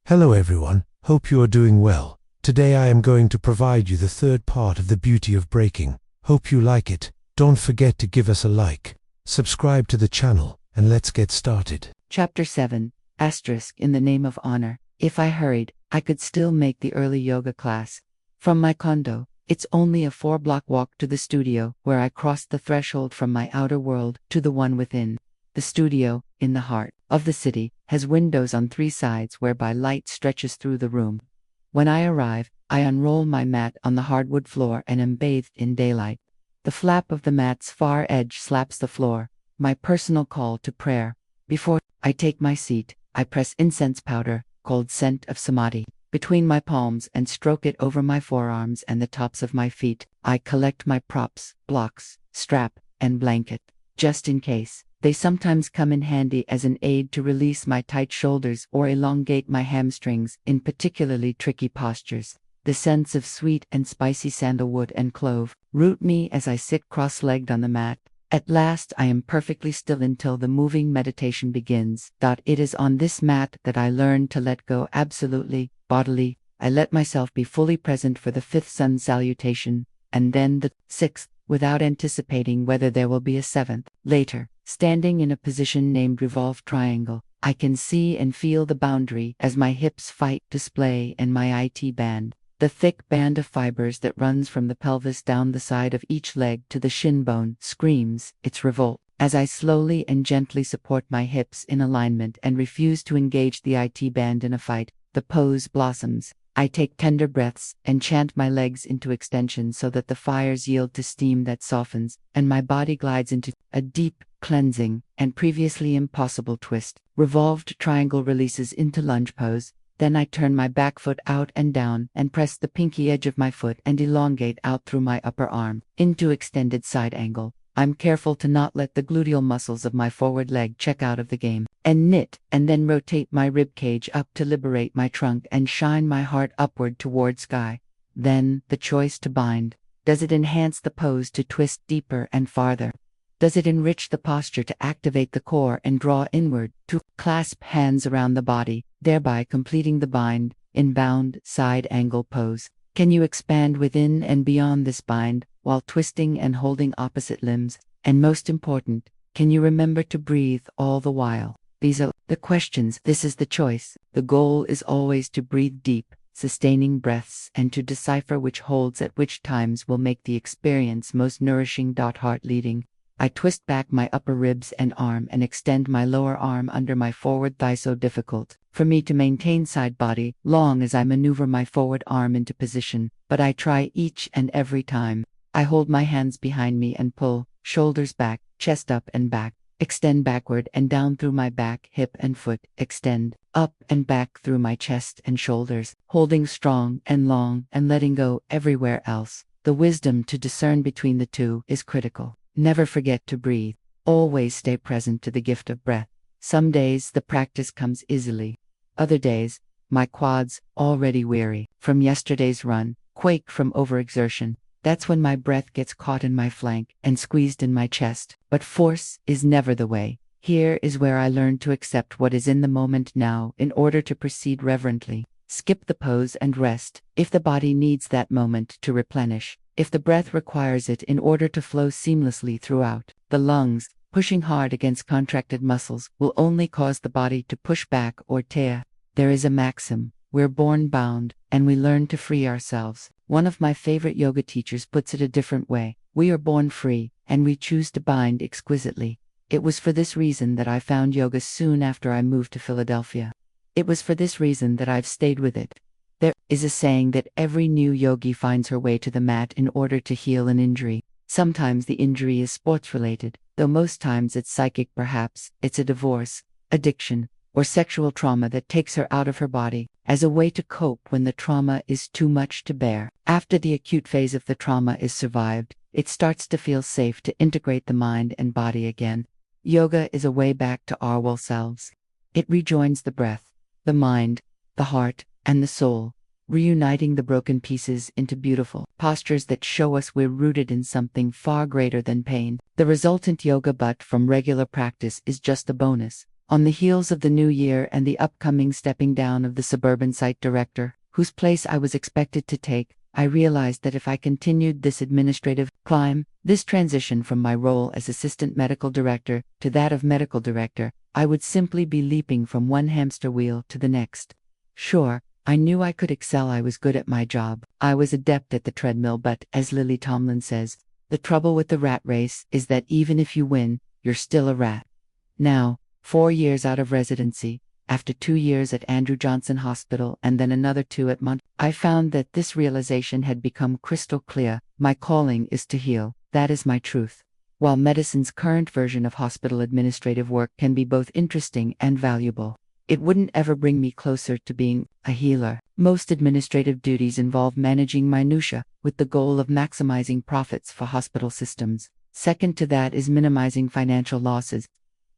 Hello everyone, hope you are doing well. Today I am going to provide you the third part of the beauty of breaking. Hope you like it. Don't forget to give us a like, subscribe to the channel, and let's get started. Chapter 7, in the name of honor. If I hurried, I could still make the early yoga class. From my condo, it's only a 4-block walk to the studio, where I crossed the threshold from my outer world to the one within. The studio, in the heart of the city, has windows on 3 sides whereby light stretches through the room. When I arrive, I unroll my mat on the hardwood floor and am bathed in daylight. The flap of the mat's far edge slaps the floor, my personal call to prayer. Before I take my seat, I press incense powder, called scent of samadhi, between my palms and stroke it over my forearms and the tops of my feet. I collect my props, blocks, strap, and blanket, just in case. They sometimes come in handy as an aid to release my tight shoulders or elongate my hamstrings in particularly tricky postures. The scents of sweet and spicy sandalwood and clove root me as I sit cross-legged on the mat. At last I am perfectly still until the moving meditation begins. It is on this mat that I learn to let go absolutely, bodily. I let myself be fully present for the 5th sun salutation, and then the 6th, without anticipating whether there will be a 7th. Later, standing in a position named revolved triangle, I can see and feel the boundary as my hips fight to splay and my IT band, the thick band of fibers that runs from the pelvis down the side of each leg to the shin bone, screams its revolt. As I slowly and gently support my hips in alignment and refuse to engage the IT band in a fight, the pose blossoms. I take tender breaths and chant my legs into extension so that the fires yield to steam that softens, and my body glides into a deep, cleansing, and previously impossible twist. Revolved triangle releases into lunge pose. Then I turn my back foot out and down and press the pinky edge of my foot and elongate out through my upper arm into extended side angle. I'm careful to not let the gluteal muscles of my forward leg check out of the game, and knit, and then rotate my rib cage up to liberate my trunk and shine my heart upward toward sky. Then, the choice to bind. Does it enhance the pose to twist deeper and farther? Does it enrich the posture to activate the core and draw inward, to clasp hands around the body, thereby completing the bind, in bound, side angle pose? Can you expand within and beyond this bind, while twisting and holding opposite limbs? And most important, can you remember to breathe all the while? These are the questions. This is the choice. The goal is always to breathe deep, sustaining breaths, and to decipher which holds at which times will make the experience most nourishing. Heart leading. I twist back my upper ribs and arm and extend my lower arm under my forward thigh. So difficult for me to maintain side body long as I maneuver my forward arm into position, but I try each and every time. I hold my hands behind me and pull, shoulders back, chest up and back, extend backward and down through my back, hip and foot, extend, up and back through my chest and shoulders, holding strong and long and letting go everywhere else. The wisdom to discern between the two is critical. Never forget to breathe. Always stay present to the gift of breath. Some days the practice comes easily. Other days, my quads, already weary from yesterday's run, quake from overexertion. That's when my breath gets caught in my flank and squeezed in my chest. But force is never the way. Here is where I learn to accept what is in the moment now in order to proceed reverently. Skip the pose and rest, if the body needs that moment to replenish. If the breath requires it in order to flow seamlessly throughout, the lungs, pushing hard against contracted muscles, will only cause the body to push back or tear. There is a maxim: we're born bound, and we learn to free ourselves. One of my favorite yoga teachers puts it a different way: we are born free, and we choose to bind exquisitely. It was for this reason that I found yoga soon after I moved to Philadelphia. It was for this reason that I've stayed with it. There is a saying that every new yogi finds her way to the mat in order to heal an injury. Sometimes the injury is sports-related, though most times it's psychic. Perhaps it's a divorce, addiction, or sexual trauma that takes her out of her body, as a way to cope when the trauma is too much to bear. After the acute phase of the trauma is survived, it starts to feel safe to integrate the mind and body again. Yoga is a way back to our whole selves. It rejoins the breath, the mind, the heart, and the soul, reuniting the broken pieces into beautiful postures that show us we're rooted in something far greater than pain. The resultant yoga butt from regular practice is just a bonus. On the heels of the new year and the upcoming stepping down of the suburban site director, whose place I was expected to take, I realized that if I continued this administrative climb, this transition from my role as assistant medical director to that of medical director, I would simply be leaping from one hamster wheel to the next. Sure, I knew I could excel. I was good at my job. I was adept at the treadmill, but, as Lily Tomlin says, the trouble with the rat race is that even if you win, you're still a rat. Now, 4 years out of residency, after 2 years at Andrew Johnson Hospital and then another 2 at I found that this realization had become crystal clear. My calling is to heal. That is my truth. While medicine's current version of hospital administrative work can be both interesting and valuable, it wouldn't ever bring me closer to being a healer. Most administrative duties involve managing minutiae, with the goal of maximizing profits for hospital systems. Second to that is minimizing financial losses.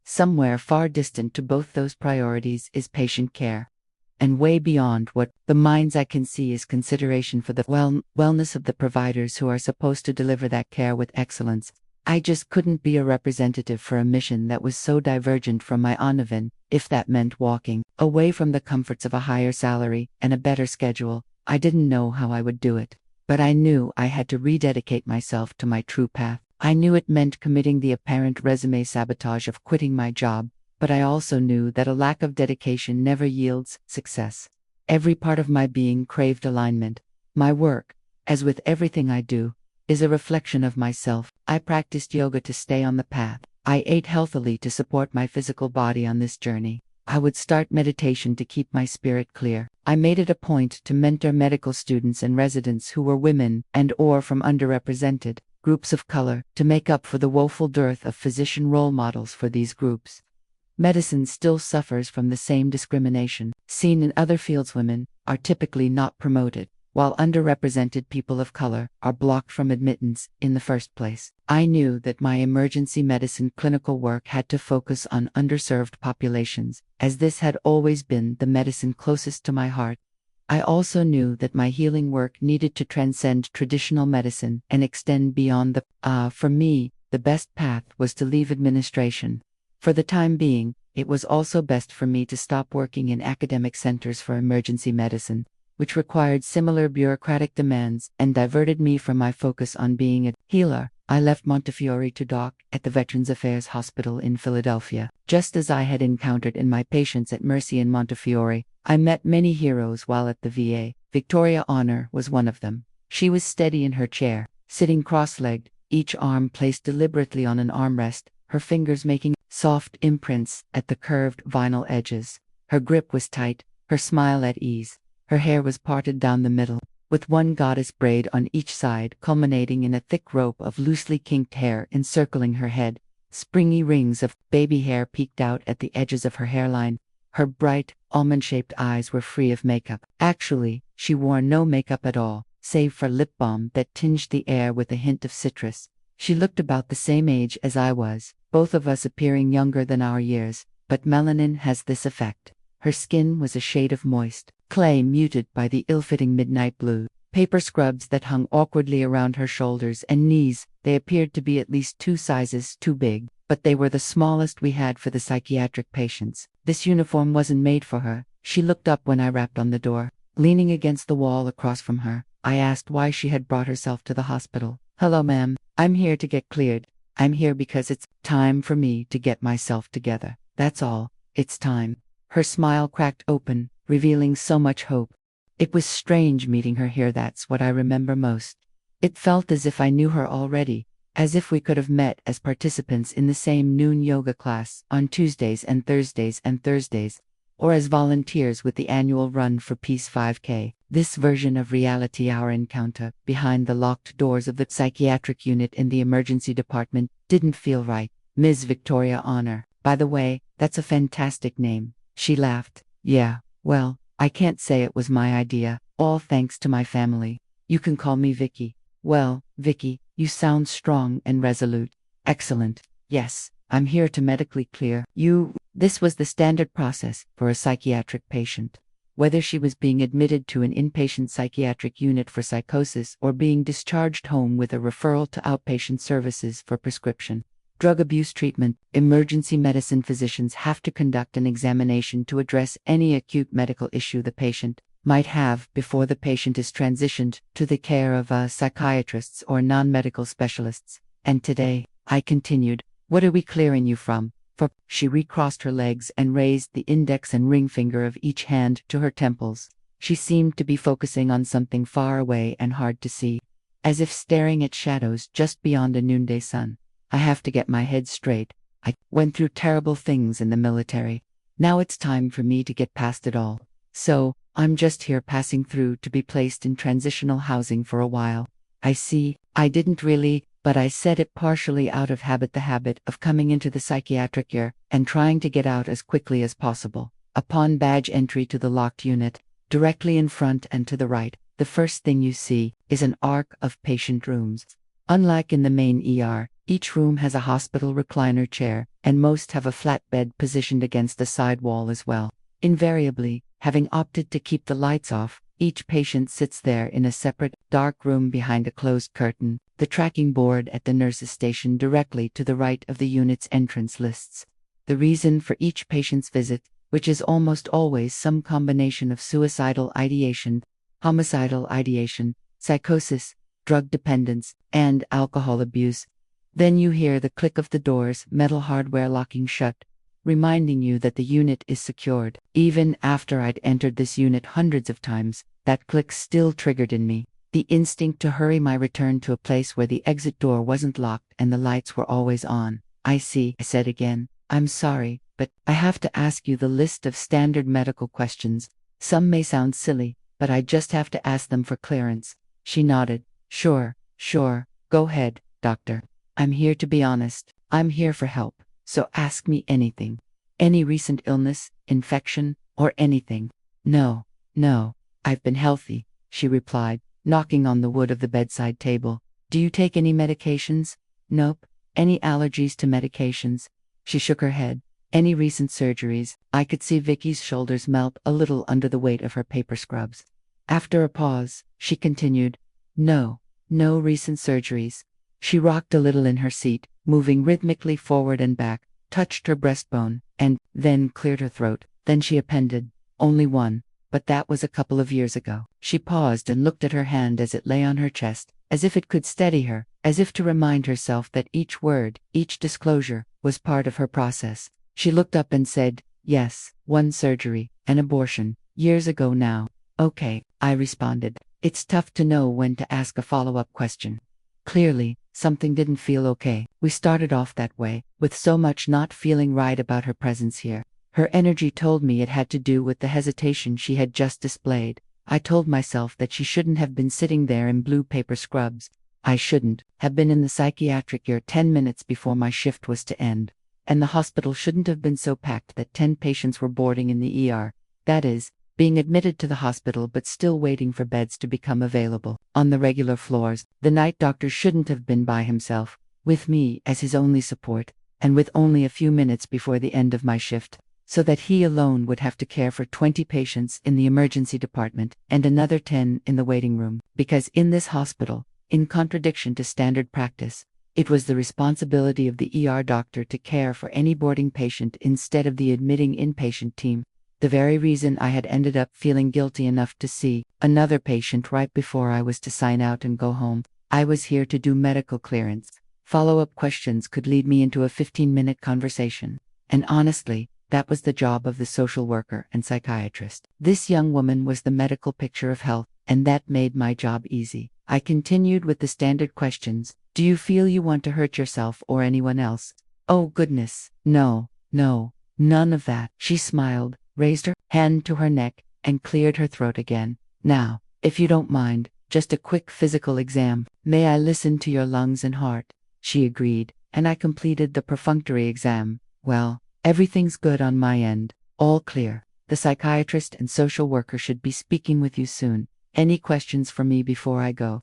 Somewhere far distant to both those priorities is patient care. And way beyond what the minds I can see is consideration for the wellness of the providers who are supposed to deliver that care with excellence. I just couldn't be a representative for a mission that was so divergent from my own, even if that meant walking away from the comforts of a higher salary and a better schedule. I didn't know how I would do it, but I knew I had to rededicate myself to my true path. I knew it meant committing the apparent resume sabotage of quitting my job, but I also knew that a lack of dedication never yields success. Every part of my being craved alignment. My work, as with everything I do, is a reflection of myself. I practiced yoga to stay on the path. I ate healthily to support my physical body on this journey. I would start meditation to keep my spirit clear. I made it a point to mentor medical students and residents who were women and/or from underrepresented groups of color, to make up for the woeful dearth of physician role models for these groups. Medicine still suffers from the same discrimination seen in other fields. Women are typically not promoted, while underrepresented people of color are blocked from admittance in the first place. I knew that my emergency medicine clinical work had to focus on underserved populations, as this had always been the medicine closest to my heart. I also knew that my healing work needed to transcend traditional medicine and extend beyond for me, the best path was to leave administration. For the time being, it was also best for me to stop working in academic centers for emergency medicine, which required similar bureaucratic demands and diverted me from my focus on being a healer. I left Montefiore to dock at the Veterans Affairs Hospital in Philadelphia. Just as I had encountered in my patients at Mercy in Montefiore, I met many heroes while at the VA. Victoria Honor was one of them. She was steady in her chair, sitting cross-legged, each arm placed deliberately on an armrest, her fingers making soft imprints at the curved vinyl edges. Her grip was tight, her smile at ease. Her hair was parted down the middle, with one goddess braid on each side culminating in a thick rope of loosely kinked hair encircling her head. Springy rings of baby hair peeked out at the edges of her hairline. Her bright, almond-shaped eyes were free of makeup. Actually, she wore no makeup at all, save for lip balm that tinged the air with a hint of citrus. She looked about the same age as I was, both of us appearing younger than our years, but melanin has this effect. Her skin was a shade of moist clay muted by the ill-fitting midnight blue. Paper scrubs that hung awkwardly around her shoulders and knees, they appeared to be at least 2 sizes too big, but they were the smallest we had for the psychiatric patients. This uniform wasn't made for her. She looked up when I rapped on the door. Leaning against the wall across from her, I asked why she had brought herself to the hospital. "Hello, ma'am. I'm here to get cleared. I'm here because it's time for me to get myself together. That's all. It's time." Her smile cracked open, revealing so much hope. It was strange meeting her here. That's what I remember most. It felt as if I knew her already, as if we could have met as participants in the same noon yoga class on Tuesdays and Thursdays, or as volunteers with the annual Run for Peace 5K. This version of reality, our encounter behind the locked doors of the psychiatric unit in the emergency department, didn't feel right. Ms. Victoria Honor. By the way, that's a fantastic name. She laughed. Yeah, well, I can't say it was my idea, all thanks to my family. You can call me Vicky. Well, Vicky, you sound strong and resolute. Excellent. Yes, I'm here to medically clear you. This was the standard process for a psychiatric patient. Whether she was being admitted to an inpatient psychiatric unit for psychosis or being discharged home with a referral to outpatient services for prescription. Drug abuse treatment. Emergency medicine physicians have to conduct an examination to address any acute medical issue the patient might have before the patient is transitioned to the care of psychiatrists or non-medical specialists. And today, I continued, what are we clearing you from? For she recrossed her legs and raised the index and ring finger of each hand to her temples. She seemed to be focusing on something far away and hard to see, as if staring at shadows just beyond a noonday sun. I have to get my head straight. I went through terrible things in the military. Now it's time for me to get past it all. So, I'm just here passing through to be placed in transitional housing for a while. I see, I didn't really, but I said it partially out of habit, the habit of coming into the psychiatric year and trying to get out as quickly as possible. Upon badge entry to the locked unit, directly in front and to the right, the first thing you see is an arc of patient rooms. Unlike in the main ER, each room has a hospital recliner chair, and most have a flat bed positioned against the side wall as well. Invariably, having opted to keep the lights off, each patient sits there in a separate, dark room behind a closed curtain, the tracking board at the nurse's station directly to the right of the unit's entrance lists the reason for each patient's visit, which is almost always some combination of suicidal ideation, homicidal ideation, psychosis, drug dependence, and alcohol abuse. Then you hear the click of the doors, metal hardware locking shut, reminding you that the unit is secured. Even after I'd entered this unit hundreds of times, that click still triggered in me the instinct to hurry my return to a place where the exit door wasn't locked and the lights were always on. I see, I said again. I'm sorry, but I have to ask you the list of standard medical questions. Some may sound silly, but I just have to ask them for clearance. She nodded. Sure, go ahead, doctor. I'm here to be honest. I'm here for help, so ask me anything. Any recent illness, infection, or anything? No, I've been healthy, she replied, knocking on the wood of the bedside table. Do you take any medications? Nope. Any allergies to medications? She shook her head. Any recent surgeries? I could see Vicky's shoulders melt a little under the weight of her paper scrubs. After a pause, she continued, No recent surgeries. She rocked a little in her seat, moving rhythmically forward and back, touched her breastbone, and then cleared her throat. Then she appended, Only one, but that was a couple of years ago. She paused and looked at her hand as it lay on her chest, as if it could steady her, as if to remind herself that each word, each disclosure, was part of her process. She looked up and said, Yes, one surgery, an abortion, years ago now. Okay, I responded. It's tough to know when to ask a follow-up question. Clearly, something didn't feel okay. We started off that way, with so much not feeling right about her presence here. Her energy told me it had to do with the hesitation she had just displayed. I told myself that she shouldn't have been sitting there in blue paper scrubs. I shouldn't have been in the psychiatric year 10 minutes before my shift was to end. And the hospital shouldn't have been so packed that 10 patients were boarding in the ER. That is, being admitted to the hospital but still waiting for beds to become available. On the regular floors, the night doctor shouldn't have been by himself, with me as his only support, and with only a few minutes before the end of my shift, so that he alone would have to care for 20 patients in the emergency department and another 10 in the waiting room. Because in this hospital, in contradiction to standard practice, it was the responsibility of the ER doctor to care for any boarding patient instead of the admitting inpatient team. The very reason I had ended up feeling guilty enough to see another patient right before I was to sign out and go home. I was here to do medical clearance. Follow-up questions could lead me into a 15-minute conversation. And honestly, that was the job of the social worker and psychiatrist. This young woman was the medical picture of health, and that made my job easy. I continued with the standard questions. Do you feel you want to hurt yourself or anyone else? Oh goodness, no, none of that. She smiled, raised her hand to her neck, and cleared her throat again. Now, if you don't mind, just a quick physical exam. May I listen to your lungs and heart? She agreed, and I completed the perfunctory exam. Well, everything's good on my end. All clear. The psychiatrist and social worker should be speaking with you soon. Any questions for me before I go?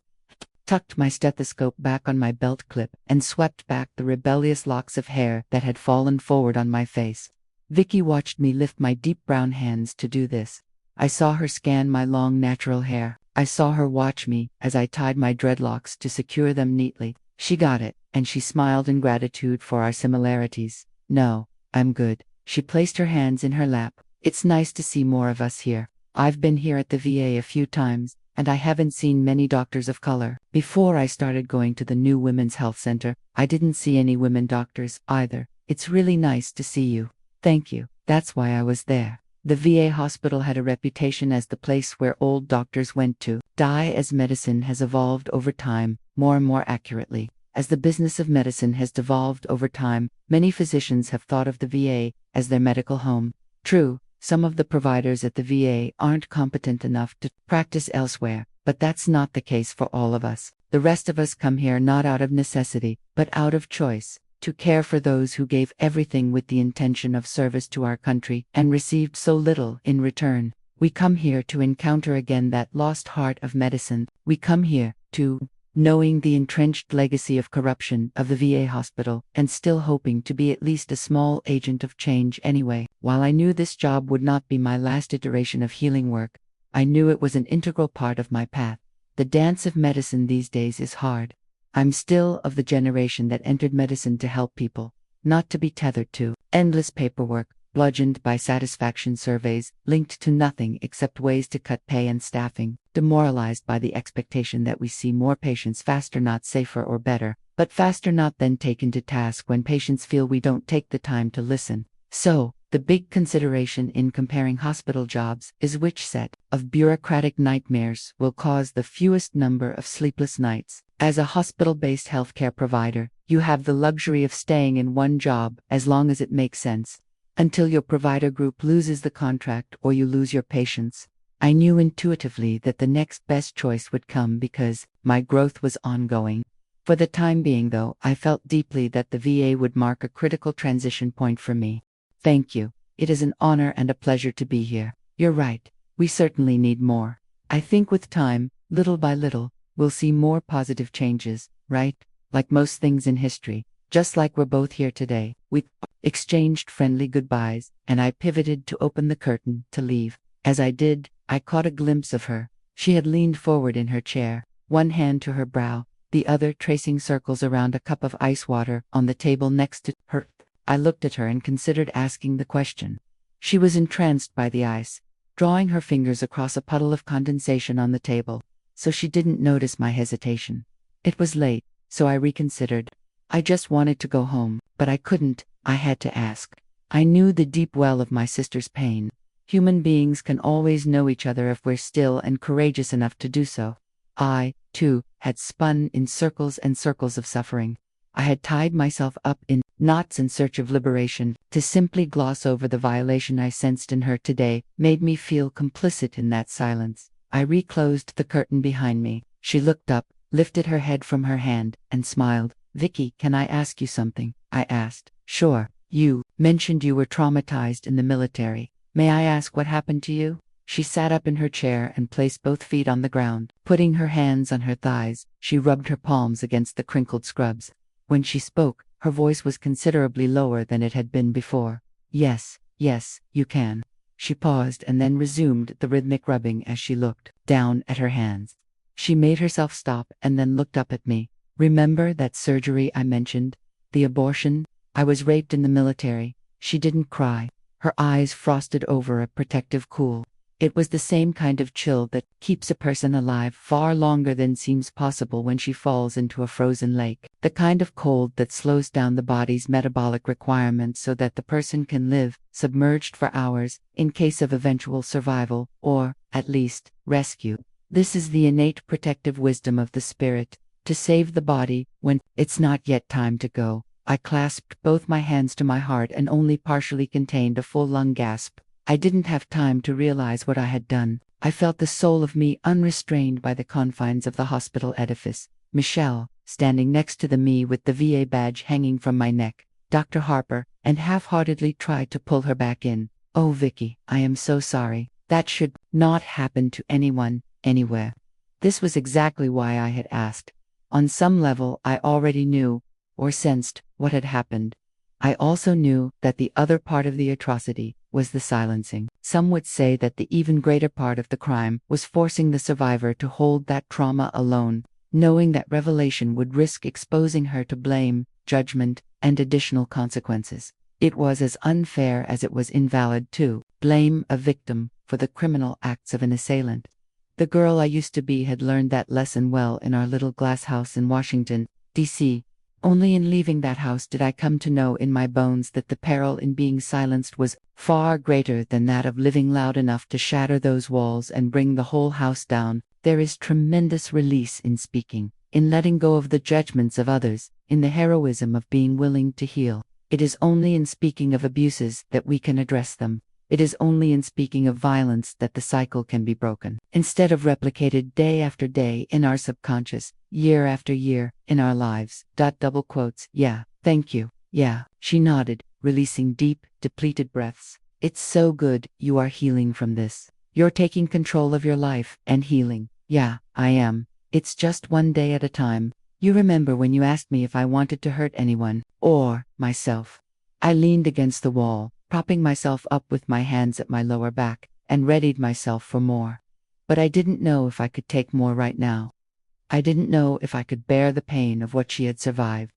Tucked my stethoscope back on my belt clip and swept back the rebellious locks of hair that had fallen forward on my face. Vicky watched me lift my deep brown hands to do this. I saw her scan my long natural hair. I saw her watch me as I tied my dreadlocks to secure them neatly. She got it, and she smiled in gratitude for our similarities. No, I'm good. She placed her hands in her lap. It's nice to see more of us here. I've been here at the VA a few times, and I haven't seen many doctors of color. Before I started going to the new Women's Health Center, I didn't see any women doctors either. It's really nice to see you. Thank you. That's why I was there. The VA hospital had a reputation as the place where old doctors went to die, as medicine has evolved over time, more and more accurately. As the business of medicine has devolved over time, many physicians have thought of the VA as their medical home. True, some of the providers at the VA aren't competent enough to practice elsewhere, but that's not the case for all of us. The rest of us come here not out of necessity, but out of choice, to care for those who gave everything with the intention of service to our country and received so little in return. We come here to encounter again that lost heart of medicine. We come here to, knowing the entrenched legacy of corruption of the VA hospital, and still hoping to be at least a small agent of change anyway. While I knew this job would not be my last iteration of healing work, I knew it was an integral part of my path. The dance of medicine these days is hard. I'm still of the generation that entered medicine to help people, not to be tethered to endless paperwork, bludgeoned by satisfaction surveys, linked to nothing except ways to cut pay and staffing, demoralized by the expectation that we see more patients faster, not safer or better, but faster, not then taken to task when patients feel we don't take the time to listen. So, the big consideration in comparing hospital jobs is which set of bureaucratic nightmares will cause the fewest number of sleepless nights. As a hospital-based healthcare provider, you have the luxury of staying in one job as long as it makes sense, until your provider group loses the contract or you lose your patients. I knew intuitively that the next best choice would come because my growth was ongoing. For the time being, though, I felt deeply that the VA would mark a critical transition point for me. Thank you. It is an honor and a pleasure to be here. You're right. We certainly need more. I think with time, little by little, we'll see more positive changes, right? Like most things in history. Just like we're both here today, we exchanged friendly goodbyes, and I pivoted to open the curtain to leave. As I did, I caught a glimpse of her. She had leaned forward in her chair, one hand to her brow, the other tracing circles around a cup of ice water on the table next to her. I looked at her and considered asking the question. She was entranced by the ice, drawing her fingers across a puddle of condensation on the table, so she didn't notice my hesitation. It was late, so I reconsidered. I just wanted to go home, but I couldn't. I had to ask. I knew the deep well of my sister's pain. Human beings can always know each other if we're still and courageous enough to do so. I, too, had spun in circles and circles of suffering. I had tied myself up in knots in search of liberation. To simply gloss over the violation I sensed in her today made me feel complicit in that silence. I reclosed the curtain behind me. She looked up, lifted her head from her hand, and smiled. "Vicky, can I ask you something?" I asked. "Sure. You mentioned you were traumatized in the military. May I ask what happened to you?" She sat up in her chair and placed both feet on the ground. Putting her hands on her thighs, she rubbed her palms against the crinkled scrubs. When she spoke, her voice was considerably lower than it had been before. Yes, you can." She paused and then resumed the rhythmic rubbing as she looked down at her hands. She made herself stop and then looked up at me. "Remember that surgery I mentioned? The abortion? I was raped in the military." She didn't cry. Her eyes frosted over a protective cool. It was the same kind of chill that keeps a person alive far longer than seems possible when she falls into a frozen lake. The kind of cold that slows down the body's metabolic requirements so that the person can live, submerged for hours, in case of eventual survival, or, at least, rescue. This is the innate protective wisdom of the spirit, to save the body when it's not yet time to go. I clasped both my hands to my heart and only partially contained a full lung gasp. I didn't have time to realize what I had done. I felt the soul of me unrestrained by the confines of the hospital edifice. Michele, standing next to me with the VA badge hanging from my neck, Dr. Harper, and half-heartedly tried to pull her back in. "Oh, Vicky, I am so sorry. That should not happen to anyone, anywhere." This was exactly why I had asked. On some level, I already knew, or sensed, what had happened. I also knew that the other part of the atrocity was the silencing. Some would say that the even greater part of the crime was forcing the survivor to hold that trauma alone, knowing that revelation would risk exposing her to blame, judgment, and additional consequences. It was as unfair as it was invalid to blame a victim for the criminal acts of an assailant. The girl I used to be had learned that lesson well in our little glass house in Washington, D.C. Only in leaving that house did I come to know in my bones that the peril in being silenced was far greater than that of living loud enough to shatter those walls and bring the whole house down. There is tremendous release in speaking, in letting go of the judgments of others, in the heroism of being willing to heal. It is only in speaking of abuses that we can address them. It is only in speaking of violence that the cycle can be broken. Instead of replicated day after day in our subconscious, year after year, in our lives. Double quotes. Yeah, thank you. Yeah, she nodded, releasing deep, depleted breaths. It's so good you are healing from this. You're taking control of your life and healing. Yeah, I am. It's just one day at a time. You remember when you asked me if I wanted to hurt anyone, or myself. I leaned against the wall, propping myself up with my hands at my lower back, and readied myself for more. But I didn't know if I could take more right now. I didn't know if I could bear the pain of what she had survived.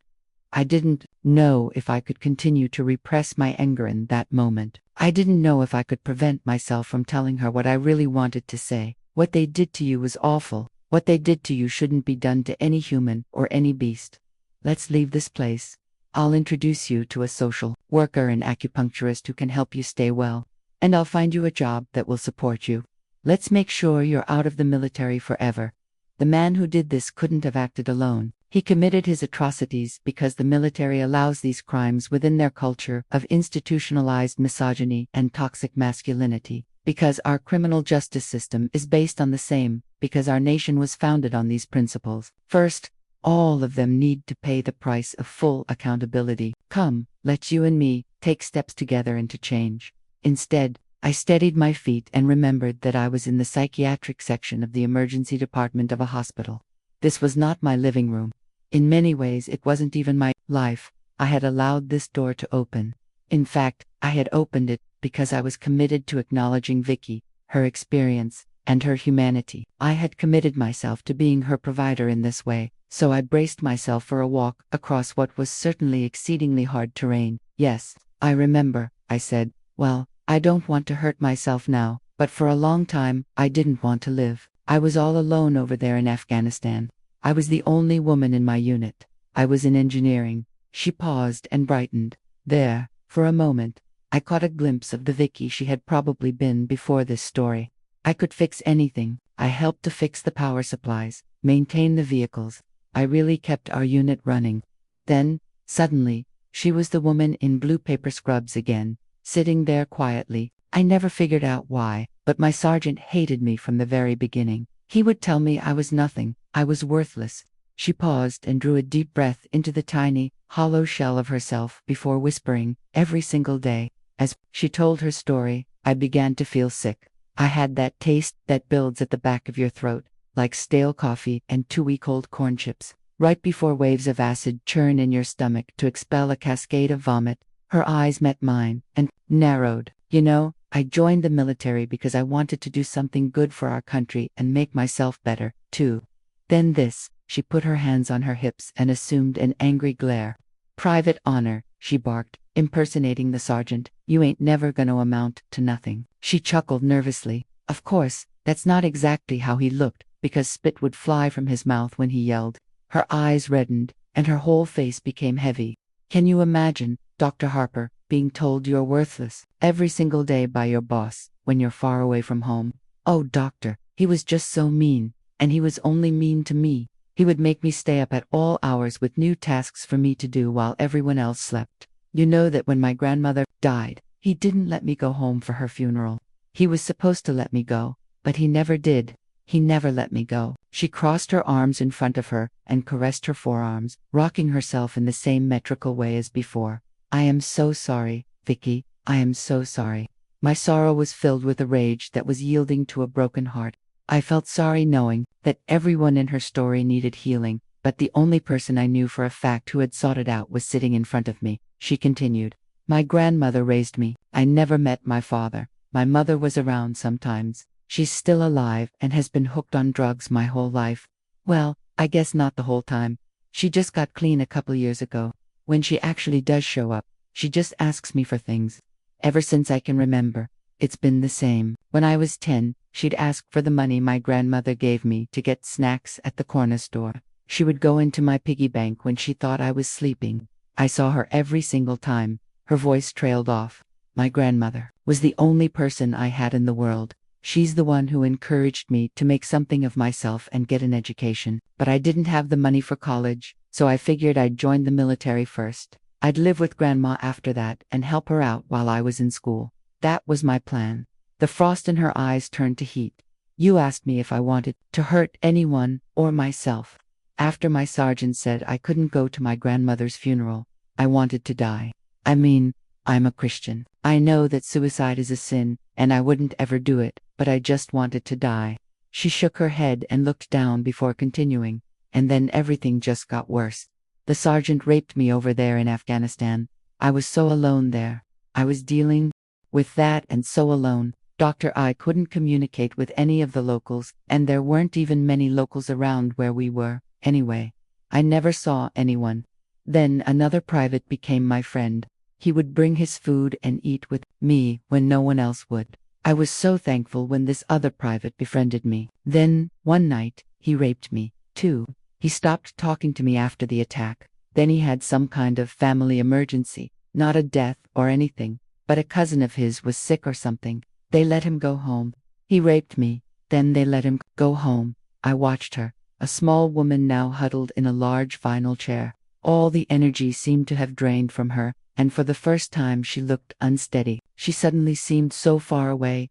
I didn't know if I could continue to repress my anger in that moment. I didn't know if I could prevent myself from telling her what I really wanted to say. What they did to you was awful. What they did to you shouldn't be done to any human or any beast. Let's leave this place. I'll introduce you to a social worker and acupuncturist who can help you stay well. And I'll find you a job that will support you. Let's make sure you're out of the military forever. The man who did this couldn't have acted alone. He committed his atrocities because the military allows these crimes within their culture of institutionalized misogyny and toxic masculinity. Because our criminal justice system is based on the same, because our nation was founded on these principles. First, all of them need to pay the price of full accountability. Come, let you and me take steps together into change. Instead, I steadied my feet and remembered that I was in the psychiatric section of the emergency department of a hospital. This was not my living room. In many ways, it wasn't even my life. I had allowed this door to open. In fact, I had opened it because I was committed to acknowledging Vicky, her experience, and her humanity. I had committed myself to being her provider in this way, so I braced myself for a walk across what was certainly exceedingly hard terrain. Yes, I remember, I said. Well, I don't want to hurt myself now, but for a long time, I didn't want to live. I was all alone over there in Afghanistan. I was the only woman in my unit. I was in engineering. She paused and brightened. There, for a moment, I caught a glimpse of the Vicky she had probably been before this story. I could fix anything. I helped to fix the power supplies, maintain the vehicles. I really kept our unit running. Then, suddenly, she was the woman in blue paper scrubs again, sitting there quietly. I never figured out why, but my sergeant hated me from the very beginning. He would tell me I was nothing, I was worthless. She paused and drew a deep breath into the tiny, hollow shell of herself before whispering, every single day. As she told her story, I began to feel sick. I had that taste that builds at the back of your throat, like stale coffee and too cold corn chips, right before waves of acid churn in your stomach to expel a cascade of vomit. Her eyes met mine, and narrowed. You know, I joined the military because I wanted to do something good for our country and make myself better, too. Then this. She put her hands on her hips and assumed an angry glare. Private honor, she barked, impersonating the sergeant. You ain't never gonna amount to nothing. She chuckled nervously. Of course, that's not exactly how he looked, because spit would fly from his mouth when he yelled. Her eyes reddened, and her whole face became heavy. Can you imagine, Dr. Harper, being told you're worthless every single day by your boss when you're far away from home? Oh, doctor, he was just so mean, and he was only mean to me. He would make me stay up at all hours with new tasks for me to do while everyone else slept. You know that when my grandmother died, he didn't let me go home for her funeral. He was supposed to let me go, but he never did. He never let me go. She crossed her arms in front of her and caressed her forearms, rocking herself in the same metrical way as before. I am so sorry, Vicky. I am so sorry. My sorrow was filled with a rage that was yielding to a broken heart. I felt sorry knowing that everyone in her story needed healing, but the only person I knew for a fact who had sought it out was sitting in front of me. She continued. My grandmother raised me. I never met my father. My mother was around sometimes. She's still alive and has been hooked on drugs my whole life. Well, I guess not the whole time. She just got clean a couple years ago. When she actually does show up, she just asks me for things. Ever since I can remember, it's been the same. When I was 10, she'd ask for the money my grandmother gave me to get snacks at the corner store. She would go into my piggy bank when she thought I was sleeping. I saw her every single time. Her voice trailed off. My grandmother was the only person I had in the world. She's the one who encouraged me to make something of myself and get an education. But I didn't have the money for college, so I figured I'd join the military first. I'd live with Grandma after that and help her out while I was in school. That was my plan. The frost in her eyes turned to heat. You asked me if I wanted to hurt anyone or myself. After my sergeant said I couldn't go to my grandmother's funeral, I wanted to die. I mean, I'm a Christian. I know that suicide is a sin, and I wouldn't ever do it, but I just wanted to die. She shook her head and looked down before continuing, and then everything just got worse. The sergeant raped me over there in Afghanistan. I was so alone there. I was dealing with that and so alone. Dr. I couldn't communicate with any of the locals, and there weren't even many locals around where we were. Anyway, I never saw anyone. Then another private became my friend. He would bring his food and eat with me when no one else would. I was so thankful when this other private befriended me. Then, one night, he raped me, too. He stopped talking to me after the attack. Then he had some kind of family emergency, not a death or anything, but a cousin of his was sick or something. They let him go home. He raped me. Then they let him go home. I watched her, a small woman now huddled in a large vinyl chair. All the energy seemed to have drained from her, and for the first time she looked unsteady. She suddenly seemed so far away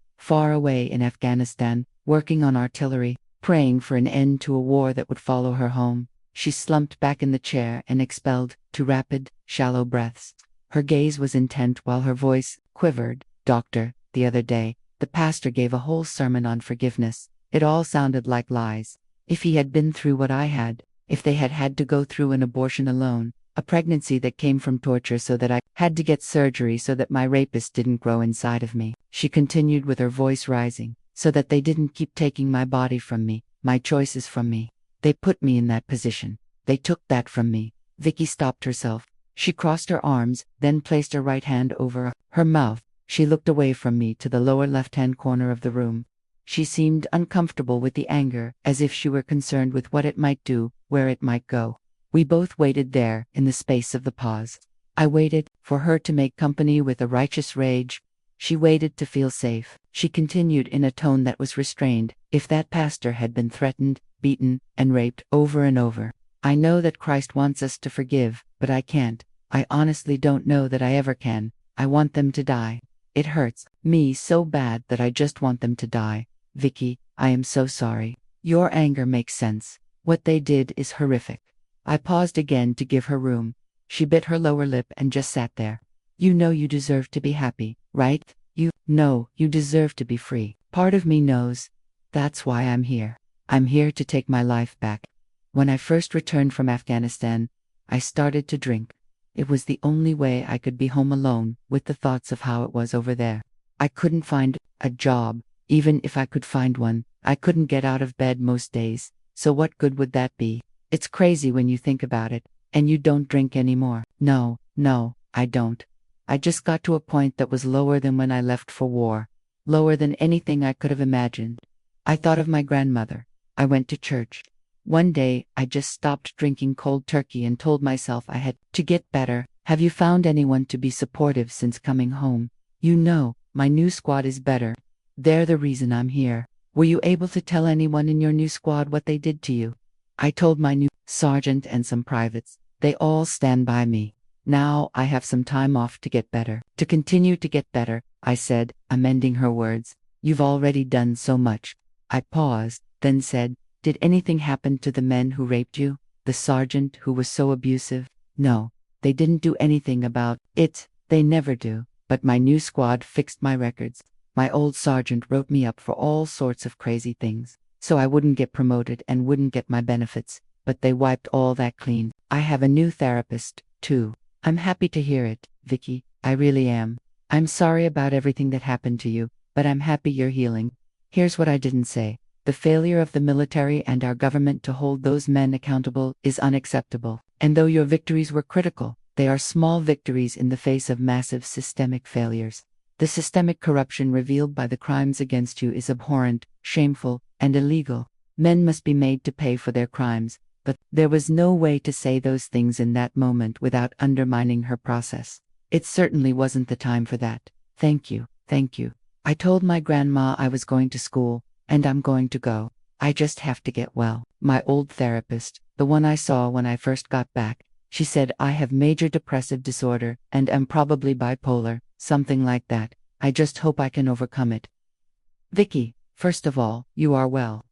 in Afghanistan, working on artillery, praying for an end to a war that would follow her home. She slumped back in the chair and expelled 2 rapid, shallow breaths. Her gaze was intent while her voice quivered. Doctor, the other day, the pastor gave a whole sermon on forgiveness. It all sounded like lies. If he had been through what I had, if they had had to go through an abortion alone, a pregnancy that came from torture so that I had to get surgery so that my rapist didn't grow inside of me. She continued with her voice rising, so that they didn't keep taking my body from me, my choices from me. They put me in that position. They took that from me. Vicky stopped herself. She crossed her arms, then placed her right hand over her mouth. She looked away from me to the lower left-hand corner of the room. She seemed uncomfortable with the anger, as if she were concerned with what it might do, where it might go. We both waited there, in the space of the pause. I waited for her to make company with a righteous rage. She waited to feel safe. She continued in a tone that was restrained. If that pastor had been threatened, beaten, and raped over and over, I know that Christ wants us to forgive, but I can't. I honestly don't know that I ever can. I want them to die. It hurts me so bad that I just want them to die. Vicky, I am so sorry. Your anger makes sense. What they did is horrific. I paused again to give her room. She bit her lower lip and just sat there. You know you deserve to be happy, right? You know you deserve to be free. Part of me knows. That's why I'm here. I'm here to take my life back. When I first returned from Afghanistan, I started to drink. It was the only way I could be home alone with the thoughts of how it was over there. I couldn't find a job. Even if I could find one, I couldn't get out of bed most days. So what good would that be? It's crazy when you think about it. And you don't drink anymore. No, I don't. I just got to a point that was lower than when I left for war. Lower than anything I could have imagined. I thought of my grandmother. I went to church. One day, I just stopped drinking cold turkey and told myself I had to get better. Have you found anyone to be supportive since coming home? You know, my new squad is better. They're the reason I'm here. Were you able to tell anyone in your new squad what they did to you? I told my new sergeant and some privates. They all stand by me. Now I have some time off to get better. To continue to get better, I said, amending her words. You've already done so much. I paused, then said, did anything happen to the men who raped you? The sergeant who was so abusive? No, they didn't do anything about it. They never do. But my new squad fixed my records. My old sergeant wrote me up for all sorts of crazy things, so I wouldn't get promoted and wouldn't get my benefits. But they wiped all that clean. I have a new therapist, too. I'm happy to hear it, Vicky. I really am. I'm sorry about everything that happened to you, but I'm happy you're healing. Here's what I didn't say. The failure of the military and our government to hold those men accountable is unacceptable. And though your victories were critical, they are small victories in the face of massive systemic failures. The systemic corruption revealed by the crimes against you is abhorrent, shameful, and illegal. Men must be made to pay for their crimes, but there was no way to say those things in that moment without undermining her process. It certainly wasn't the time for that. Thank you, thank you. I told my grandma I was going to school, and I'm going to go. I just have to get well. My old therapist, the one I saw when I first got back, she said I have major depressive disorder and am probably bipolar, something like that. I just hope I can overcome it. Vicky, first of all, you are well.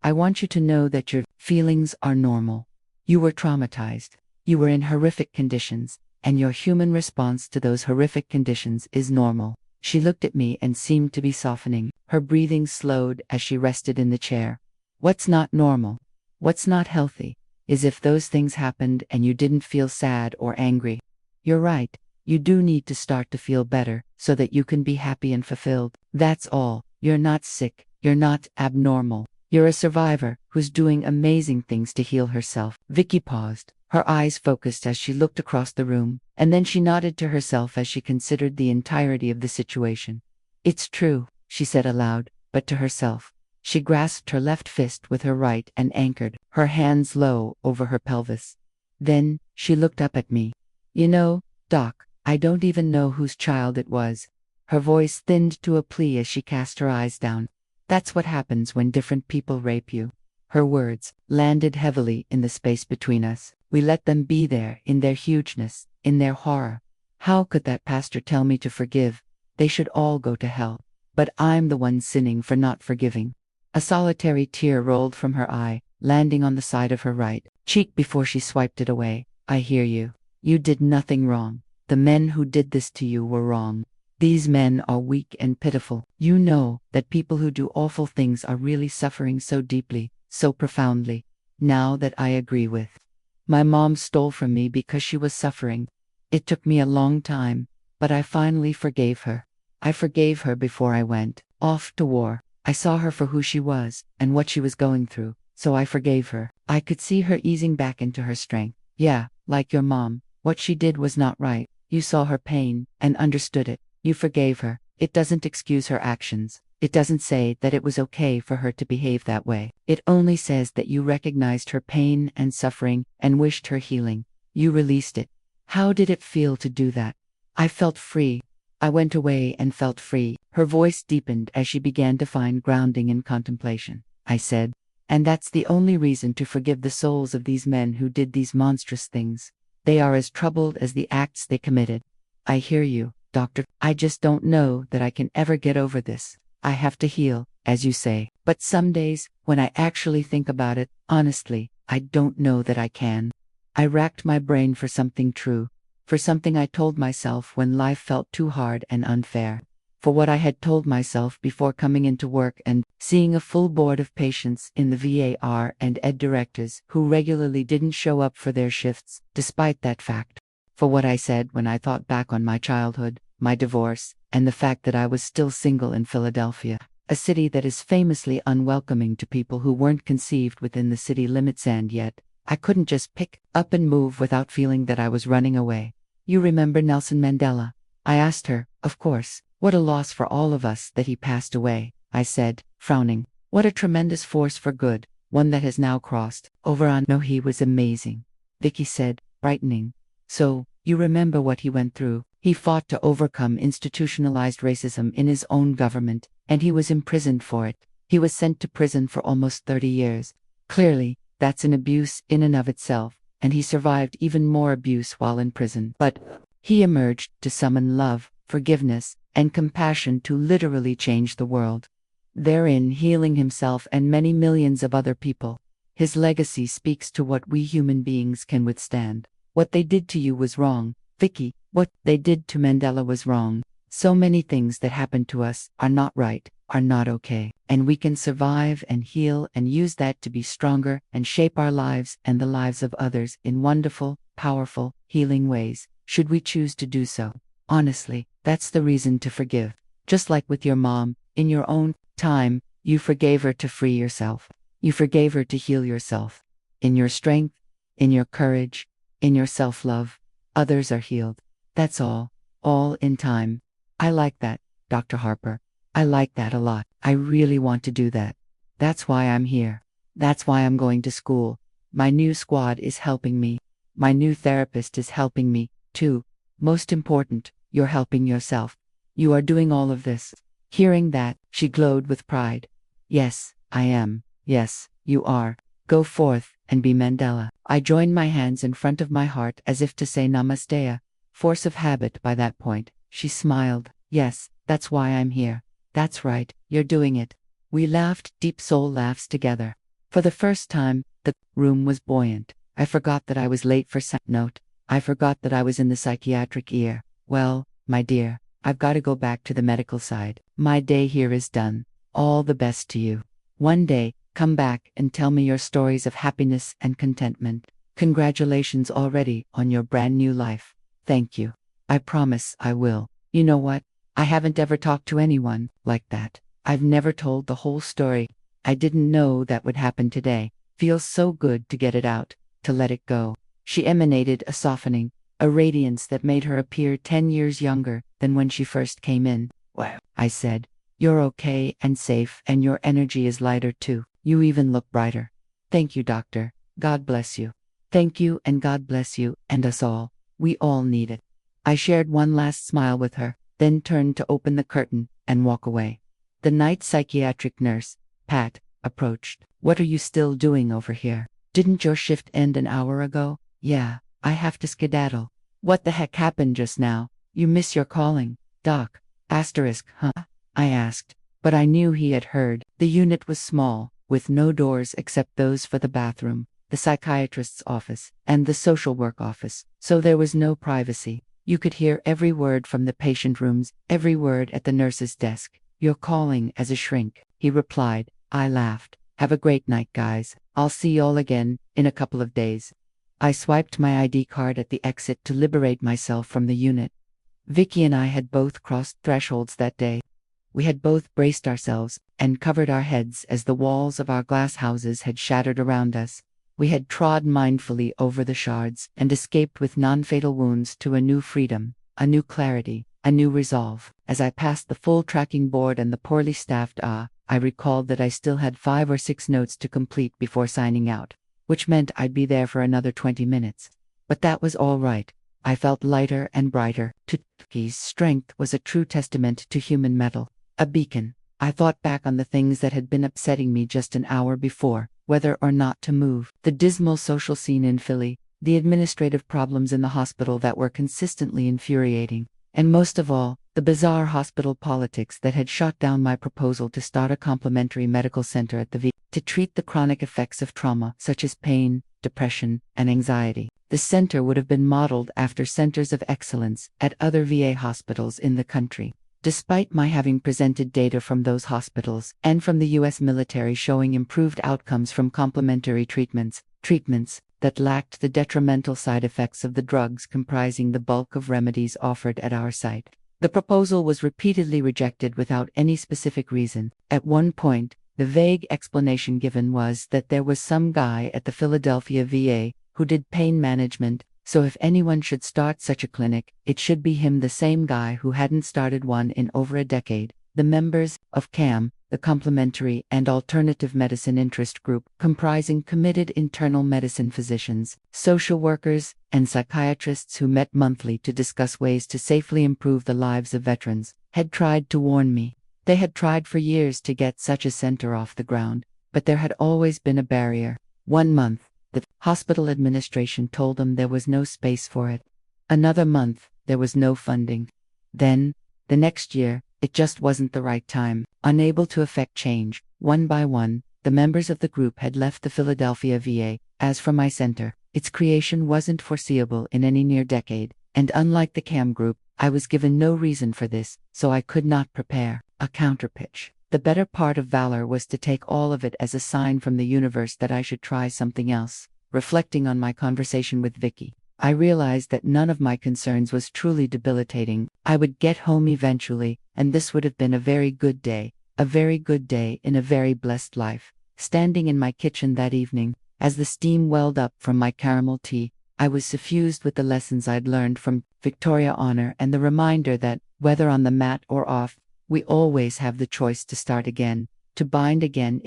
I want you to know that your feelings are normal. You were traumatized. You were in horrific conditions, and your human response to those horrific conditions is normal. She looked at me and seemed to be softening. Her breathing slowed as she rested in the chair. What's not normal? What's not healthy? Is if those things happened and you didn't feel sad or angry. You're right. You do need to start to feel better so that you can be happy and fulfilled. That's all. You're not sick. You're not abnormal. You're a survivor who's doing amazing things to heal herself. Vicky paused, her eyes focused as she looked across the room, and then she nodded to herself as she considered the entirety of the situation. It's true, she said aloud, but to herself. She grasped her left fist with her right and anchored, her hands low over her pelvis. Then, she looked up at me. You know, Doc, I don't even know whose child it was. Her voice thinned to a plea as she cast her eyes down. That's what happens when different people rape you. Her words landed heavily in the space between us. We let them be there, in their hugeness, in their horror. How could that pastor tell me to forgive? They should all go to hell. But I'm the one sinning for not forgiving. A solitary tear rolled from her eye, landing on the side of her right cheek before she swiped it away. I hear you. You did nothing wrong. The men who did this to you were wrong. These men are weak and pitiful. You know that people who do awful things are really suffering so deeply, so profoundly. Now that I agree with. My mom stole from me because she was suffering. It took me a long time, but I finally forgave her. I forgave her before I went off to war. I saw her for who she was and what she was going through, so I forgave her. I could see her easing back into her strength. Yeah, like your mom. What she did was not right. You saw her pain and understood it. You forgave her. It doesn't excuse her actions. It doesn't say that it was okay for her to behave that way. It only says that you recognized her pain and suffering and wished her healing. You released it. How did it feel to do that? I felt free. I went away and felt free. Her voice deepened as she began to find grounding in contemplation. I said, and that's the only reason to forgive the souls of these men who did these monstrous things. They are as troubled as the acts they committed. I hear you, Doctor. I just don't know that I can ever get over this. I have to heal, as you say. But some days, when I actually think about it, honestly, I don't know that I can. I racked my brain for something true, for something I told myself when life felt too hard and unfair, for what I had told myself before coming into work and seeing a full board of patients in the VAR and ed directors who regularly didn't show up for their shifts, despite that fact, for what I said when I thought back on my childhood, my divorce, and the fact that I was still single in Philadelphia, a city that is famously unwelcoming to people who weren't conceived within the city limits, and yet, I couldn't just pick up and move without feeling that I was running away. You remember Nelson Mandela? I asked her, of course. What a loss for all of us that he passed away, I said, frowning. What a tremendous force for good, one that has now crossed over on. No, he was amazing, Vicky said, brightening. So, you remember what he went through. He fought to overcome institutionalized racism in his own government, and he was imprisoned for it. He was sent to prison for almost 30 years. Clearly, that's an abuse in and of itself, and he survived even more abuse while in prison. But he emerged to summon love, forgiveness, and compassion to literally change the world, therein healing himself and many millions of other people. His legacy speaks to what we human beings can withstand. What they did to you was wrong, Vicky. What they did to Mandela was wrong. So many things that happen to us are not right, are not okay, and we can survive and heal and use that to be stronger and shape our lives and the lives of others in wonderful, powerful, healing ways, should we choose to do so. Honestly, that's the reason to forgive. Just like with your mom, in your own time, You forgave her to free yourself. You forgave her to heal yourself. In your strength, in your courage, in your self-love, others are healed. That's all in time. I like that, Dr. Harper. I like that a lot. I really want to do that. That's why I'm here. That's why I'm going to school. My new squad is helping me. My new therapist is helping me, too. Most important, you're helping yourself. You are doing all of this. Hearing that, she glowed with pride. Yes, I am. Yes, you are. Go forth and be Mandela. I joined my hands in front of my heart as if to say Namaste. Force of habit by that point. She smiled. Yes, that's why I'm here. That's right, you're doing it. We laughed deep soul laughs together. For the first time, the room was buoyant. I forgot that I was late for note. I forgot that I was in the psychiatric ear. Well, my dear, I've got to go back to the medical side. My day here is done. All the best to you. One day, come back and tell me your stories of happiness and contentment. Congratulations already on your brand new life. Thank you. I promise I will. You know what? I haven't ever talked to anyone like that. I've never told the whole story. I didn't know that would happen today. Feels so good to get it out, to let it go. She emanated a softening, a radiance that made her appear 10 years younger than when she first came in. Wow, I said. You're okay and safe, and your energy is lighter too. You even look brighter. Thank you, doctor. God bless you. Thank you, and God bless you, and us all. We all need it. I shared one last smile with her, then turned to open the curtain and walk away. The night psychiatric nurse, Pat, approached. What are you still doing over here? Didn't your shift end an hour ago? Yeah, I have to skedaddle. What the heck happened just now? You miss your calling, Doc. Asterisk, huh? I asked, but I knew he had heard. The unit was small, with no doors except those for the bathroom, the psychiatrist's office, and the social work office, so there was no privacy. You could hear every word from the patient rooms, every word at the nurse's desk. You're calling as a shrink, he replied. I laughed. Have a great night, guys. I'll see y'all again in a couple of days. I swiped my ID card at the exit to liberate myself from the unit. Vicky and I had both crossed thresholds that day. We had both braced ourselves and covered our heads as the walls of our glass houses had shattered around us. We had trod mindfully over the shards and escaped with non-fatal wounds to a new freedom, a new clarity, a new resolve. As I passed the full tracking board and the poorly staffed I recalled that I still had 5 or 6 notes to complete before signing out, which meant I'd be there for another 20 minutes. But that was all right. I felt lighter and brighter. Tuki's strength was a true testament to human mettle, a beacon. I thought back on the things that had been upsetting me just an hour before, whether or not to move. The dismal social scene in Philly, the administrative problems in the hospital that were consistently infuriating, and most of all, the bizarre hospital politics that had shot down my proposal to start a complementary medical center at the VA to treat the chronic effects of trauma such as pain, depression, and anxiety. The center would have been modeled after centers of excellence at other VA hospitals in the country. Despite my having presented data from those hospitals and from the U.S. military showing improved outcomes from complementary treatments that lacked the detrimental side effects of the drugs comprising the bulk of remedies offered at our site. The proposal was repeatedly rejected without any specific reason. At one point, the vague explanation given was that there was some guy at the Philadelphia VA who did pain management, so if anyone should start such a clinic, it should be him, the same guy who hadn't started one in over a decade. The members of CAM, the Complementary and Alternative Medicine Interest Group, comprising committed internal medicine physicians, social workers, and psychiatrists who met monthly to discuss ways to safely improve the lives of veterans, had tried to warn me. They had tried for years to get such a center off the ground, but there had always been a barrier. 1 month, the hospital administration told them there was no space for it. Another month, there was no funding. Then, the next year, it just wasn't the right time. Unable to effect change, one by one, the members of the group had left the Philadelphia VA. As for my center, its creation wasn't foreseeable in any near decade, and unlike the CAM group, I was given no reason for this, so I could not prepare a counterpitch. The better part of valor was to take all of it as a sign from the universe that I should try something else. Reflecting on my conversation with Vicky, I realized that none of my concerns was truly debilitating. I would get home eventually, and this would have been a very good day. A very good day in a very blessed life. Standing in my kitchen that evening, as the steam welled up from my caramel tea, I was suffused with the lessons I'd learned from Victoria Honor and the reminder that, whether on the mat or off, we always have the choice to start again, to bind again.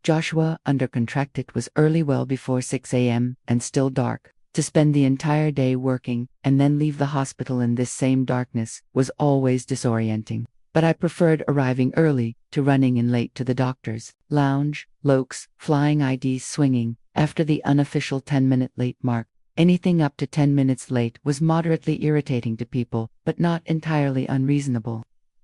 Joshua, under contract, it was early, well before 6 a.m., and still dark. To spend the entire day working, and then leave the hospital in this same darkness, was always disorienting. But I preferred arriving early to running in late to the doctor's lounge, lokes, flying IDs swinging, after the unofficial 10-minute late mark. Anything up to 10 minutes late was moderately irritating to people, but not entirely unreasonable.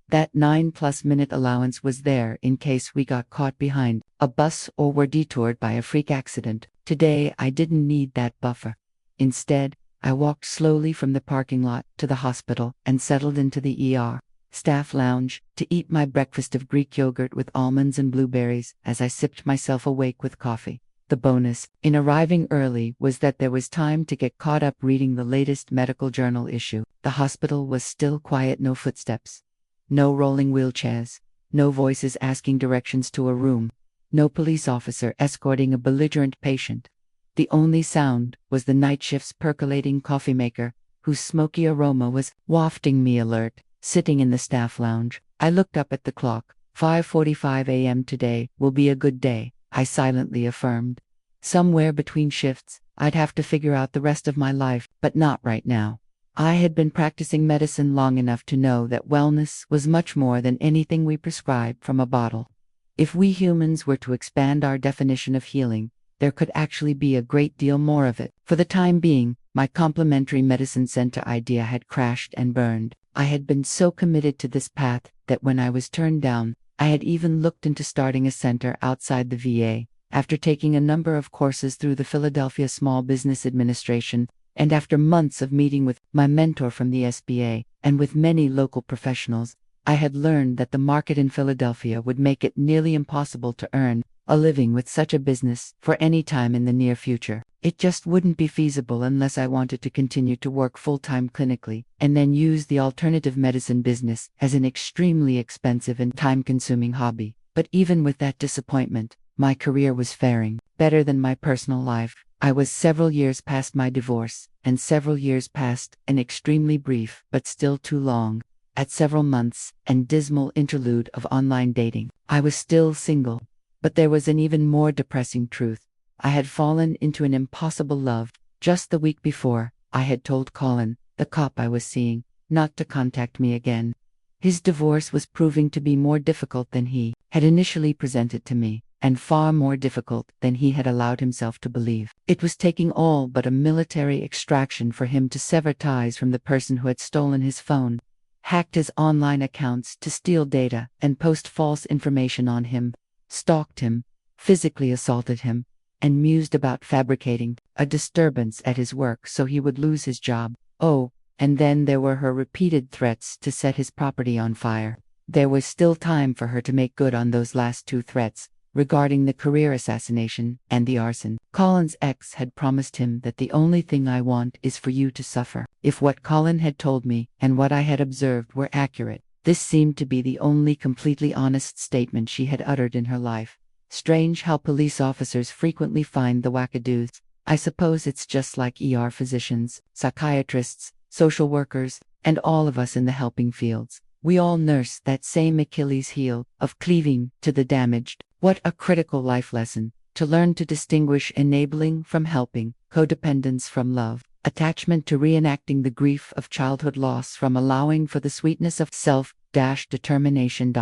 That 9+ minute allowance was there in case we got caught behind a bus or were detoured by a freak accident. Today I didn't need that buffer. Instead, I walked slowly from the parking lot to the hospital and settled into the ER staff lounge to eat my breakfast of Greek yogurt with almonds and blueberries as I sipped myself awake with coffee. The bonus in arriving early was that there was time to get caught up reading the latest medical journal issue. The hospital was still quiet, no footsteps, no rolling wheelchairs, no voices asking directions to a room, no police officer escorting a belligerent patient. The only sound was the night shift's percolating coffee maker, whose smoky aroma was wafting me alert. Sitting in the staff lounge, I looked up at the clock. 5:45 a.m. Today will be a good day, I silently affirmed. Somewhere between shifts, I'd have to figure out the rest of my life, but not right now. I had been practicing medicine long enough to know that wellness was much more than anything we prescribe from a bottle. If we humans were to expand our definition of healing, there could actually be a great deal more of it. For the time being, my complementary medicine center idea had crashed and burned. I had been so committed to this path that when I was turned down, I had even looked into starting a center outside the VA. After taking a number of courses through the Philadelphia Small Business Administration, and after months of meeting with my mentor from the SBA and with many local professionals, I had learned that the market in Philadelphia would make it nearly impossible to earn a living with such a business for any time in the near future. It just wouldn't be feasible unless I wanted to continue to work full-time clinically and then use the alternative medicine business as an extremely expensive and time-consuming hobby. But even with that disappointment, my career was faring better than my personal life. I was several years past my divorce, and several years past an extremely brief, but still too long, at several months and dismal interlude of online dating. I was still single. But there was an even more depressing truth. I had fallen into an impossible love. Just the week before, I had told Colin, the cop I was seeing, not to contact me again. His divorce was proving to be more difficult than he had initially presented to me, and far more difficult than he had allowed himself to believe. It was taking all but a military extraction for him to sever ties from the person who had stolen his phone, hacked his online accounts to steal data and post false information on him, stalked him, physically assaulted him, and mused about fabricating a disturbance at his work so he would lose his job. Oh, and then there were her repeated threats to set his property on fire. There was still time for her to make good on those last two threats, regarding the career assassination and the arson. Colin's ex had promised him that the only thing I want is for you to suffer. If what Colin had told me and what I had observed were accurate, this seemed to be the only completely honest statement she had uttered in her life. Strange how police officers frequently find the wackadoos. I suppose it's just like ER physicians, psychiatrists, social workers, and all of us in the helping fields. We all nurse that same Achilles heel of cleaving to the damaged. What a critical life lesson, to learn to distinguish enabling from helping, codependence from love, attachment to reenacting the grief of childhood loss from allowing for the sweetness of self-determination.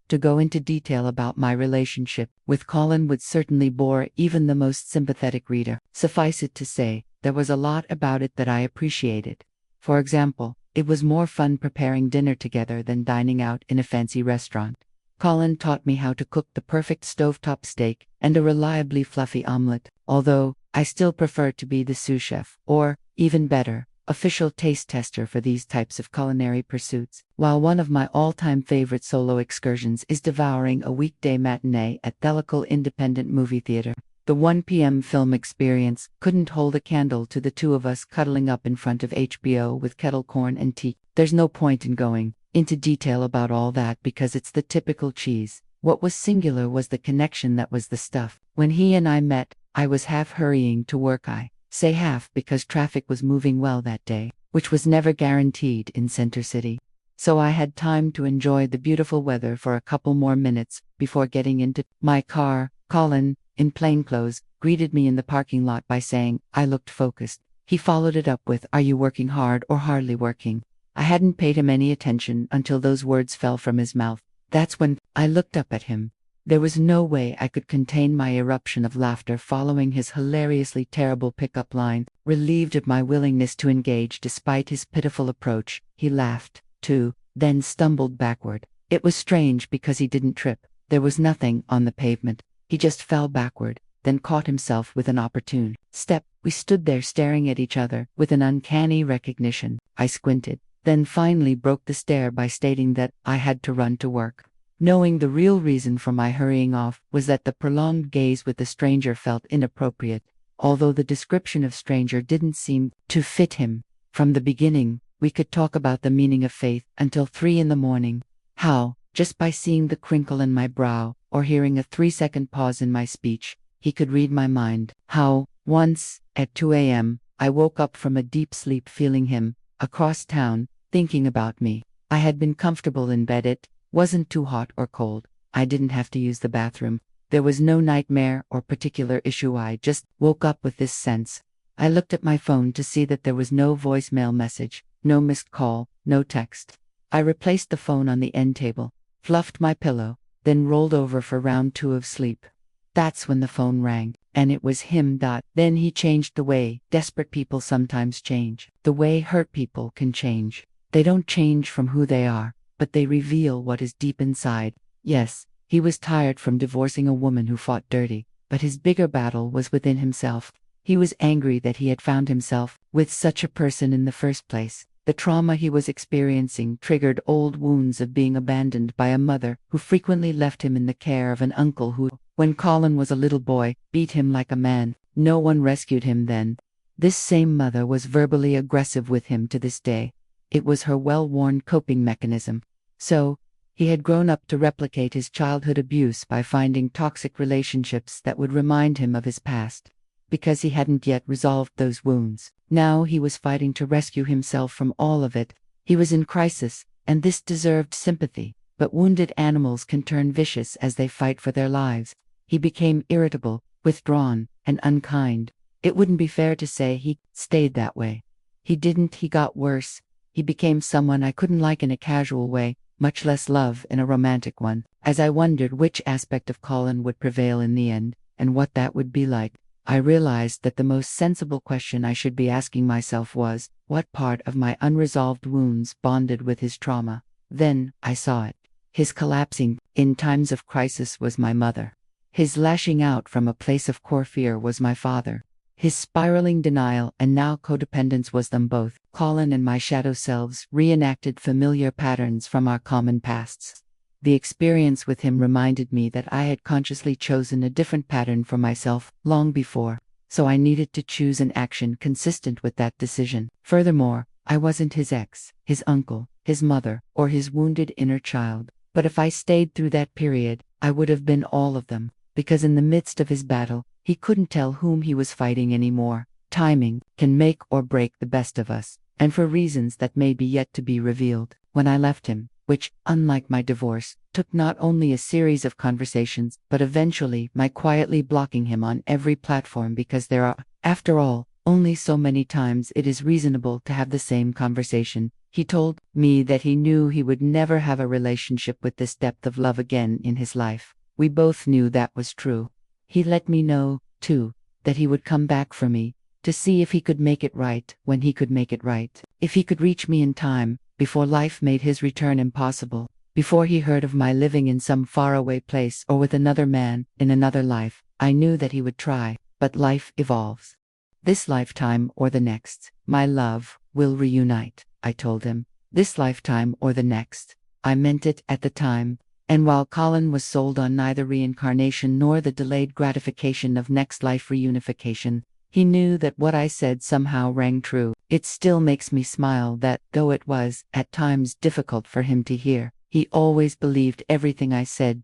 To go into detail about my relationship with Colin would certainly bore even the most sympathetic reader. Suffice it to say, there was a lot about it that I appreciated. For example, it was more fun preparing dinner together than dining out in a fancy restaurant. Colin taught me how to cook the perfect stovetop steak and a reliably fluffy omelette, although I still prefer to be the sous chef, or, even better, official taste tester for these types of culinary pursuits. While one of my all-time favorite solo excursions is devouring a weekday matinee at the local independent movie theater, the 1 p.m. film experience couldn't hold a candle to the two of us cuddling up in front of HBO with kettle corn and tea. There's no point in going into detail about all that because it's the typical cheese What was singular was the connection that was the stuff. When he and I met, I was half hurrying to work. I say half because traffic was moving well that day, which was never guaranteed in Center City. So I had time to enjoy the beautiful weather for a couple more minutes before getting into my car. Colin, in plainclothes, greeted me in the parking lot by saying I looked focused. He followed it up with, "Are you working hard or hardly working?" I hadn't paid him any attention until those words fell from his mouth. That's when I looked up at him. There was no way I could contain my eruption of laughter following his hilariously terrible pickup line. Relieved of my willingness to engage despite his pitiful approach, he laughed, too, then stumbled backward. It was strange because he didn't trip. There was nothing on the pavement. He just fell backward, then caught himself with an opportune step. We stood there staring at each other with an uncanny recognition. I squinted, then finally broke the stare by stating that I had to run to work. Knowing the real reason for my hurrying off was that the prolonged gaze with the stranger felt inappropriate, although the description of stranger didn't seem to fit him. From the beginning, we could talk about the meaning of faith until 3 in the morning. How, just by seeing the crinkle in my brow, or hearing a 3-second pause in my speech, he could read my mind. How, once, at 2 a.m., I woke up from a deep sleep feeling him, across town, thinking about me. I had been comfortable in bed. It wasn't too hot or cold. I didn't have to use the bathroom. There was no nightmare or particular issue. I just woke up with this sense. I looked at my phone to see that there was no voicemail message, no missed call, no text. I replaced the phone on the end table, fluffed my pillow, then rolled over for round 2 of sleep. That's when the phone rang, and it was him. Then he changed the way desperate people sometimes change, the way hurt people can change. They don't change from who they are, but they reveal what is deep inside. Yes, he was tired from divorcing a woman who fought dirty, but his bigger battle was within himself. He was angry that he had found himself with such a person in the first place. The trauma he was experiencing triggered old wounds of being abandoned by a mother who frequently left him in the care of an uncle who, when Colin was a little boy, beat him like a man. No one rescued him then. This same mother was verbally aggressive with him to this day. It was her well-worn coping mechanism. So, he had grown up to replicate his childhood abuse by finding toxic relationships that would remind him of his past. Because he hadn't yet resolved those wounds, now he was fighting to rescue himself from all of it. He was in crisis, and this deserved sympathy. But wounded animals can turn vicious as they fight for their lives. He became irritable, withdrawn, and unkind. It wouldn't be fair to say he stayed that way. He didn't. He got worse. He became someone I couldn't like in a casual way, much less love in a romantic one. As I wondered which aspect of Colin would prevail in the end, and what that would be like, I realized that the most sensible question I should be asking myself was, what part of my unresolved wounds bonded with his trauma? Then, I saw it. His collapsing, in times of crisis, was my mother. His lashing out from a place of core fear was my father. His spiraling denial and now codependence was them both. Colin and my shadow selves reenacted familiar patterns from our common pasts. The experience with him reminded me that I had consciously chosen a different pattern for myself long before, so I needed to choose an action consistent with that decision. Furthermore, I wasn't his ex, his uncle, his mother, or his wounded inner child. But if I stayed through that period, I would have been all of them, because in the midst of his battle, he couldn't tell whom he was fighting anymore. Timing can make or break the best of us, and for reasons that may be yet to be revealed. When I left him, which, unlike my divorce, took not only a series of conversations, but eventually my quietly blocking him on every platform, because there are, after all, only so many times it is reasonable to have the same conversation. He told me that he knew he would never have a relationship with this depth of love again in his life. We both knew that was true. He let me know, too, that he would come back for me, to see if he could make it right when he could make it right. If he could reach me in time, before life made his return impossible, before he heard of my living in some faraway place or with another man in another life. I knew that he would try, but life evolves. This lifetime or the next, my love will reunite, I told him. This lifetime or the next. I meant it at the time, and while Colin was sold on neither reincarnation nor the delayed gratification of next life reunification, he knew that what I said somehow rang true. It still makes me smile that, though it was, at times, difficult for him to hear, He always believed everything I said.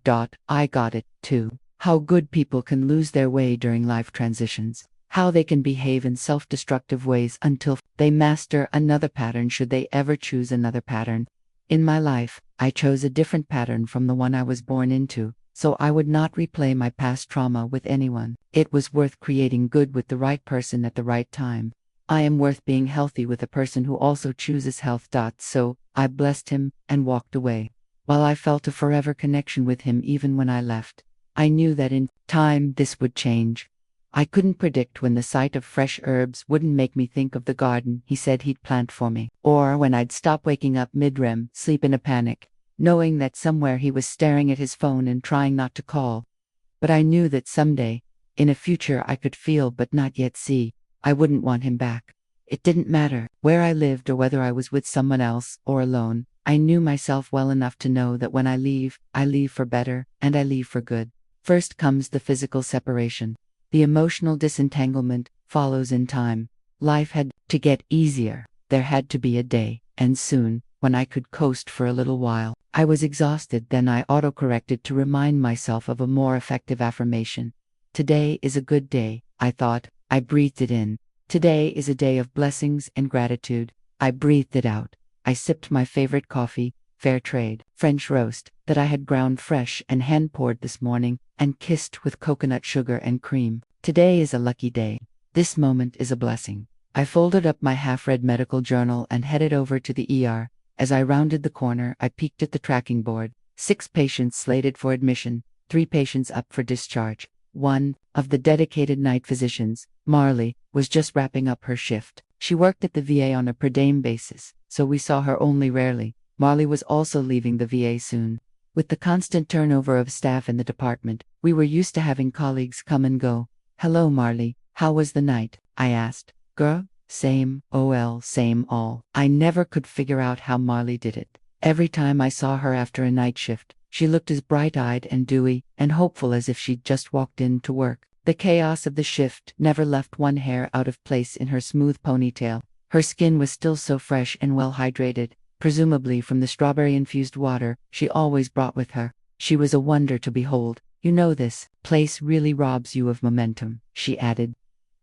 I got it, too. How good people can lose their way during life transitions. How they can behave in self-destructive ways until they master another pattern should they ever choose another pattern. In my life, I chose a different pattern from the one I was born into, so I would not replay my past trauma with anyone. It was worth creating good with the right person at the right time. I am worth being healthy with a person who also chooses health. So, I blessed him and walked away. While I felt a forever connection with him even when I left, I knew that in time this would change. I couldn't predict when the sight of fresh herbs wouldn't make me think of the garden he said he'd plant for me, or when I'd stop waking up mid-REM sleep in a panic, knowing that somewhere he was staring at his phone and trying not to call. But I knew that someday, in a future I could feel but not yet see, I wouldn't want him back. It didn't matter where I lived or whether I was with someone else or alone. I knew myself well enough to know that when I leave for better, and I leave for good. First comes the physical separation. The emotional disentanglement follows in time. Life had to get easier. There had to be a day, and soon, when I could coast for a little while. I was exhausted, then I autocorrected to remind myself of a more effective affirmation. Today is a good day, I thought. I breathed it in. Today is a day of blessings and gratitude. I breathed it out. I sipped my favorite coffee, fair trade, French roast, that I had ground fresh and hand-poured this morning, and kissed with coconut sugar and cream. Today is a lucky day. This moment is a blessing. I folded up my half-read medical journal and headed over to the ER. As I rounded the corner, I peeked at the tracking board. 6 patients slated for admission, 3 patients up for discharge. One of the dedicated night physicians, Marley, was just wrapping up her shift. She worked at the VA on a per diem basis, so we saw her only rarely. Marley was also leaving the VA soon. With the constant turnover of staff in the department, we were used to having colleagues come and go. "Hello, Marley. How was the night?" I asked. "Girl, same, same all." I never could figure out how Marley did it. Every time I saw her after a night shift, she looked as bright-eyed and dewy and hopeful as if she'd just walked in to work. The chaos of the shift never left one hair out of place in her smooth ponytail. Her skin was still so fresh and well hydrated, presumably from the strawberry-infused water she always brought with her. She was a wonder to behold. "You know, this place really robs you of momentum," she added.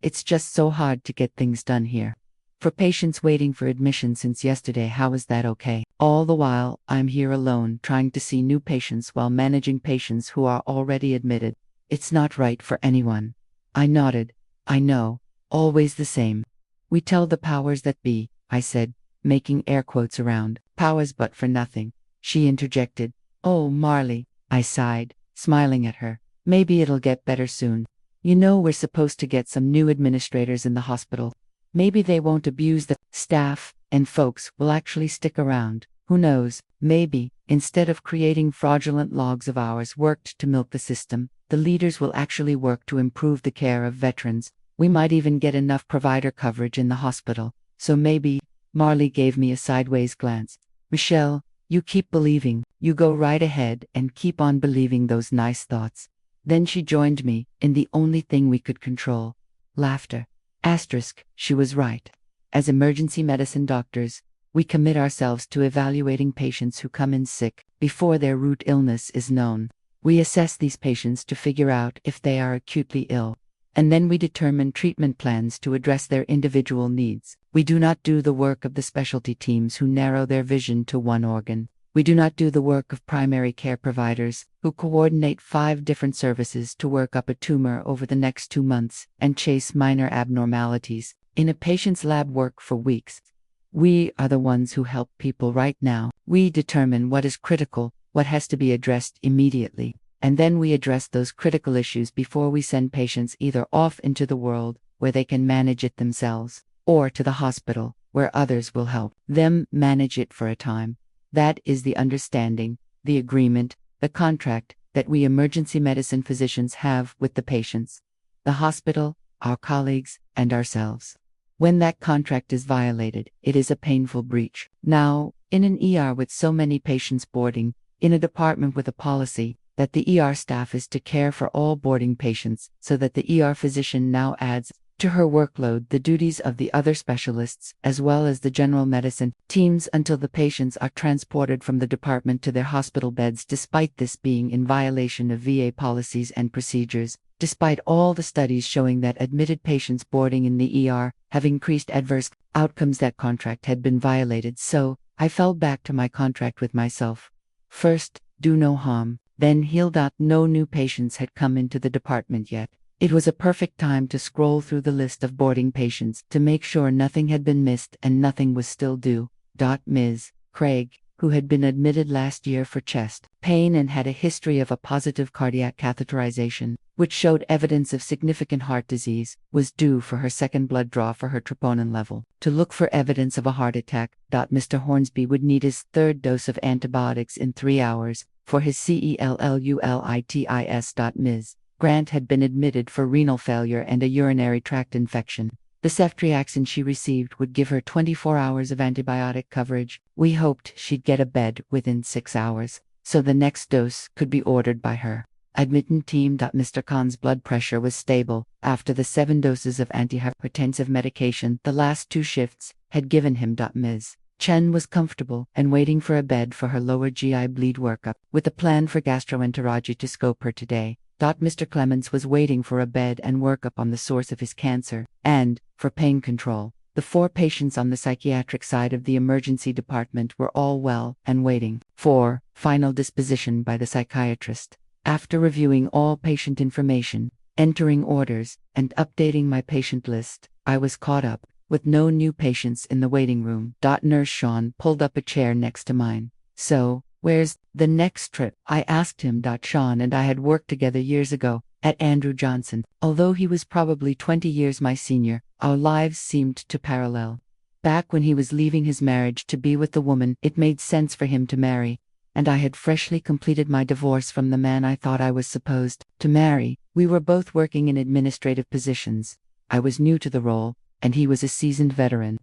"It's just so hard to get things done here. For patients waiting for admission since yesterday, how is that okay? All the while, I'm here alone trying to see new patients while managing patients who are already admitted. It's not right for anyone." I nodded. "I know. Always the same. We tell the powers that be," I said, making air quotes around. "Powers but for nothing," she interjected. "Oh, Marley," I sighed, smiling at her. "Maybe it'll get better soon. You know, we're supposed to get some new administrators in the hospital. Maybe they won't abuse the staff, and folks will actually stick around. Who knows, maybe, instead of creating fraudulent logs of hours worked to milk the system, the leaders will actually work to improve the care of veterans. We might even get enough provider coverage in the hospital. So maybe." Marley gave me a sideways glance. "Michele, you keep believing. You go right ahead and keep on believing those nice thoughts." Then she joined me in the only thing we could control: laughter. She was right. As emergency medicine doctors, we commit ourselves to evaluating patients who come in sick before their root illness is known. We assess these patients to figure out if they are acutely ill, and then we determine treatment plans to address their individual needs. We do not do the work of the specialty teams who narrow their vision to one organ. We do not do the work of primary care providers who coordinate 5 different services to work up a tumor over the next 2 months and chase minor abnormalities in a patient's lab work for weeks. We are the ones who help people right now. We determine what is critical, what has to be addressed immediately, and then we address those critical issues before we send patients either off into the world, where they can manage it themselves, or to the hospital, where others will help them manage it for a time. That is the understanding, the agreement, the contract that we emergency medicine physicians have with the patients, the hospital, our colleagues, and ourselves. When that contract is violated, it is a painful breach. Now, in an ER with so many patients boarding, in a department with a policy that the ER staff is to care for all boarding patients, so that the ER physician now adds to her workload the duties of the other specialists, as well as the general medicine teams until the patients are transported from the department to their hospital beds, despite this being in violation of VA policies and procedures. Despite all the studies showing that admitted patients boarding in the ER have increased adverse outcomes, that contract had been violated, so I fell back to my contract with myself. First, do no harm, then heal. No new patients had come into the department yet. It was a perfect time to scroll through the list of boarding patients to make sure nothing had been missed and nothing was still due. Ms. Craig, who had been admitted last year for chest pain and had a history of a positive cardiac catheterization, which showed evidence of significant heart disease, was due for her second blood draw for her troponin level to look for evidence of a heart attack. Mr. Hornsby would need his third dose of antibiotics in 3 hours for his cellulitis. Ms. Grant had been admitted for renal failure and a urinary tract infection. The ceftriaxone she received would give her 24 hours of antibiotic coverage. We hoped she'd get a bed within 6 hours, so the next dose could be ordered by her admitted team. Mr. Khan's blood pressure was stable after the 7 doses of antihypertensive medication the last 2 shifts had given him. Ms. Chen was comfortable and waiting for a bed for her lower GI bleed workup, with a plan for gastroenterology to scope her today. Mr. Clements was waiting for a bed and workup on the source of his cancer, and, for pain control. The 4 patients on the psychiatric side of the emergency department were all well and waiting for final disposition by the psychiatrist. After reviewing all patient information, entering orders, and updating my patient list, I was caught up, with no new patients in the waiting room. Nurse Sean pulled up a chair next to mine. So, where's the next trip? I asked him. Sean and I had worked together years ago at Andrew Johnson. Although he was probably 20 years my senior, our lives seemed to parallel. Back when he was leaving his marriage to be with the woman it made sense for him to marry, and I had freshly completed my divorce from the man I thought I was supposed to marry. We were both working in administrative positions. I was new to the role, and he was a seasoned veteran.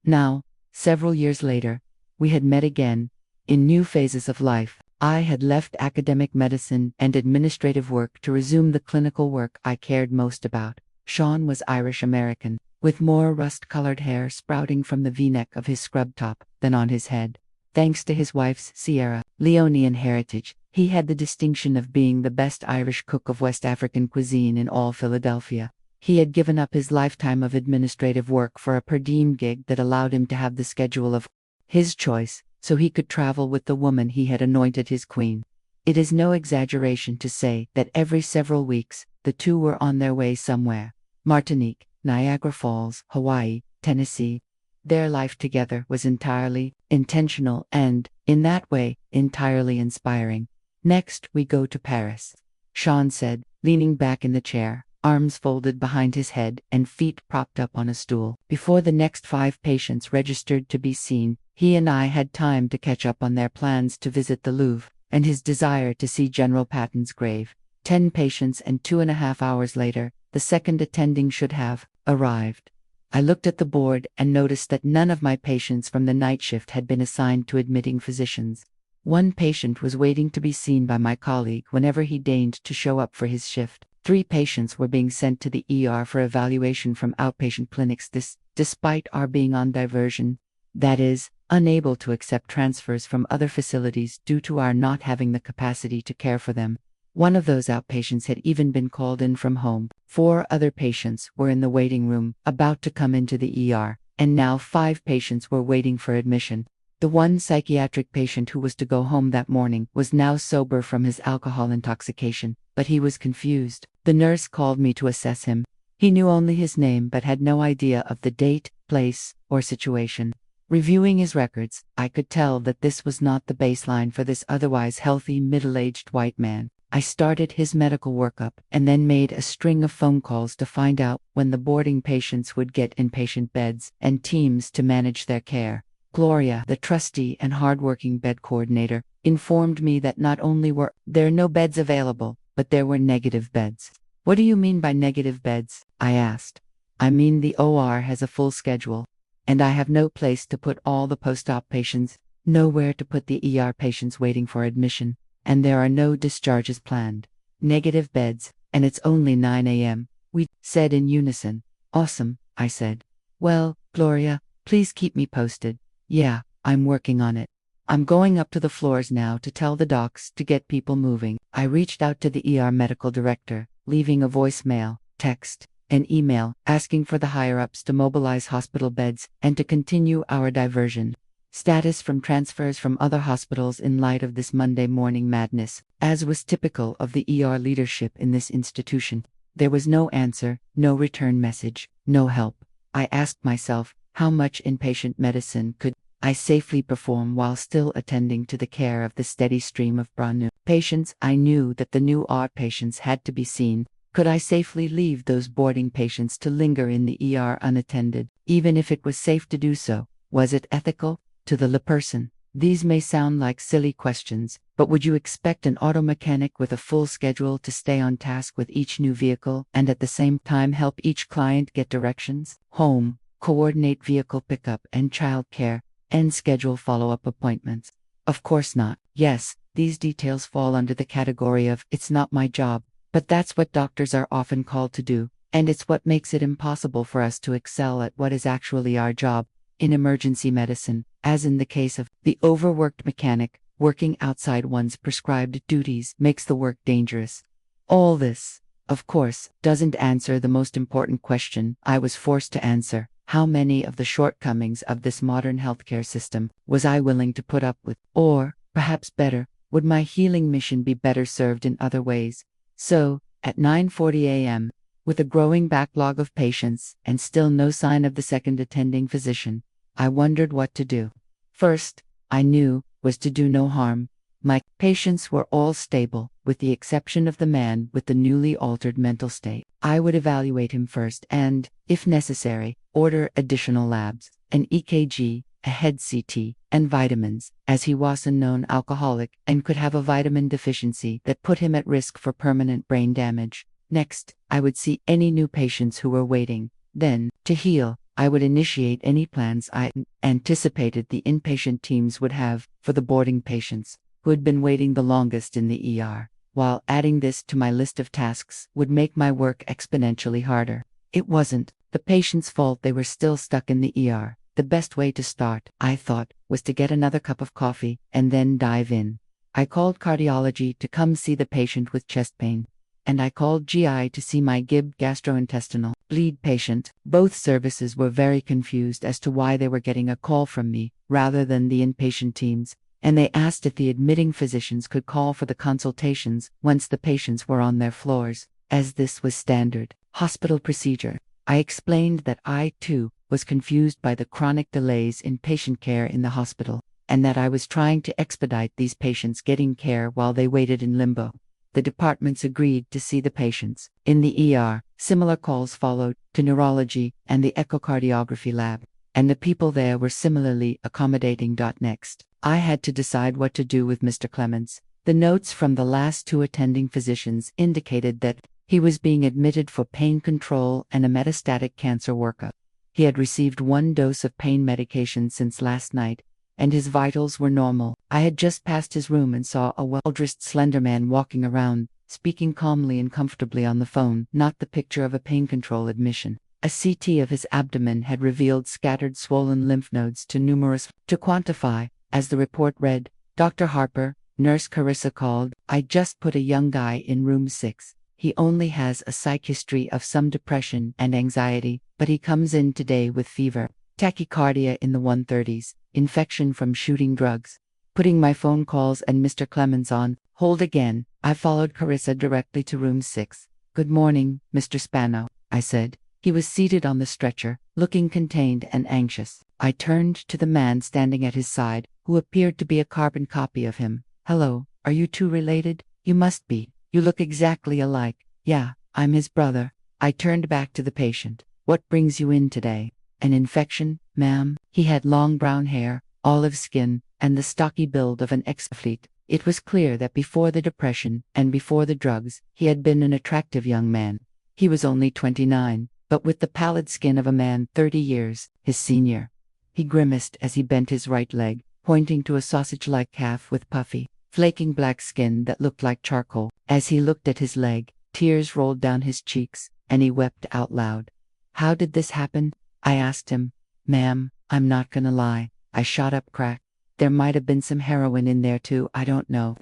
Now, several years later, we had met again, in new phases of life. I had left academic medicine and administrative work to resume the clinical work I cared most about. Sean was Irish American, with more rust-colored hair sprouting from the V-neck of his scrub top than on his head. Thanks to his wife's Sierra Leonean heritage, he had the distinction of being the best Irish cook of West African cuisine in all Philadelphia. He had given up his lifetime of administrative work for a per diem gig that allowed him to have the schedule of his choice, so he could travel with the woman he had anointed his queen. It is no exaggeration to say that every several weeks, the two were on their way somewhere: Martinique, Niagara Falls, Hawaii, Tennessee. Their life together was entirely intentional and, in that way, entirely inspiring. Next, we go to Paris, Sean said, leaning back in the chair, arms folded behind his head and feet propped up on a stool. Before the next 5 patients registered to be seen, he and I had time to catch up on their plans to visit the Louvre, and his desire to see General Patton's grave. 10 patients, and 2.5 hours later, the second attending should have arrived. I looked at the board and noticed that none of my patients from the night shift had been assigned to admitting physicians. 1 patient was waiting to be seen by my colleague whenever he deigned to show up for his shift. 3 patients were being sent to the ER for evaluation from outpatient clinics, this despite our being on diversion, that is, unable to accept transfers from other facilities due to our not having the capacity to care for them. 1 of those outpatients had even been called in from home. 4 other patients were in the waiting room, about to come into the ER, and now 5 patients were waiting for admission. The 1 psychiatric patient who was to go home that morning was now sober from his alcohol intoxication, but he was confused. The nurse called me to assess him. He knew only his name but had no idea of the date, place, or situation. Reviewing his records, I could tell that this was not the baseline for this otherwise healthy middle-aged white man. I started his medical workup and then made a string of phone calls to find out when the boarding patients would get inpatient beds and teams to manage their care. Gloria, the trusty and hardworking bed coordinator, informed me that not only were there no beds available, but there were negative beds. "What do you mean by negative beds?" I asked. "I mean the OR has a full schedule, and I have no place to put all the post-op patients, nowhere to put the ER patients waiting for admission, and there are no discharges planned. Negative beds, and it's only 9 a.m., we said in unison. Awesome, I said. Well, Gloria, please keep me posted. Yeah, I'm working on it. I'm going up to the floors now to tell the docs to get people moving. I reached out to the ER medical director, leaving a voicemail, text, and email asking for the higher-ups to mobilize hospital beds and to continue our diversion. Status from transfers from other hospitals in light of this Monday morning madness, as was typical of the ER leadership in this institution. There was no answer, no return message, no help. I asked myself, how much inpatient medicine could I safely perform while still attending to the care of the steady stream of brand new patients? I knew that the new ER patients had to be seen. Could I safely leave those boarding patients to linger in the ER unattended, even if it was safe to do so? Was it ethical? To the layperson, these may sound like silly questions, but would you expect an auto mechanic with a full schedule to stay on task with each new vehicle and at the same time help each client get directions, home, coordinate vehicle pickup and child care, and schedule follow-up appointments? Of course not. Yes, these details fall under the category of "it's not my job," but that's what doctors are often called to do, and it's what makes it impossible for us to excel at what is actually our job. In emergency medicine, as in the case of the overworked mechanic, working outside one's prescribed duties makes the work dangerous. All this, of course, doesn't answer the most important question I was forced to answer. How many of the shortcomings of this modern healthcare system was I willing to put up with? Or, perhaps better, would my healing mission be better served in other ways? So, at 9:40 a.m., with a growing backlog of patients and still no sign of the second attending physician, I wondered what to do. First, I knew, was to do no harm. My patients were all stable, with the exception of the man with the newly altered mental state. I would evaluate him first and, if necessary, order additional labs, an EKG, a head CT, and vitamins, as he was a known alcoholic and could have a vitamin deficiency that put him at risk for permanent brain damage. Next, I would see any new patients who were waiting. Then, to heal, I would initiate any plans I anticipated the inpatient teams would have for the boarding patients who had been waiting the longest in the ER. While adding this to my list of tasks would make my work exponentially harder. It wasn't the patient's fault they were still stuck in the ER. The best way to start, I thought, was to get another cup of coffee and then dive in. I called cardiology to come see the patient with chest pain, and I called GI to see my GIB gastrointestinal bleed patient. Both services were very confused as to why they were getting a call from me rather than the inpatient teams, and they asked if the admitting physicians could call for the consultations once the patients were on their floors, as this was standard hospital procedure. I explained that I, too, was confused by the chronic delays in patient care in the hospital, and that I was trying to expedite these patients getting care while they waited in limbo. The departments agreed to see the patients. In the ER, similar calls followed to neurology and the echocardiography lab, and the people there were similarly accommodating. Next, I had to decide what to do with Mr. Clements. The notes from the last two attending physicians indicated that he was being admitted for pain control and a metastatic cancer workup. He had received 1 dose of pain medication since last night, and his vitals were normal. I had just passed his room and saw a well-dressed slender man walking around, speaking calmly and comfortably on the phone, not the picture of a pain control admission. A CT of his abdomen had revealed scattered swollen lymph nodes too numerous to quantify. As the report read, "Dr. Harper, Nurse Carissa called. I just put a young guy in room 6. He only has a psych history of some depression and anxiety, but he comes in today with fever, tachycardia in the 130s, infection from shooting drugs." Putting my phone calls and Mr. Clements on hold again, I followed Carissa directly to room 6. "Good morning, Mr. Spano," I said. He was seated on the stretcher, looking contained and anxious. I turned to the man standing at his side, who appeared to be a carbon copy of him. "Hello, are you two related? You must be. You look exactly alike." "Yeah, I'm his brother." I turned back to the patient. "What brings you in today?" "An infection, ma'am." He had long brown hair, olive skin, and the stocky build of an ex-athlete. It was clear that before the depression and before the drugs, he had been an attractive young man. He was only 29, but with the pallid skin of a man 30 years his senior. He grimaced as he bent his right leg, pointing to a sausage-like calf with puffy, flaking black skin that looked like charcoal. As he looked at his leg, tears rolled down his cheeks, and he wept out loud. How did this happen? I asked him. Ma'am, I'm not gonna lie. I shot up crack. There might have been some heroin in there too, I don't know.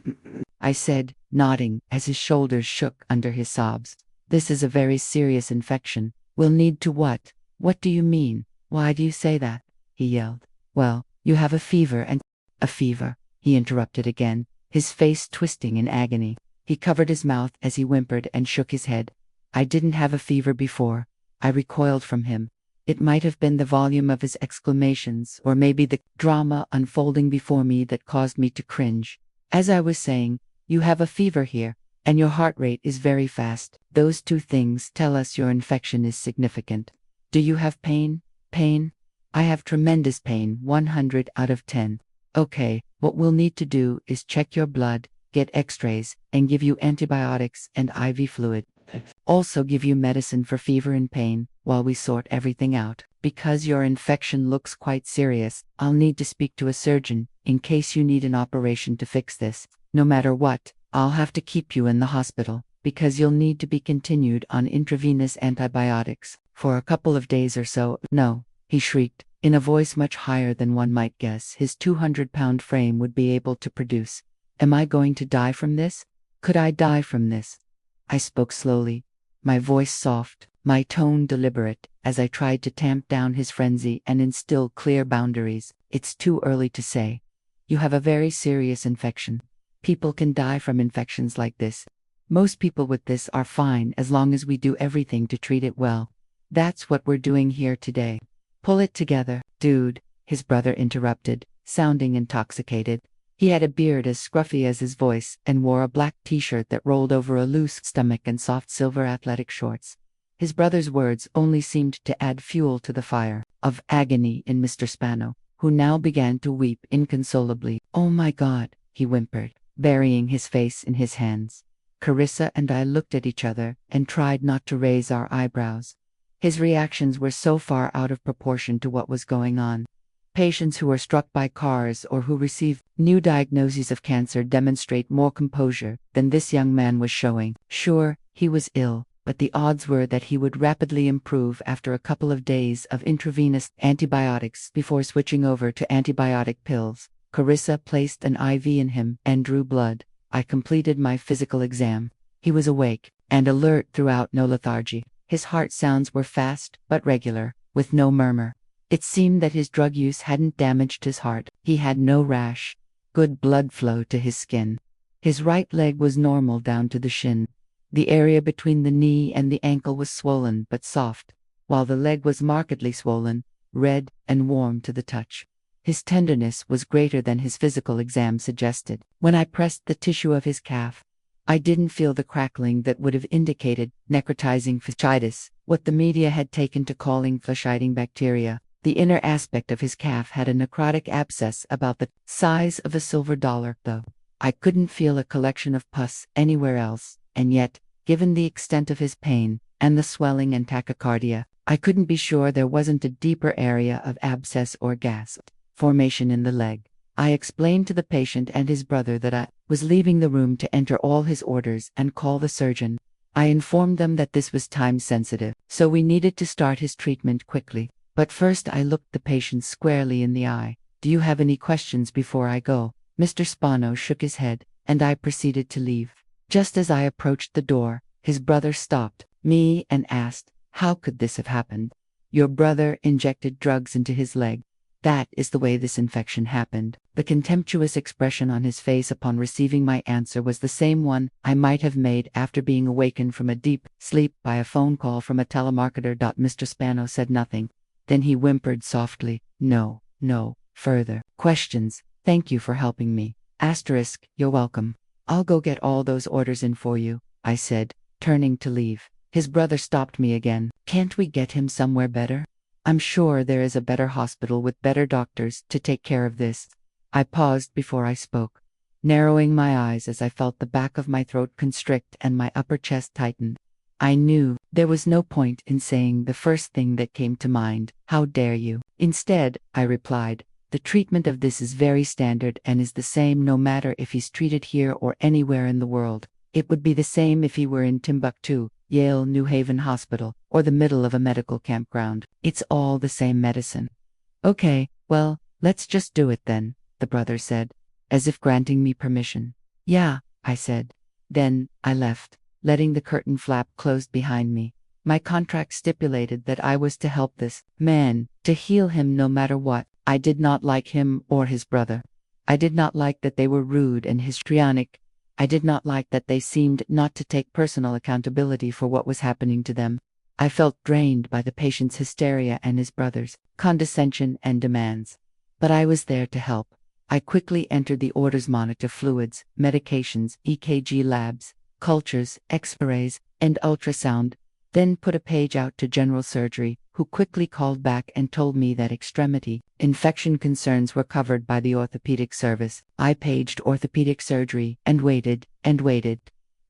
I said, nodding, as his shoulders shook under his sobs. This is a very serious infection. We'll need to what? What do you mean? Why do you say that? He yelled. Well, you have a fever and... A fever, he interrupted again, his face twisting in agony. He covered his mouth as he whimpered and shook his head. I didn't have a fever before. I recoiled from him. It might have been the volume of his exclamations, or maybe the drama unfolding before me that caused me to cringe. As I was saying, you have a fever here, and your heart rate is very fast. Those two things tell us your infection is significant. Do you have pain? Pain? I have tremendous pain, 100 out of 10. Okay, what we'll need to do is check your blood, get x-rays, and give you antibiotics and IV fluid. Also give you medicine for fever and pain, while we sort everything out. Because your infection looks quite serious, I'll need to speak to a surgeon, in case you need an operation to fix this. No matter what, I'll have to keep you in the hospital, because you'll need to be continued on intravenous antibiotics, for a couple of days or so. No, he shrieked, in a voice much higher than one might guess his 200-pound frame would be able to produce. Am I going to die from this? Could I die from this? I spoke slowly, my voice soft, my tone deliberate, as I tried to tamp down his frenzy and instill clear boundaries. It's too early to say. You have a very serious infection. People can die from infections like this. Most people with this are fine as long as we do everything to treat it well. That's what we're doing here today. Pull it together, dude, his brother interrupted, sounding intoxicated. He had a beard as scruffy as his voice and wore a black t-shirt that rolled over a loose stomach and soft silver athletic shorts. His brother's words only seemed to add fuel to the fire of agony in Mr. Spano, who now began to weep inconsolably. Oh my God, he whimpered, burying his face in his hands. Carissa and I looked at each other and tried not to raise our eyebrows. His reactions were so far out of proportion to what was going on. Patients who are struck by cars or who receive new diagnoses of cancer demonstrate more composure than this young man was showing. Sure, he was ill, but the odds were that he would rapidly improve after a couple of days of intravenous antibiotics before switching over to antibiotic pills. Carissa placed an IV in him and drew blood. I completed my physical exam. He was awake and alert throughout, no lethargy. His heart sounds were fast but regular, with no murmur. It seemed that his drug use hadn't damaged his heart. He had no rash. Good blood flow to his skin. His right leg was normal down to the shin. The area between the knee and the ankle was swollen but soft, while the leg was markedly swollen, red, and warm to the touch. His tenderness was greater than his physical exam suggested. When I pressed the tissue of his calf, I didn't feel the crackling that would have indicated necrotizing fasciitis, what the media had taken to calling flesh-eating bacteria. The inner aspect of his calf had a necrotic abscess about the size of a silver dollar, though. I couldn't feel a collection of pus anywhere else, and yet, given the extent of his pain, and the swelling and tachycardia, I couldn't be sure there wasn't a deeper area of abscess or gas formation in the leg. I explained to the patient and his brother that I was leaving the room to enter all his orders and call the surgeon. I informed them that this was time-sensitive, so we needed to start his treatment quickly. But first I looked the patient squarely in the eye. Do you have any questions before I go? Mr. Spano shook his head, and I proceeded to leave. Just as I approached the door, his brother stopped me and asked, how could this have happened? Your brother injected drugs into his leg. That is the way this infection happened. The contemptuous expression on his face upon receiving my answer was the same one I might have made after being awakened from a deep sleep by a phone call from a telemarketer. Mr. Spano said nothing. Then he whimpered softly, no, further questions. Thank you for helping me. Asterisk, you're welcome. I'll go get all those orders in for you, I said, turning to leave. His brother stopped me again. Can't we get him somewhere better? I'm sure there is a better hospital with better doctors to take care of this. I paused before I spoke, narrowing my eyes as I felt the back of my throat constrict and my upper chest tighten. I knew there was no point in saying the first thing that came to mind. How dare you? Instead, I replied, the treatment of this is very standard and is the same no matter if he's treated here or anywhere in the world. It would be the same if he were in Timbuktu, Yale New Haven Hospital, or the middle of a medical campground. It's all the same medicine. Okay, well, let's just do it then, the brother said, as if granting me permission. Yeah, I said. Then, I left, letting the curtain flap closed behind me. My contract stipulated that I was to help this man, to heal him no matter what. I did not like him or his brother. I did not like that they were rude and histrionic. I did not like that they seemed not to take personal accountability for what was happening to them. I felt drained by the patient's hysteria and his brother's condescension and demands. But I was there to help. I quickly entered the orders, monitor fluids, medications, EKG labs, cultures, X-rays, and ultrasound, then put a page out to general surgery, who quickly called back and told me that extremity infection concerns were covered by the orthopedic service. I paged orthopedic surgery and waited and waited.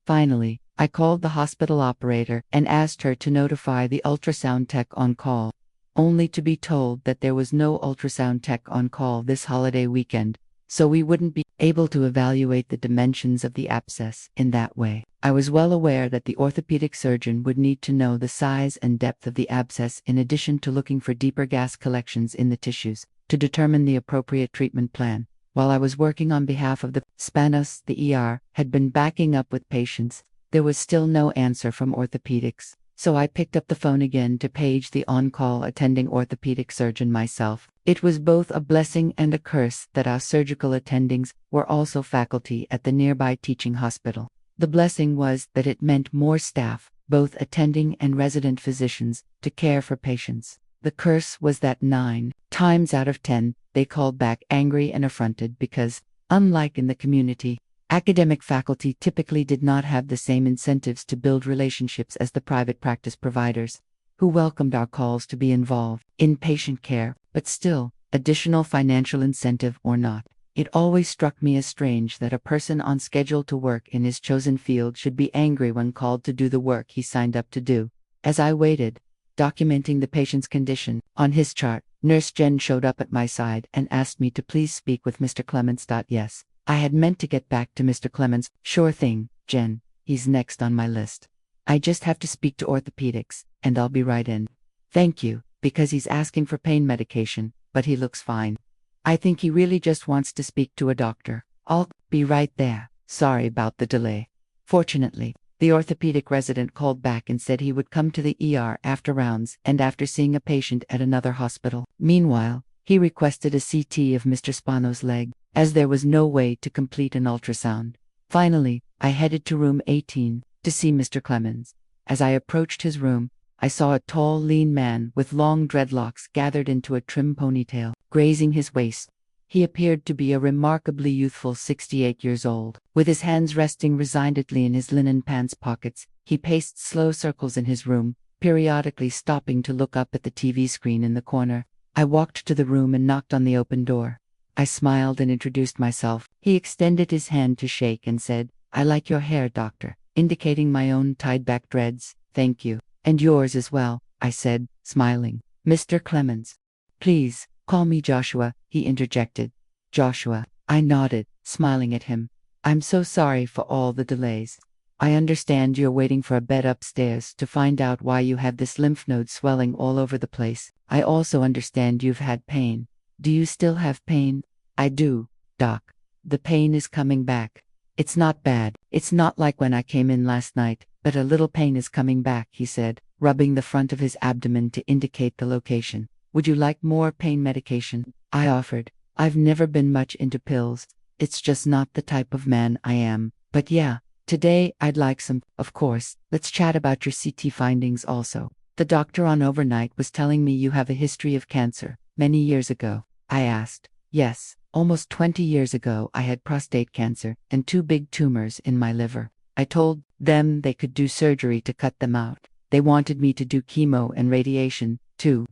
Finally, I called the hospital operator and asked her to notify the ultrasound tech on call, only to be told that there was no ultrasound tech on call this holiday weekend, so we wouldn't be able to evaluate the dimensions of the abscess in that way. I was well aware that the orthopedic surgeon would need to know the size and depth of the abscess in addition to looking for deeper gas collections in the tissues to determine the appropriate treatment plan. While I was working on behalf of the Spanos, the ER had been backing up with patients. There was still no answer from orthopedics, so I picked up the phone again to page the on-call attending orthopedic surgeon myself. It was both a blessing and a curse that our surgical attendings were also faculty at the nearby teaching hospital. The blessing was that it meant more staff, both attending and resident physicians, to care for patients. The curse was that 9 times out of 10, they called back angry and affronted because, unlike in the community, academic faculty typically did not have the same incentives to build relationships as the private practice providers, who welcomed our calls to be involved in patient care, but still, additional financial incentive or not. It always struck me as strange that a person on schedule to work in his chosen field should be angry when called to do the work he signed up to do. As I waited, documenting the patient's condition, on his chart, Nurse Jen showed up at my side and asked me to please speak with Mr. Clements. Yes. I had meant to get back to Mr. Clements. Sure thing, Jen. He's next on my list. I just have to speak to orthopedics, and I'll be right in. Thank you, because he's asking for pain medication, but he looks fine. I think he really just wants to speak to a doctor. I'll be right there. Sorry about the delay. Fortunately, the orthopedic resident called back and said he would come to the ER after rounds and after seeing a patient at another hospital. Meanwhile, he requested a CT of Mr. Spano's leg, as there was no way to complete an ultrasound. Finally, I headed to room 18 to see Mr. Clements. As I approached his room, I saw a tall, lean man with long dreadlocks gathered into a trim ponytail, grazing his waist. He appeared to be a remarkably youthful 68 years old. With his hands resting resignedly in his linen pants pockets, he paced slow circles in his room, periodically stopping to look up at the TV screen in the corner. I walked to the room and knocked on the open door. I smiled and introduced myself. He extended his hand to shake and said, "I like your hair, doctor," indicating my own tied-back dreads. "Thank you. And yours as well," I said, smiling. "Mr. Clements." "Please, call me Joshua," he interjected. "Joshua." I nodded, smiling at him. "I'm so sorry for all the delays. I understand you're waiting for a bed upstairs to find out why you have this lymph node swelling all over the place. I also understand you've had pain. Do you still have pain?" "I do, Doc. The pain is coming back. It's not bad. It's not like when I came in last night, but a little pain is coming back," he said, rubbing the front of his abdomen to indicate the location. "Would you like more pain medication?" I offered. "I've never been much into pills. It's just not the type of man I am. But yeah, today I'd like some. Of course, let's chat about your CT findings also. The doctor on overnight was telling me you have a history of cancer. Many years ago?" I asked. "Yes, almost 20 years ago I had prostate cancer and 2 big tumors in my liver. I told them they could do surgery to cut them out. They wanted me to do chemo and radiation, too.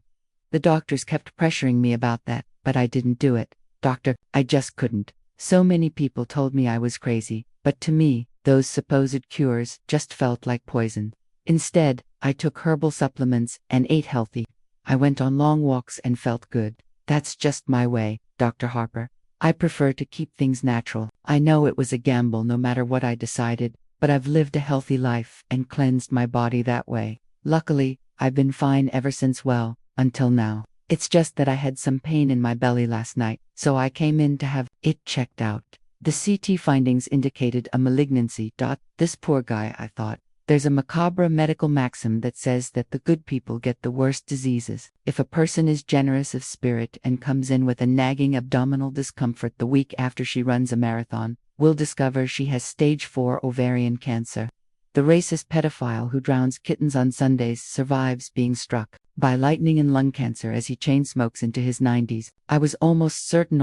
The doctors kept pressuring me about that, but I didn't do it, doctor. I just couldn't. So many people told me I was crazy, but to me, those supposed cures just felt like poison. Instead, I took herbal supplements and ate healthy. I went on long walks and felt good. That's just my way, Dr. Harper. I prefer to keep things natural. I know it was a gamble no matter what I decided, but I've lived a healthy life and cleansed my body that way. Luckily, I've been fine ever since, well, until now. It's just that I had some pain in my belly last night, so I came in to have it checked out. The CT findings indicated a malignancy. This poor guy, I thought. There's a macabre medical maxim that says that the good people get the worst diseases. If a person is generous of spirit and comes in with a nagging abdominal discomfort the week after she runs a marathon, we'll discover she has stage 4 ovarian cancer. The racist pedophile who drowns kittens on Sundays survives being struck by lightning and lung cancer as he chain smokes into his 90s. I was almost certain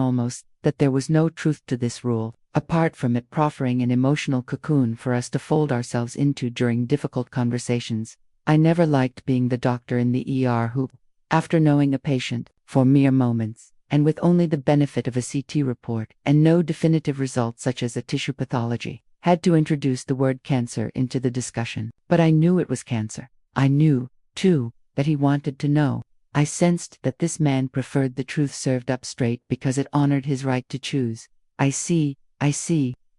that there was no truth to this rule, apart from it proffering an emotional cocoon for us to fold ourselves into during difficult conversations. I never liked being the doctor in the ER who, after knowing a patient, for mere moments, and with only the benefit of a CT report and no definitive results such as a tissue pathology, had to introduce the word cancer into the discussion. But I knew it was cancer. I knew, too, that he wanted to know. I sensed that this man preferred the truth served up straight because it honored his right to choose. I see.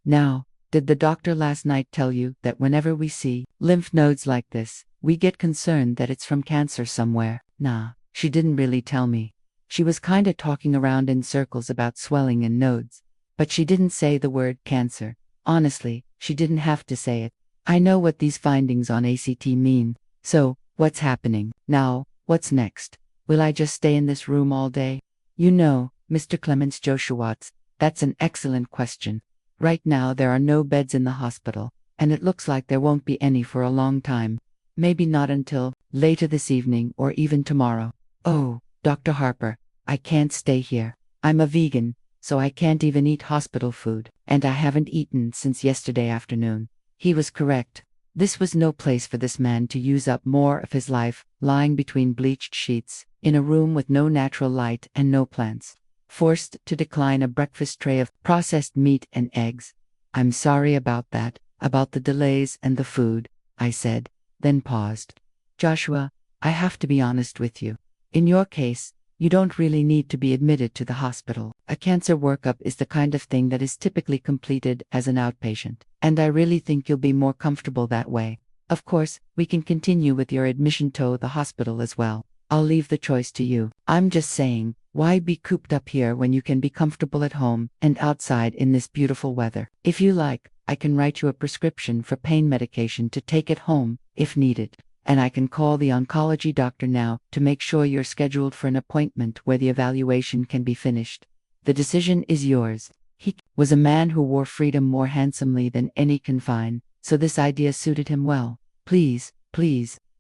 Now, did the doctor last night tell you that whenever we see lymph nodes like this, we get concerned that it's from cancer somewhere? Nah, she didn't really tell me. She was kinda talking around in circles about swelling and nodes. But she didn't say the word cancer. Honestly, she didn't have to say it. I know what these findings on ACT mean. So, what's happening now? What's next? Will I just stay in this room all day? You know, Mr. Clements Joshuatz, that's an excellent question. Right now there are no beds in the hospital, and it looks like there won't be any for a long time. Maybe not until later this evening or even tomorrow. Oh, Dr. Harper, I can't stay here. I'm a vegan, so I can't even eat hospital food, and I haven't eaten since yesterday afternoon. He was correct. This was no place for this man to use up more of his life, lying between bleached sheets, in a room with no natural light and no plants. Forced to decline a breakfast tray of processed meat and eggs. I'm sorry about that, about the delays and the food, I said, then paused. Joshua, I have to be honest with you. In your case, you don't really need to be admitted to the hospital. A cancer workup is the kind of thing that is typically completed as an outpatient, and I really think you'll be more comfortable that way. Of course, we can continue with your admission to the hospital as well. I'll leave the choice to you. I'm just saying, why be cooped up here when you can be comfortable at home and outside in this beautiful weather? If you like, I can write you a prescription for pain medication to take at home, if needed. And I can call the oncology doctor now to make sure you're scheduled for an appointment where the evaluation can be finished. The decision is yours. He was a man who wore freedom more handsomely than any confine, so this idea suited him well. Please,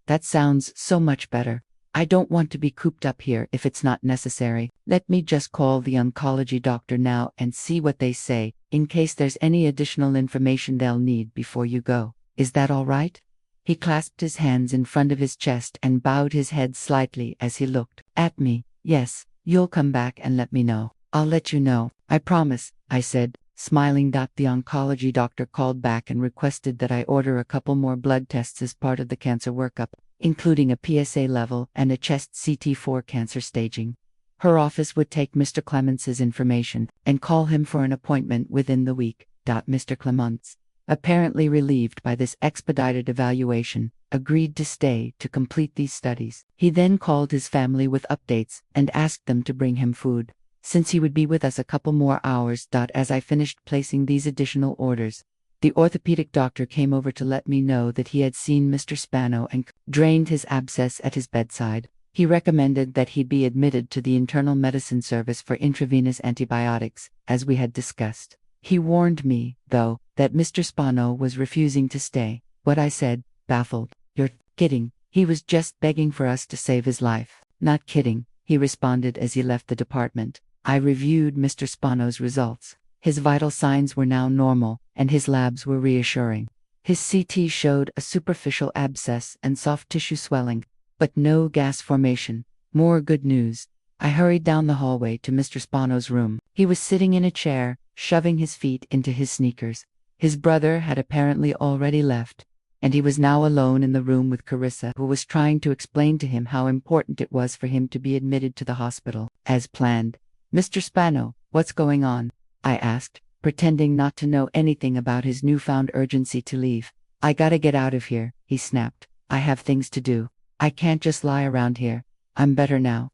that sounds so much better. I don't want to be cooped up here if it's not necessary. Let me just call the oncology doctor now and see what they say, in case there's any additional information they'll need before you go. Is that all right? He clasped his hands in front of his chest and bowed his head slightly as he looked at me. Yes, you'll come back and let me know. I'll let you know, I promise, I said, smiling. The oncology doctor called back and requested that I order a couple more blood tests as part of the cancer workup, including a PSA level and a chest CT for cancer staging. Her office would take Mr. Clements's information and call him for an appointment within the week. Mr. Clements, apparently relieved by this expedited evaluation, agreed to stay to complete these studies. He then called his family with updates and asked them to bring him food, since he would be with us a couple more hours. As I finished placing these additional orders, the orthopedic doctor came over to let me know that he had seen Mr. Spano and drained his abscess at his bedside. He recommended that he be admitted to the internal medicine service for intravenous antibiotics, as we had discussed. He warned me, though, that Mr. Spano was refusing to stay. What I said, baffled. You're kidding. He was just begging for us to save his life. Not kidding, he responded as he left the department. I reviewed Mr. Spano's results. His vital signs were now normal, and his labs were reassuring. His CT showed a superficial abscess and soft tissue swelling, but no gas formation. More good news. I hurried down the hallway to Mr. Spano's room. He was sitting in a chair, shoving his feet into his sneakers. His brother had apparently already left, and he was now alone in the room with Carissa, who was trying to explain to him how important it was for him to be admitted to the hospital, as planned. Mr. Spano, what's going on? I asked, pretending not to know anything about his newfound urgency to leave. "I gotta get out of here," he snapped. "I have things to do. I can't just lie around here. I'm better now."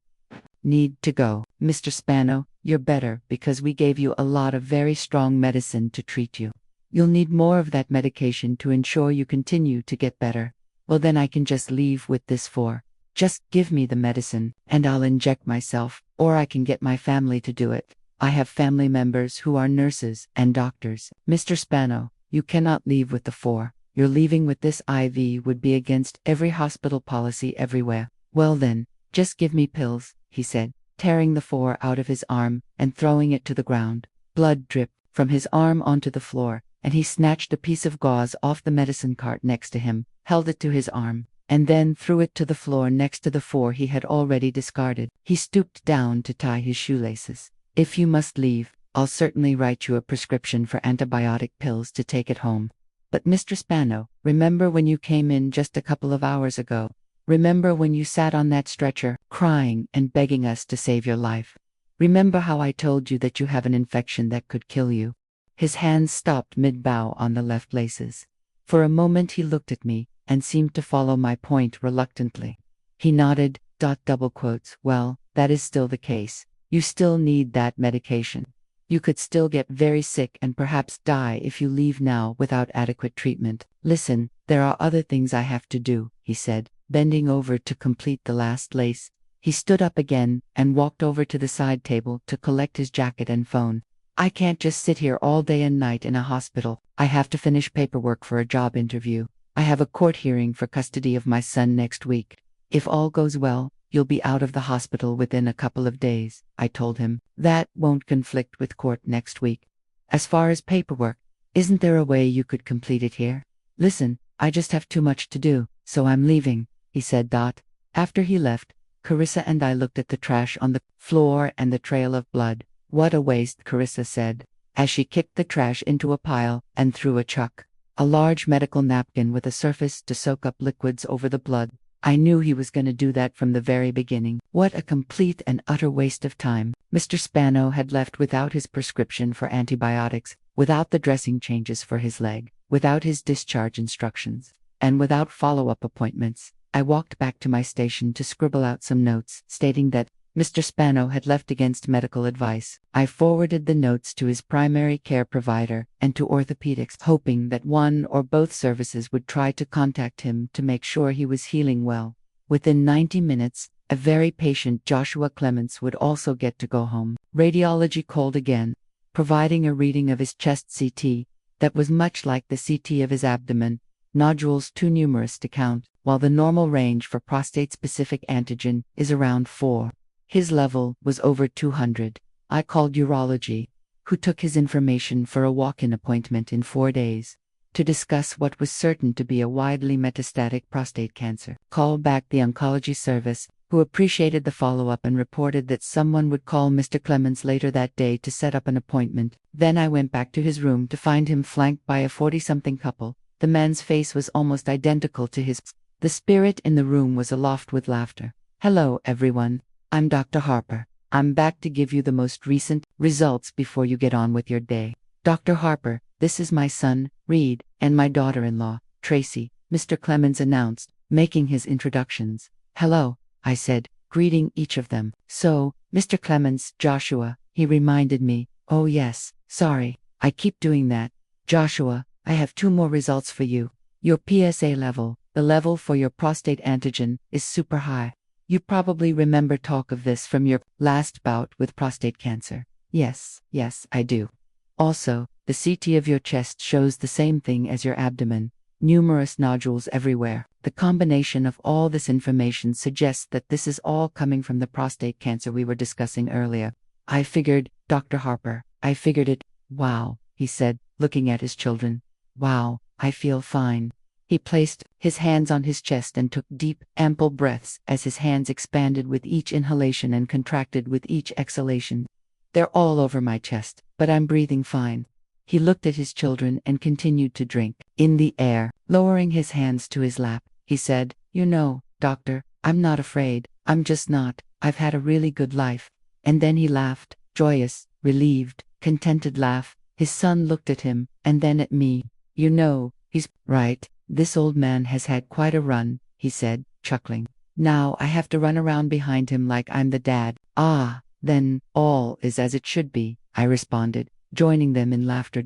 "Need to go, Mr. Spano. You're better because we gave you a lot of very strong medicine to treat you. You'll need more of that medication to ensure you continue to get better." "Well, then I can just leave with this for. Just give me the medicine, and I'll inject myself, or I can get my family to do it. I have family members who are nurses and doctors." "Mr. Spano, you cannot leave with the 4. You're leaving with this IV would be against every hospital policy everywhere." "Well then, just give me pills," he said, tearing the 4 out of his arm and throwing it to the ground. Blood dripped from his arm onto the floor, and he snatched a piece of gauze off the medicine cart next to him, held it to his arm, and then threw it to the floor next to the 4 he had already discarded. He stooped down to tie his shoelaces. "If you must leave, I'll certainly write you a prescription for antibiotic pills to take at home. But Mr. Spano, remember when you came in just a couple of hours ago? Remember when you sat on that stretcher, crying and begging us to save your life? Remember how I told you that you have an infection that could kill you?" His hands stopped mid-bow on the left laces. For a moment he looked at me, and seemed to follow my point reluctantly. He nodded, double quotes, "Well, that is still the case. You still need that medication. You could still get very sick and perhaps die if you leave now without adequate treatment. Listen, there are other things I have to do," he said, bending over to complete the last lace. He stood up again and walked over to the side table to collect his jacket and phone. "I can't just sit here all day and night in a hospital. I have to finish paperwork for a job interview. I have a court hearing for custody of my son next week. If all goes well, you'll be out of the hospital within a couple of days," I told him. "That won't conflict with court next week. As far as paperwork, isn't there a way you could complete it here? Listen, I just have too much to do, so I'm leaving," he said. After he left, Carissa and I looked at the trash on the floor and the trail of blood. "What a waste," Carissa said, as she kicked the trash into a pile and threw a chuck. A large medical napkin with a surface to soak up liquids over the blood. I knew he was going to do that from the very beginning. What a complete and utter waste of time. Mr. Spano had left without his prescription for antibiotics, without the dressing changes for his leg, without his discharge instructions, and without follow-up appointments. I walked back to my station to scribble out some notes, stating that Mr. Spano had left against medical advice. I forwarded the notes to his primary care provider and to orthopedics, hoping that one or both services would try to contact him to make sure he was healing well. Within 90 minutes, a very patient Joshua Clements would also get to go home. Radiology called again, providing a reading of his chest CT that was much like the CT of his abdomen, nodules too numerous to count, while the normal range for prostate-specific antigen is around 4. His level was over 200. I called urology, who took his information for a walk-in appointment in 4 days, to discuss what was certain to be a widely metastatic prostate cancer. Called back the oncology service, who appreciated the follow-up and reported that someone would call Mr. Clements later that day to set up an appointment. Then I went back to his room to find him flanked by a 40-something couple. The man's face was almost identical to his. The spirit in the room was aloft with laughter. "Hello, everyone. I'm Dr. Harper. I'm back to give you the most recent results before you get on with your day. Dr. Harper, this is my son, Reed, and my daughter-in-law, Tracy," Mr. Clements announced, making his introductions. "Hello," I said, greeting each of them. "So, Mr. Clements, Joshua," he reminded me. "Oh yes, sorry, I keep doing that. Joshua, I have 2 more results for you. Your PSA level, the level for your prostate antigen, is super high. You probably remember talk of this from your last bout with prostate cancer." Yes, I do. "Also, the CT of your chest shows the same thing as your abdomen. Numerous nodules everywhere. The combination of all this information suggests that this is all coming from the prostate cancer we were discussing earlier. I figured, Dr. Harper, I figured it." "Wow," he said, looking at his children. "Wow, I feel fine." He placed his hands on his chest and took deep, ample breaths as his hands expanded with each inhalation and contracted with each exhalation. "They're all over my chest, but I'm breathing fine." He looked at his children and continued to drink. In the air, lowering his hands to his lap, he said, "You know, doctor, I'm not afraid. I'm just not. I've had a really good life." And then he laughed, joyous, relieved, contented laugh, His son looked at him, and then at me. You know, he's right. This old man has had quite a run, he said, chuckling. Now I have to run around behind him like I'm the dad. Ah, then, all is as it should be, I responded, joining them in laughter.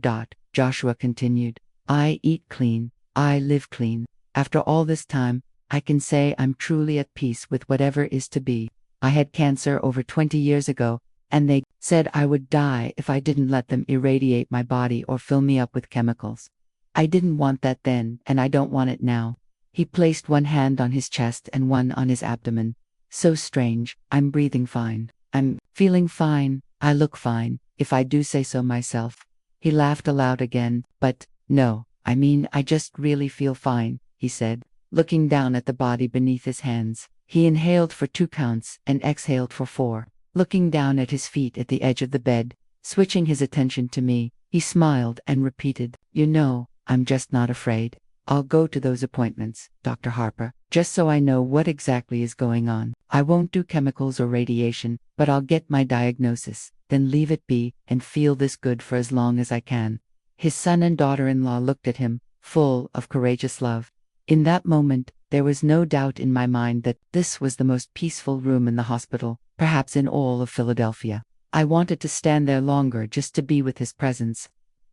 Joshua continued. I eat clean. I live clean. After all this time, I can say I'm truly at peace with whatever is to be. I had cancer over 20 years ago, and they said I would die if I didn't let them irradiate my body or fill me up with chemicals. I didn't want that then, and I don't want it now. He placed one hand on his chest and one on his abdomen. So strange. I'm breathing fine. I'm feeling fine. I look fine, if I do say so myself. He laughed aloud again. But, no, I mean I just really feel fine, he said, looking down at the body beneath his hands. He inhaled for 2 counts and exhaled for 4. Looking down at his feet at the edge of the bed, switching his attention to me, he smiled and repeated, You know, I'm just not afraid. I'll go to those appointments, Dr. Harper, just so I know what exactly is going on. I won't do chemicals or radiation, but I'll get my diagnosis, then leave it be, and feel this good for as long as I can. His son and daughter-in-law looked at him, full of courageous love. In that moment, there was no doubt in my mind that this was the most peaceful room in the hospital, perhaps in all of Philadelphia. I wanted to stand there longer just to be with his presence.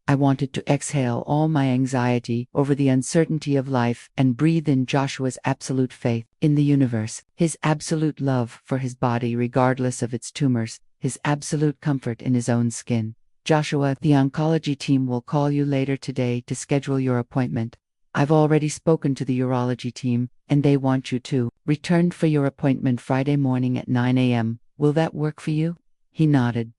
I wanted to exhale all my anxiety over the uncertainty of life and breathe in Joshua's absolute faith in the universe, his absolute love for his body regardless of its tumors, his absolute comfort in his own skin. Joshua, the oncology team will call you later today to schedule your appointment. I've already spoken to the urology team, and they want you to return for your appointment Friday morning at 9 a.m. Will that work for you? He nodded.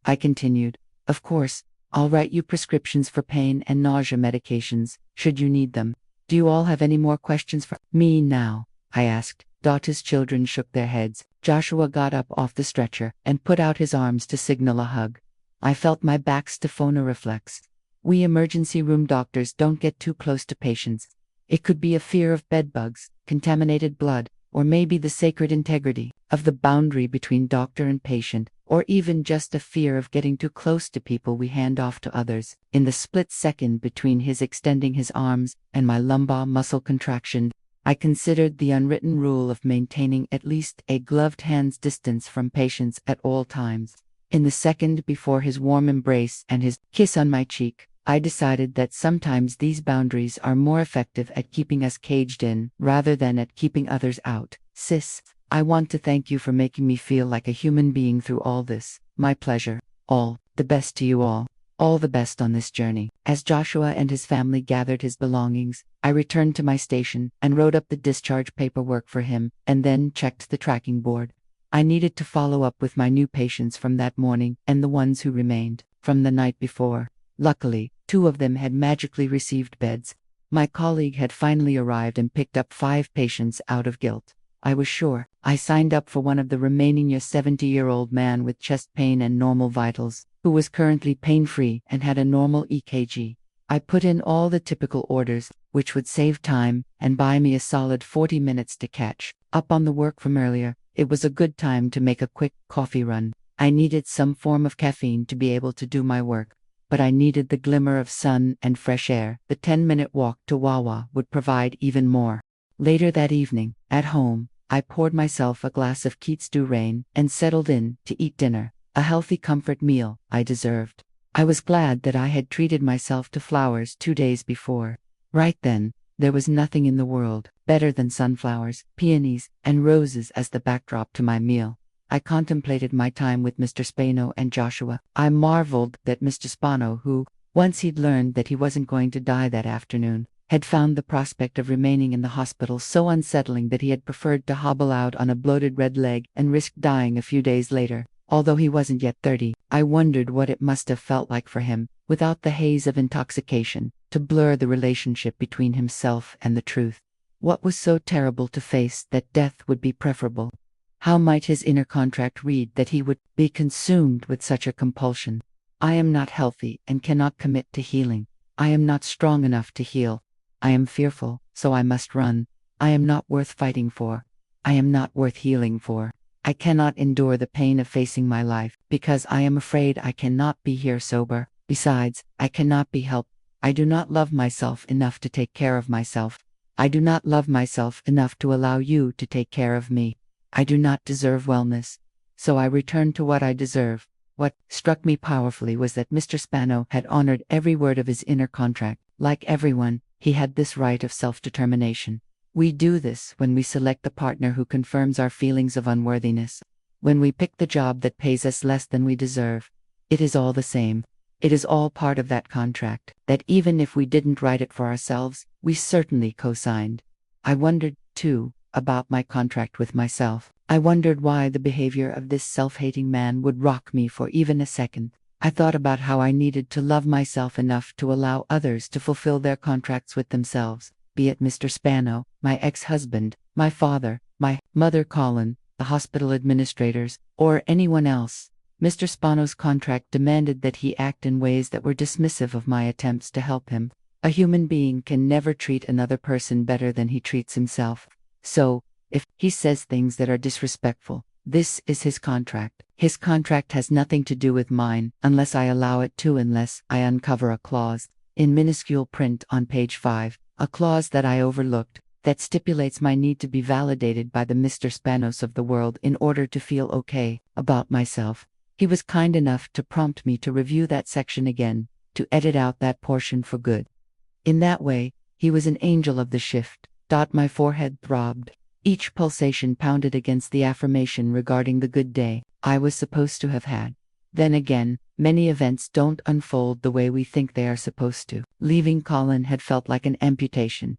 I continued. Of course. I'll write you prescriptions for pain and nausea medications, should you need them. Do you all have any more questions for me now? I asked. His children shook their heads. Joshua got up off the stretcher and put out his arms to signal a hug. I felt my back stiff on a reflex. We emergency room doctors don't get too close to patients. It could be a fear of bedbugs, contaminated blood, or maybe the sacred integrity of the boundary between doctor and patient, or even just a fear of getting too close to people we hand off to others. In the split second between his extending his arms and my lumbar muscle contraction, I considered the unwritten rule of maintaining at least a gloved hand's distance from patients at all times. In the second before his warm embrace and his kiss on my cheek, I decided that sometimes these boundaries are more effective at keeping us caged in rather than at keeping others out. Sis, I want to thank you for making me feel like a human being through all this. My pleasure. All the best to you all. All the best on this journey. As Joshua and his family gathered his belongings, I returned to my station and wrote up the discharge paperwork for him and then checked the tracking board. I needed to follow up with my new patients from that morning and the ones who remained from the night before. Luckily, 2 of them had magically received beds. My colleague had finally arrived and picked up 5 patients out of guilt. I was sure. I signed up for one of the remaining 70-year-old man with chest pain and normal vitals, who was currently pain-free and had a normal EKG. I put in all the typical orders, which would save time and buy me a solid 40 minutes to catch up on the work from earlier. It was a good time to make a quick coffee run. I needed some form of caffeine to be able to do my work, but I needed the glimmer of sun and fresh air. The 10-minute walk to Wawa would provide even more. Later that evening, at home, I poured myself a glass of Keats du Rain and settled in to eat dinner, a healthy comfort meal I deserved. I was glad that I had treated myself to flowers 2 days before. Right then, there was nothing in the world better than sunflowers, peonies, and roses as the backdrop to my meal. I contemplated my time with Mr. Spano and Joshua. I marveled that Mr. Spano, who, once he'd learned that he wasn't going to die that afternoon, had found the prospect of remaining in the hospital so unsettling that he had preferred to hobble out on a bloated red leg and risk dying a few days later. Although he wasn't yet 30, I wondered what it must have felt like for him, without the haze of intoxication, to blur the relationship between himself and the truth. What was so terrible to face that death would be preferable? How might his inner contract read that he would be consumed with such a compulsion? I am not healthy and cannot commit to healing. I am not strong enough to heal. I am fearful, so I must run. I am not worth fighting for. I am not worth healing for. I cannot endure the pain of facing my life, because I am afraid I cannot be here sober. Besides, I cannot be helped. I do not love myself enough to take care of myself. I do not love myself enough to allow you to take care of me. I do not deserve wellness. So I returned to what I deserve. What struck me powerfully was that Mr. Spano had honored every word of his inner contract. Like everyone, he had this right of self-determination. We do this when we select the partner who confirms our feelings of unworthiness. When we pick the job that pays us less than we deserve. It is all the same. It is all part of that contract, that even if we didn't write it for ourselves, we certainly co-signed. I wondered, too, about my contract with myself. I wondered why the behavior of this self-hating man would rock me for even a second. I thought about how I needed to love myself enough to allow others to fulfill their contracts with themselves, be it Mr. Spano, my ex-husband, my father, my mother Colin, the hospital administrators, or anyone else. Mr. Spano's contract demanded that he act in ways that were dismissive of my attempts to help him. A human being can never treat another person better than he treats himself. So, if he says things that are disrespectful, this is his contract. His contract has nothing to do with mine, unless I allow it to, unless I uncover a clause, in minuscule print on page 5, a clause that I overlooked, that stipulates my need to be validated by the Mr. Spanos of the world in order to feel okay about myself. He was kind enough to prompt me to review that section again, to edit out that portion for good. In that way, he was an angel of the shift. My forehead throbbed. Each pulsation pounded against the affirmation regarding the good day I was supposed to have had. Then again, many events don't unfold the way we think they are supposed to. Leaving Colin had felt like an amputation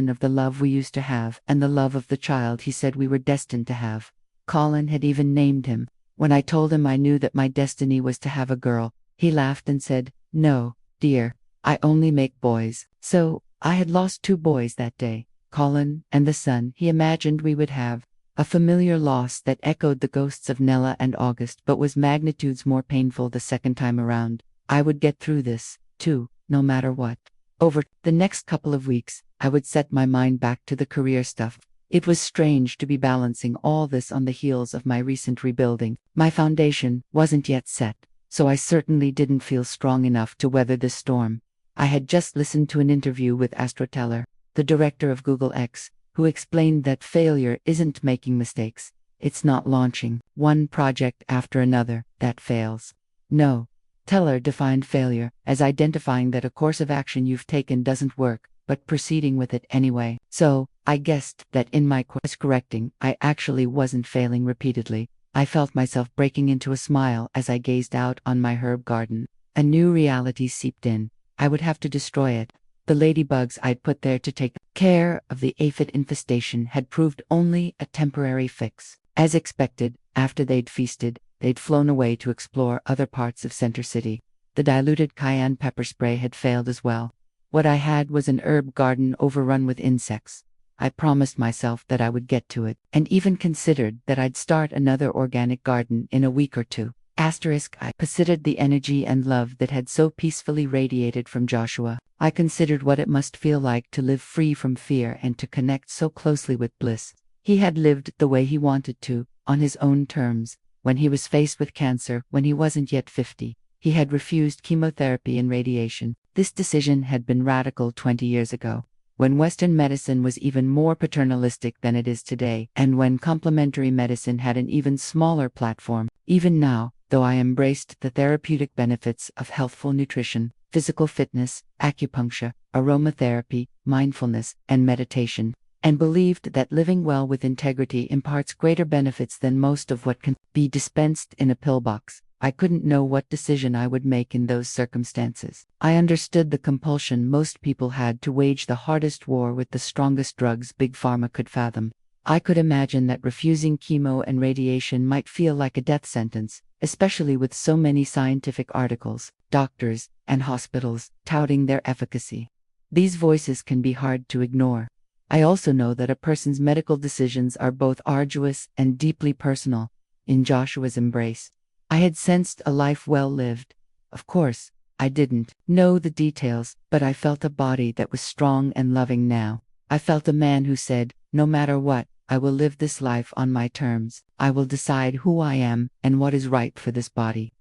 of the love we used to have and the love of the child he said we were destined to have. Colin had even named him. When I told him I knew that my destiny was to have a girl, he laughed and said, "No, dear, I only make boys." So, I had lost 2 boys that day, Colin and the son he imagined we would have. A familiar loss that echoed the ghosts of Nella and August but was magnitudes more painful the second time around. I would get through this, too, no matter what. Over the next couple of weeks, I would set my mind back to the career stuff. It was strange to be balancing all this on the heels of my recent rebuilding. My foundation wasn't yet set, so I certainly didn't feel strong enough to weather this storm. I had just listened to an interview with Astro Teller, the director of Google X, who explained that failure isn't making mistakes. It's not launching one project after another that fails. No. Teller defined failure as identifying that a course of action you've taken doesn't work, but proceeding with it anyway. So, I guessed that in my course correcting, I actually wasn't failing repeatedly. I felt myself breaking into a smile as I gazed out on my herb garden. A new reality seeped in. I would have to destroy it. The ladybugs I'd put there to take care of the aphid infestation had proved only a temporary fix. As expected, after they'd feasted, they'd flown away to explore other parts of Center City. The diluted cayenne pepper spray had failed as well. What I had was an herb garden overrun with insects. I promised myself that I would get to it, and even considered that I'd start another organic garden in a week or 2. I considered the energy and love that had so peacefully radiated from Joshua. I considered what it must feel like to live free from fear and to connect so closely with bliss. He had lived the way he wanted to, on his own terms. When he was faced with cancer, when he wasn't yet 50, he had refused chemotherapy and radiation. This decision had been radical 20 years ago, when Western medicine was even more paternalistic than it is today, and when complementary medicine had an even smaller platform. Even now, though I embraced the therapeutic benefits of healthful nutrition, physical fitness, acupuncture, aromatherapy, mindfulness, and meditation, and believed that living well with integrity imparts greater benefits than most of what can be dispensed in a pillbox, I couldn't know what decision I would make in those circumstances. I understood the compulsion most people had to wage the hardest war with the strongest drugs Big Pharma could fathom. I could imagine that refusing chemo and radiation might feel like a death sentence, especially with so many scientific articles, doctors, and hospitals touting their efficacy. These voices can be hard to ignore. I also know that a person's medical decisions are both arduous and deeply personal. In Joshua's embrace, I had sensed a life well lived. Of course, I didn't know the details, but I felt a body that was strong and loving now. I felt a man who said, "No matter what, I will live this life on my terms. I will decide who I am and what is right for this body."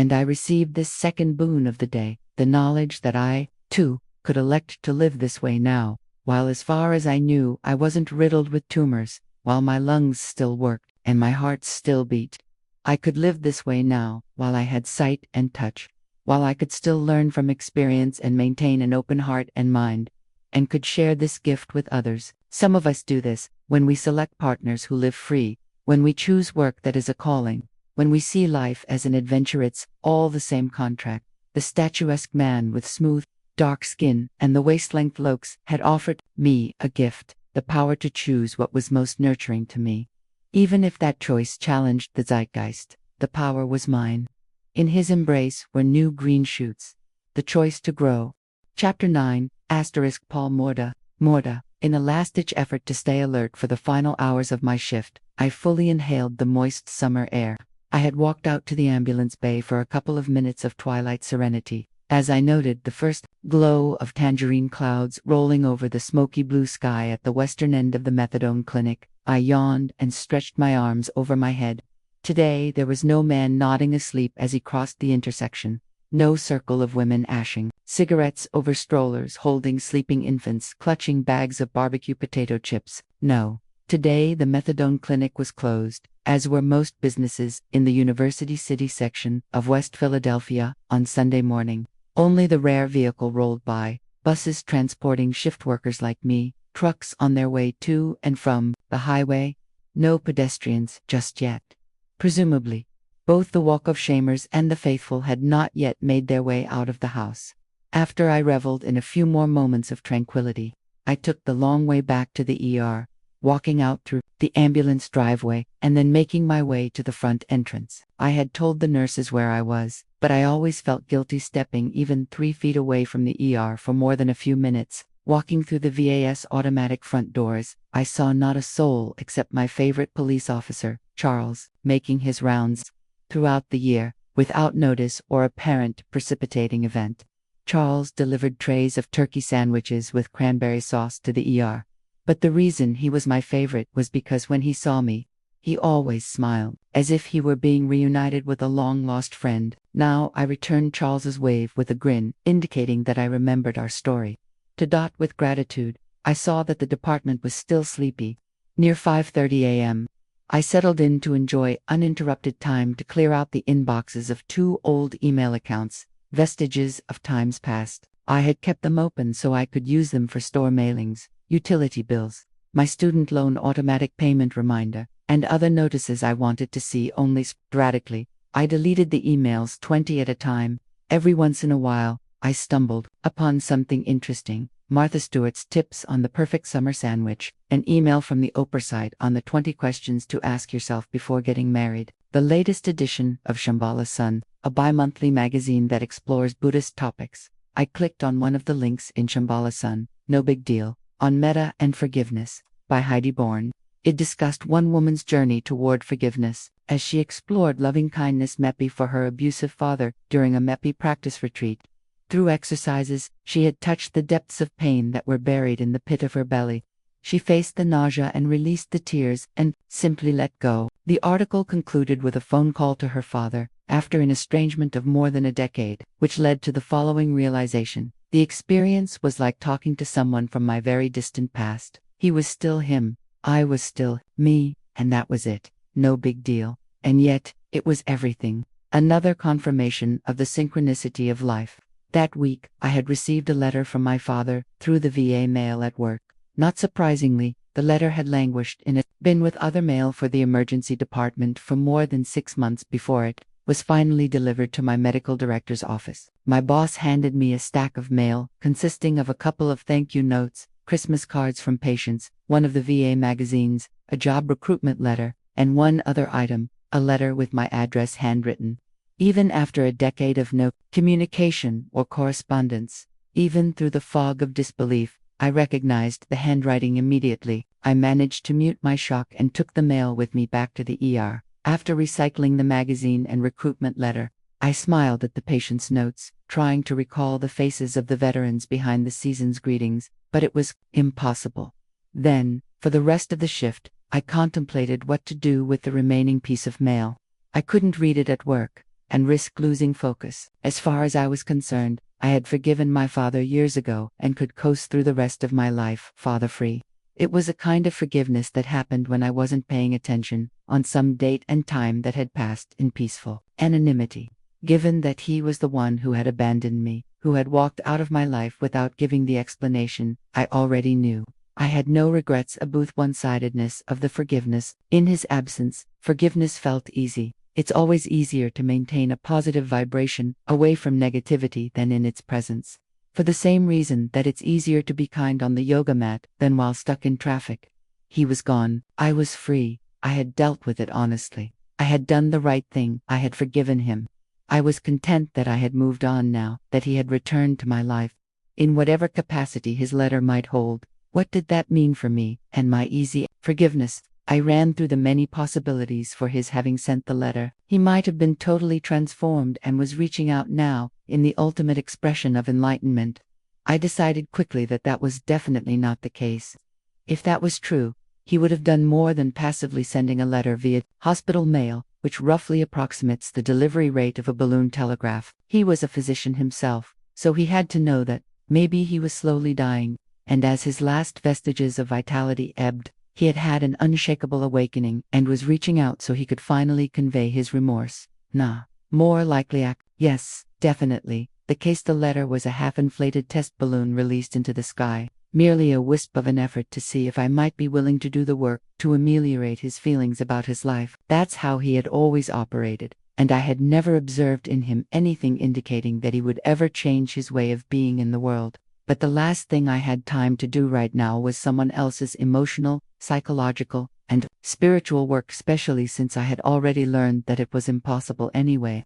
And I received this second boon of the day, the knowledge that I, too, could elect to live this way now, while as far as I knew I wasn't riddled with tumors, while my lungs still worked, and my heart still beat. I could live this way now, while I had sight and touch, while I could still learn from experience and maintain an open heart and mind, and could share this gift with others. Some of us do this when we select partners who live free, when we choose work that is a calling, when we see life as an adventure. It's all the same contract. The statuesque man with smooth, dark skin and the waist-length locks had offered me a gift, the power to choose what was most nurturing to me. Even if that choice challenged the zeitgeist, the power was mine. In his embrace were new green shoots, the choice to grow. Chapter 9, Paul Morda. In a last-ditch effort to stay alert for the final hours of my shift, I fully inhaled the moist summer air. I had walked out to the ambulance bay for a couple of minutes of twilight serenity. As I noted the first glow of tangerine clouds rolling over the smoky blue sky at the western end of the methadone clinic, I yawned and stretched my arms over my head. Today there was no man nodding asleep as he crossed the intersection, no circle of women ashing cigarettes over strollers holding sleeping infants clutching bags of barbecue potato chips. No. Today the methadone clinic was closed, as were most businesses in the University City section of West Philadelphia on Sunday morning. Only the rare vehicle rolled by, buses transporting shift workers like me, trucks on their way to and from the highway. No pedestrians just yet. Presumably, both the Walk of Shamers and the faithful had not yet made their way out of the house. After I reveled in a few more moments of tranquility, I took the long way back to the ER, walking out through the ambulance driveway and then making my way to the front entrance. I had told the nurses where I was, but I always felt guilty stepping even 3 feet away from the ER for more than a few minutes. Walking through the VAS automatic front doors, I saw not a soul except my favorite police officer, Charles, making his rounds throughout the year, without notice or apparent precipitating event. Charles delivered trays of turkey sandwiches with cranberry sauce to the ER. But the reason he was my favorite was because when he saw me, he always smiled, as if he were being reunited with a long-lost friend. Now I returned Charles's wave with a grin, indicating that I remembered our story. To dot with gratitude, I saw that the department was still sleepy. Near 5:30 a.m., I settled in to enjoy uninterrupted time to clear out the inboxes of 2 old email accounts, vestiges of times past. I had kept them open so I could use them for store mailings, utility bills, my student loan automatic payment reminder, and other notices I wanted to see only sporadically. I deleted the emails 20 at a time. Every once in a while, I stumbled upon something interesting. Martha Stewart's tips on the perfect summer sandwich, an email from the Oprah site on the 20 questions to ask yourself before getting married, the latest edition of Shambhala Sun, a bi-monthly magazine that explores Buddhist topics. I clicked on one of the links in Shambhala Sun, no big deal, on Metta and Forgiveness, by Heidi Bourne. It discussed one woman's journey toward forgiveness, as she explored loving-kindness MEPI for her abusive father during a MEPI practice retreat. Through exercises, she had touched the depths of pain that were buried in the pit of her belly. She faced the nausea and released the tears and simply let go. The article concluded with a phone call to her father, after an estrangement of more than a decade, which led to the following realization. The experience was like talking to someone from my very distant past. He was still him, I was still me, and that was it. No big deal. And yet, it was everything. Another confirmation of the synchronicity of life. That week, I had received a letter from my father through the VA mail at work. Not surprisingly, the letter had languished in a bin with other mail for the emergency department for more than 6 months before it was finally delivered to my medical director's office. My boss handed me a stack of mail consisting of a couple of thank you notes, Christmas cards from patients, one of the VA magazines, a job recruitment letter, and one other item, a letter with my address handwritten. Even after a decade of no communication or correspondence, even through the fog of disbelief, I recognized the handwriting immediately. I managed to mute my shock and took the mail with me back to the ER. After recycling the magazine and recruitment letter, I smiled at the patient's notes, trying to recall the faces of the veterans behind the season's greetings, but it was impossible. Then, for the rest of the shift, I contemplated what to do with the remaining piece of mail. I couldn't read it at work. and risk losing focus. As far as I was concerned, I had forgiven my father years ago and could coast through the rest of my life, father-free. It was a kind of forgiveness that happened when I wasn't paying attention, on some date and time that had passed in peaceful anonymity. Given that he was the one who had abandoned me, who had walked out of my life without giving the explanation, I already knew. I had no regrets about the one-sidedness of the forgiveness. In his absence, forgiveness felt easy. It's always easier to maintain a positive vibration away from negativity than in its presence. For the same reason that it's easier to be kind on the yoga mat than while stuck in traffic. He was gone. I was free. I had dealt with it honestly. I had done the right thing. I had forgiven him. I was content that I had moved on now, that he had returned to my life. In whatever capacity his letter might hold, what did that mean for me and my easy forgiveness? I ran through the many possibilities for his having sent the letter. He might have been totally transformed and was reaching out now, in the ultimate expression of enlightenment. I decided quickly that that was definitely not the case. If that was true, he would have done more than passively sending a letter via hospital mail, which roughly approximates the delivery rate of a balloon telegraph. He was a physician himself, so he had to know that maybe he was slowly dying, and as his last vestiges of vitality ebbed, he had had an unshakable awakening and was reaching out so he could finally convey his remorse. Nah. More likely yes, definitely. The case the letter was a half-inflated test balloon released into the sky, merely a wisp of an effort to see if I might be willing to do the work to ameliorate his feelings about his life. That's how he had always operated, and I had never observed in him anything indicating that he would ever change his way of being in the world. But the last thing I had time to do right now was someone else's emotional, psychological, and spiritual work, especially since I had already learned that it was impossible anyway.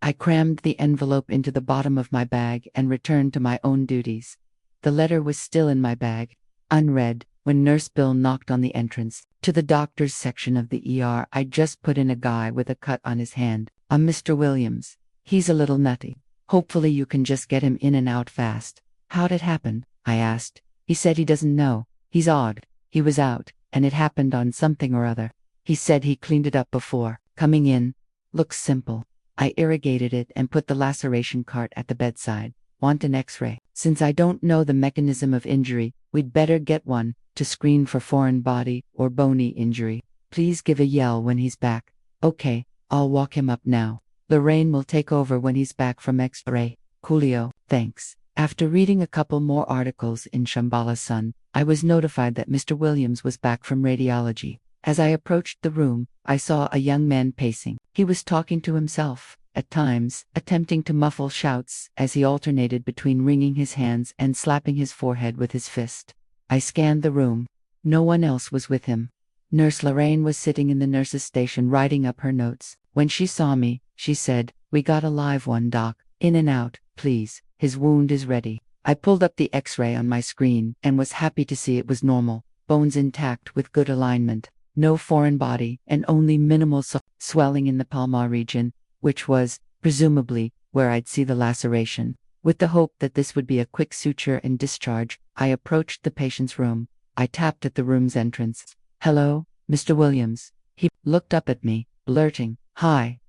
I crammed the envelope into the bottom of my bag and returned to my own duties. The letter was still in my bag, unread, when Nurse Bill knocked on the entrance to the doctor's section of the ER. I'd just put in a guy with a cut on his hand. Mr. Williams. He's a little nutty. Hopefully you can just get him in and out fast. How'd it happen? I asked. He said he doesn't know. He's odd. He was out, and it happened on something or other. He said he cleaned it up before coming in. Looks simple. I irrigated it and put the laceration cart at the bedside. Want an X-ray? Since I don't know the mechanism of injury, we'd better get one to screen for foreign body or bony injury. Please give a yell when he's back. Okay, I'll walk him up now. Lorraine will take over when he's back from X-ray. Coolio, thanks. After reading a couple more articles in Shambhala Sun, I was notified that Mr. Williams was back from radiology. As I approached the room, I saw a young man pacing. He was talking to himself, at times, attempting to muffle shouts as he alternated between wringing his hands and slapping his forehead with his fist. I scanned the room. No one else was with him. Nurse Lorraine was sitting in the nurse's station writing up her notes. When she saw me, she said, "We got a live one, Doc. In and out, please. His wound is ready." I pulled up the X-ray on my screen and was happy to see it was normal, bones intact with good alignment, no foreign body, and only minimal swelling in the palmar region, which was, presumably, where I'd see the laceration. With the hope that this would be a quick suture and discharge, I approached the patient's room. I tapped at the room's entrance. "Hello, Mr. Williams." He looked up at me, blurting, Hi,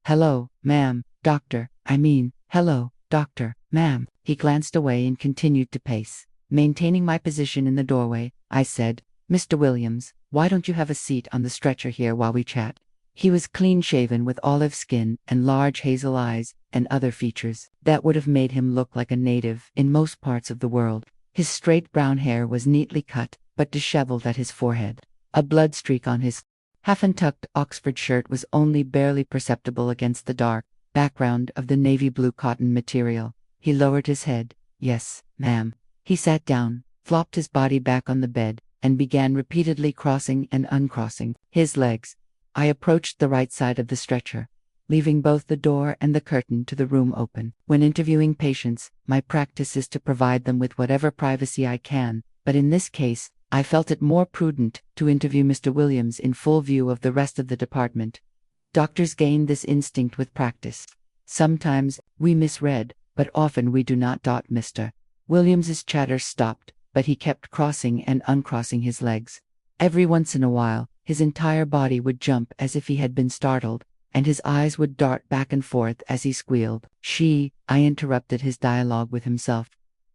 hello, ma'am, doctor, hello, doctor, ma'am." He glanced away and continued to pace. Maintaining my position in the doorway, I said, "Mr. Williams, why don't you have a seat on the stretcher here while we chat?" He was clean-shaven with olive skin and large hazel eyes and other features that would have made him look like a native in most parts of the world. His straight brown hair was neatly cut, but disheveled at his forehead. A blood streak on his half-untucked Oxford shirt was only barely perceptible against the dark background of the navy blue cotton material. He lowered his head. "Yes, ma'am." He sat down, flopped his body back on the bed, and began repeatedly crossing and uncrossing his legs. I approached the right side of the stretcher, leaving both the door and the curtain to the room open. When interviewing patients, my practice is to provide them with whatever privacy I can, but in this case, I felt it more prudent to interview Mr. Williams in full view of the rest of the department. Doctors gain this instinct with practice. Sometimes we misread, but often we do not. Mr. Williams's chatter stopped, but he kept crossing and uncrossing his legs. Every once in a while, his entire body would jump as if he had been startled, and his eyes would dart back and forth as he squealed. I interrupted his dialogue with himself.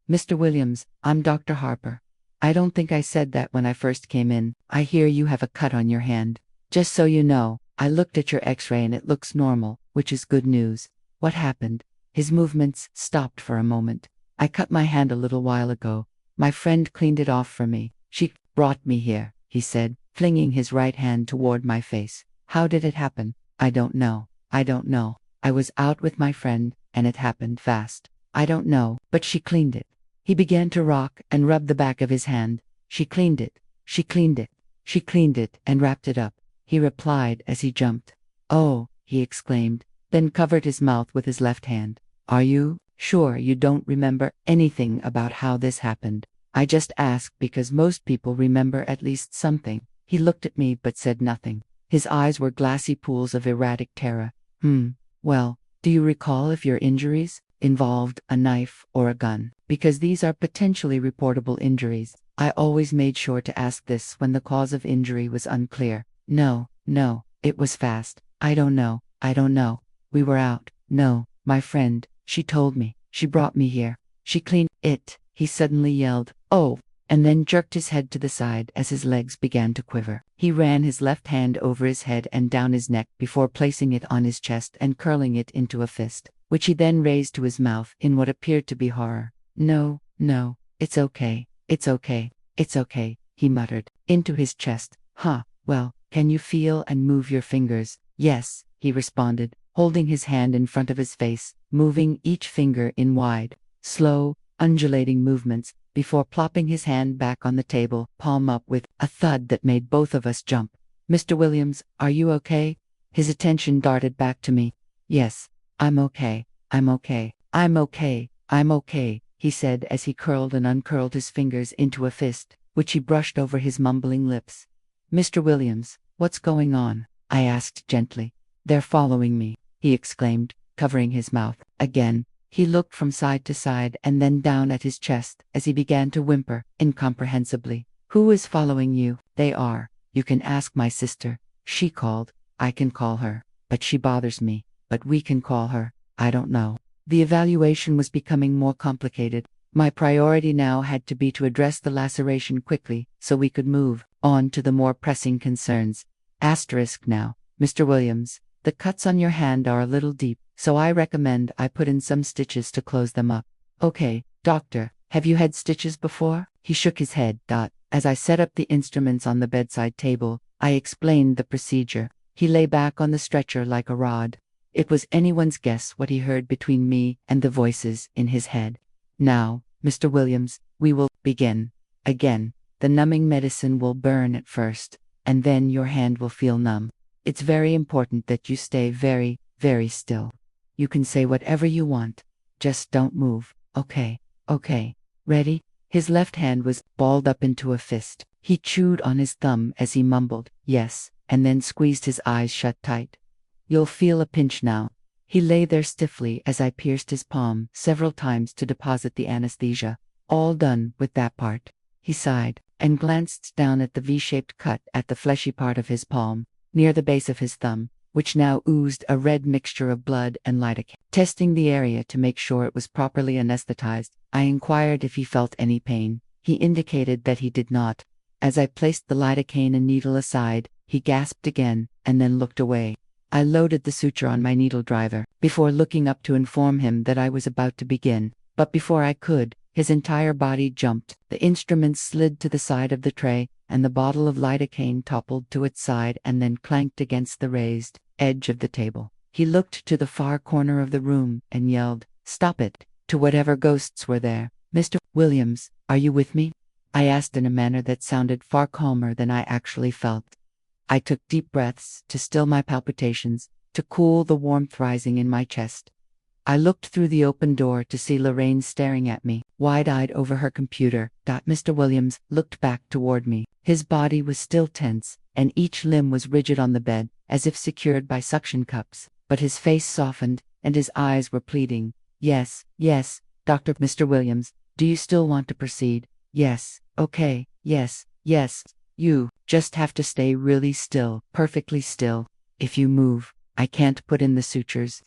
Mr. Williams, I'm Dr. Harper. I don't think I said that when I first came in. I hear you have a cut on your hand. Just so you know, I looked at your x-ray and it looks normal, which is good news. What happened? His movements stopped for a moment. I cut my hand a little while ago. My friend cleaned it off for me. She brought me here, he said, flinging his right hand toward my face. How did it happen? I don't know. I don't know. I was out with my friend, and it happened fast. I don't know, but she cleaned it. He began to rock and rub the back of his hand. She cleaned it. She cleaned it. She cleaned it and wrapped it up, he replied as he jumped. Oh, he exclaimed, then covered his mouth with his left hand. Are you sure you don't remember anything about how this happened? I just asked because most people remember at least something. He looked at me but said nothing. His eyes were glassy pools of erratic terror. Well, do you recall if your injuries involved a knife or a gun? Because these are potentially reportable injuries. I always made sure to ask this when the cause of injury was unclear. No, it was fast. I don't know. We were out. No, my friend, she told me. She brought me here. She cleaned it. He suddenly yelled, oh, and then jerked his head to the side as his legs began to quiver. He ran his left hand over his head and down his neck before placing it on his chest and curling it into a fist, which he then raised to his mouth in what appeared to be horror. No, it's okay, he muttered, into his chest. Well, can you feel and move your fingers? Yes, he responded, holding his hand in front of his face, moving each finger in wide, slow, undulating movements, before plopping his hand back on the table, palm up, with a thud that made both of us jump. Mr. Williams, are you okay? His attention darted back to me. Yes, I'm okay, he said as he curled and uncurled his fingers into a fist, which he brushed over his mumbling lips. Mr. Williams, what's going on? I asked gently. They're following me, he exclaimed, covering his mouth. Again, he looked from side to side and then down at his chest as he began to whimper, incomprehensibly. Who is following you? They are. You can ask my sister. She called. I can call her. But she bothers me. But we can call her. I don't know. The evaluation was becoming more complicated. My priority now had to be to address the laceration quickly so we could move on to the more pressing concerns. Now, Mr. Williams, the cuts on your hand are a little deep, so I recommend I put in some stitches to close them up. Okay, doctor, have you had stitches before? He shook his head. As I set up the instruments on the bedside table, I explained the procedure. He lay back on the stretcher like a rod. It was anyone's guess what he heard between me and the voices in his head. Now, Mr. Williams, we will begin. Again, the numbing medicine will burn at first, and then your hand will feel numb. It's very important that you stay very, very still. You can say whatever you want. Just don't move, okay? Ready? His left hand was balled up into a fist. He chewed on his thumb as he mumbled, yes, and then squeezed his eyes shut tight. You'll feel a pinch now. He lay there stiffly as I pierced his palm several times to deposit the anesthesia. All done with that part. He sighed and glanced down at the V-shaped cut at the fleshy part of his palm, near the base of his thumb, which now oozed a red mixture of blood and lidocaine. Testing the area to make sure it was properly anesthetized, I inquired if he felt any pain. He indicated that he did not. As I placed the lidocaine and needle aside, he gasped again, and then looked away. I loaded the suture on my needle driver, before looking up to inform him that I was about to begin. But before I could, his entire body jumped, the instruments slid to the side of the tray, and the bottle of lidocaine toppled to its side and then clanked against the raised edge of the table. He looked to the far corner of the room and yelled, "Stop it!" to whatever ghosts were there. Mr. Williams, are you with me? I asked in a manner that sounded far calmer than I actually felt. I took deep breaths to still my palpitations, to cool the warmth rising in my chest. I looked through the open door to see Lorraine staring at me, wide-eyed over her computer. Mr. Williams looked back toward me. His body was still tense, and each limb was rigid on the bed, as if secured by suction cups, but his face softened, and his eyes were pleading. Yes, Dr. Mr. Williams, do you still want to proceed? Yes, okay, yes, you just have to stay really still, perfectly still. If you move, I can't put in the sutures.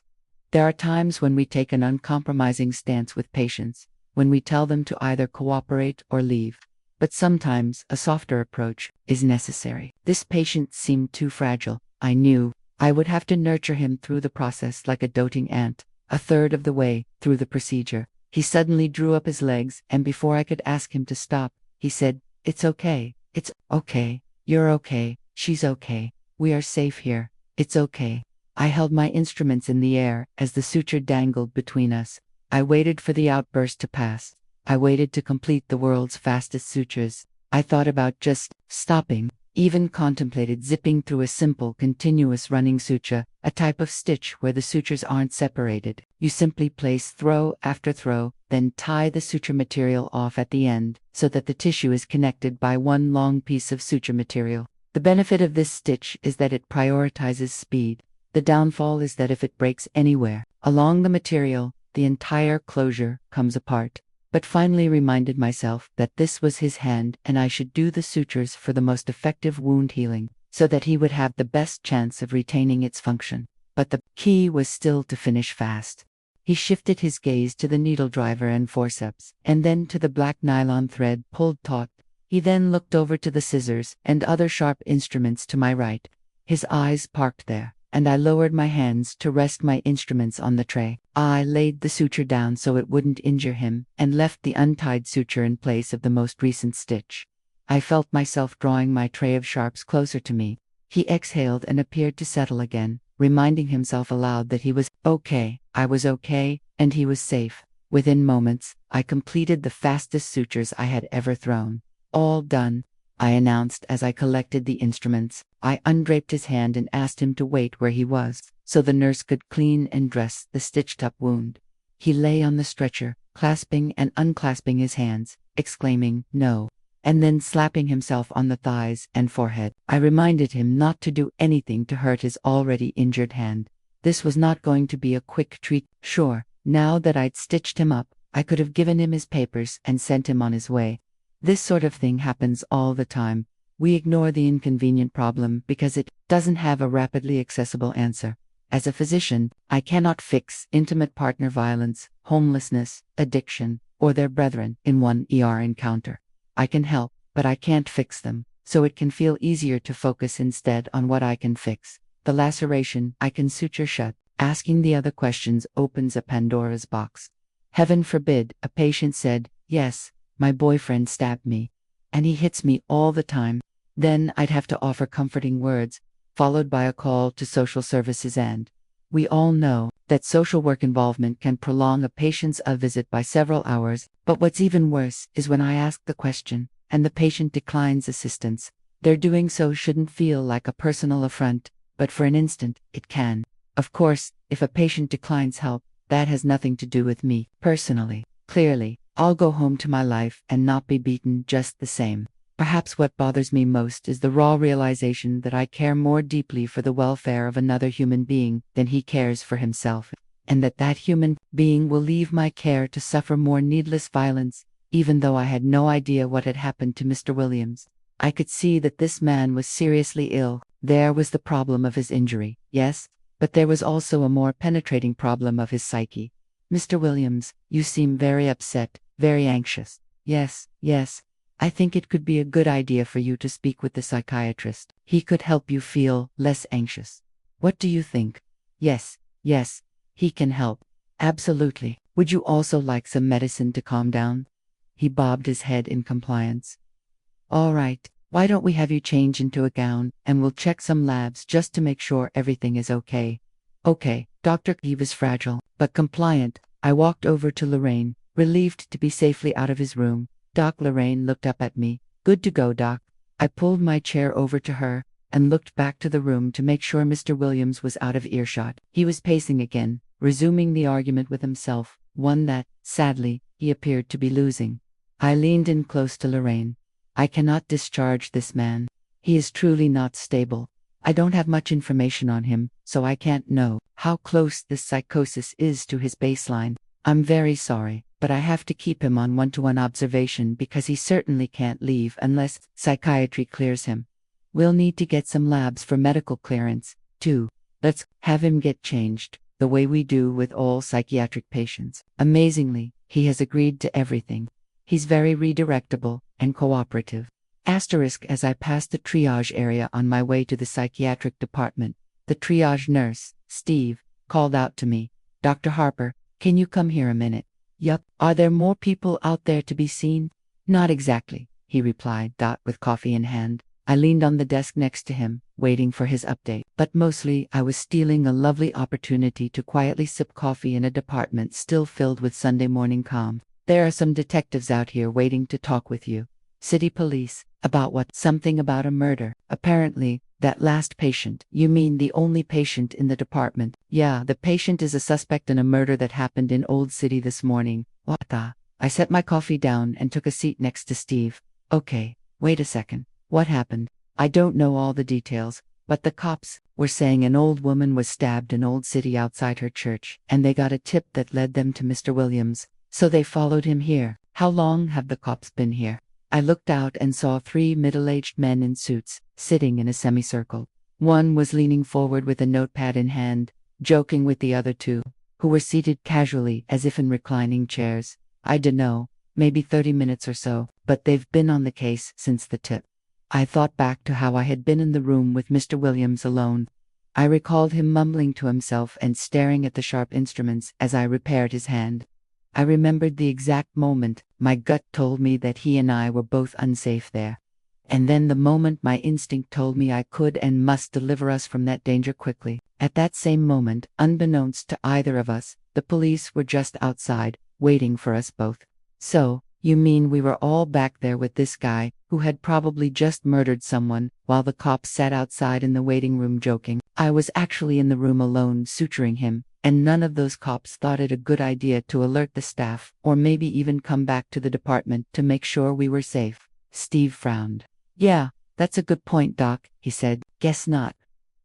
There are times when we take an uncompromising stance with patients, when we tell them to either cooperate or leave. But sometimes a softer approach is necessary. This patient seemed too fragile. I knew I would have to nurture him through the process like a doting aunt. A third of the way through the procedure, he suddenly drew up his legs, and before I could ask him to stop, he said, "It's okay. It's okay. You're okay. She's okay. We are safe here. It's okay." I held my instruments in the air as the suture dangled between us. I waited for the outburst to pass. I waited to complete the world's fastest sutures. I thought about just stopping, even contemplated zipping through a simple, continuous running suture, a type of stitch where the sutures aren't separated. You simply place throw after throw, then tie the suture material off at the end, so that the tissue is connected by one long piece of suture material. The benefit of this stitch is that it prioritizes speed. The downfall is that if it breaks anywhere along the material, the entire closure comes apart. But finally reminded myself that this was his hand and I should do the sutures for the most effective wound healing, so that he would have the best chance of retaining its function. But the key was still to finish fast. He shifted his gaze to the needle driver and forceps, and then to the black nylon thread pulled taut. He then looked over to the scissors and other sharp instruments to my right. His eyes parked there, and I lowered my hands to rest my instruments on the tray. I laid the suture down so it wouldn't injure him, and left the untied suture in place of the most recent stitch. I felt myself drawing my tray of sharps closer to me. He exhaled and appeared to settle again, reminding himself aloud that he was okay, I was okay, and he was safe. Within moments, I completed the fastest sutures I had ever thrown. "All done," I announced as I collected the instruments. I undraped his hand and asked him to wait where he was, so the nurse could clean and dress the stitched-up wound. He lay on the stretcher, clasping and unclasping his hands, exclaiming, "No," and then slapping himself on the thighs and forehead. I reminded him not to do anything to hurt his already injured hand. This was not going to be a quick treat. Sure, now that I'd stitched him up, I could have given him his papers and sent him on his way. This sort of thing happens all the time. We ignore the inconvenient problem because it doesn't have a rapidly accessible answer. As a physician, I cannot fix intimate partner violence, homelessness, addiction, or their brethren in one ER encounter. I can help, but I can't fix them, so it can feel easier to focus instead on what I can fix. The laceration I can suture shut. Asking the other questions opens a Pandora's box. Heaven forbid, a patient said, "Yes, my boyfriend stabbed me, and he hits me all the time." Then I'd have to offer comforting words, followed by a call to social services, and we all know that social work involvement can prolong a patient's visit by several hours. But what's even worse is when I ask the question, and the patient declines assistance. Their doing so shouldn't feel like a personal affront, but for an instant, it can. Of course, if a patient declines help, that has nothing to do with me personally. Clearly, I'll go home to my life and not be beaten just the same. Perhaps what bothers me most is the raw realization that I care more deeply for the welfare of another human being than he cares for himself, and that human being will leave my care to suffer more needless violence, even though I had no idea what had happened to Mr. Williams. I could see that this man was seriously ill. There was the problem of his injury, yes, but there was also a more penetrating problem of his psyche. "Mr. Williams, you seem very upset, very anxious." Yes. "I think it could be a good idea for you to speak with the psychiatrist. He could help you feel less anxious. What do you think?" Yes, he can help. Absolutely. Would you also like some medicine to calm down?" He bobbed his head in compliance. "All right, why don't we have you change into a gown, and we'll check some labs just to make sure everything is okay." "Okay, Dr. He was fragile, but compliant." I walked over to Lorraine, relieved to be safely out of his room. "Doc." Lorraine looked up at me. "Good to go, Doc." I pulled my chair over to her, and looked back to the room to make sure Mr. Williams was out of earshot. He was pacing again, resuming the argument with himself, one that, sadly, he appeared to be losing. I leaned in close to Lorraine. "I cannot discharge this man. He is truly not stable. I don't have much information on him, so I can't know how close this psychosis is to his baseline. I'm very sorry, but I have to keep him on one-to-one observation because he certainly can't leave unless psychiatry clears him. We'll need to get some labs for medical clearance, too." Let's have him get changed, the way we do with all psychiatric patients. Amazingly, he has agreed to everything. He's very redirectable and cooperative. Asterisk as I passed the triage area on my way to the psychiatric department, the triage nurse, Steve, called out to me, "Dr. Harper, can you come here a minute?" "Yup, are there more people out there to be seen?" "Not exactly," he replied, with coffee in hand. I leaned on the desk next to him, waiting for his update. But mostly, I was stealing a lovely opportunity to quietly sip coffee in a department still filled with Sunday morning calm. "There are some detectives out here waiting to talk with you." "City police? About what?" "Something about a murder. Apparently, that last patient." "You mean the only patient in the department?" "Yeah, the patient is a suspect in a murder that happened in Old City this morning." "What the?" I set my coffee down and took a seat next to Steve. "Okay, wait a second. What happened?" "I don't know all the details, but the cops were saying an old woman was stabbed in Old City outside her church, and they got a tip that led them to Mr. Williams, so they followed him here." "How long have the cops been here?" I looked out and saw 3 middle-aged men in suits, sitting in a semicircle. One was leaning forward with a notepad in hand, joking with the other 2, who were seated casually as if in reclining chairs. "I dunno, maybe 30 minutes or so, but they've been on the case since the tip." I thought back to how I had been in the room with Mr. Williams alone. I recalled him mumbling to himself and staring at the sharp instruments as I repaired his hand. I remembered the exact moment my gut told me that he and I were both unsafe there. And then the moment my instinct told me I could and must deliver us from that danger quickly. At that same moment, unbeknownst to either of us, the police were just outside, waiting for us both. "So, you mean we were all back there with this guy, who had probably just murdered someone, while the cops sat outside in the waiting room joking? I was actually in the room alone, suturing him, and none of those cops thought it a good idea to alert the staff, or maybe even come back to the department to make sure we were safe." Steve frowned. "Yeah, that's a good point, Doc," he said. "Guess not."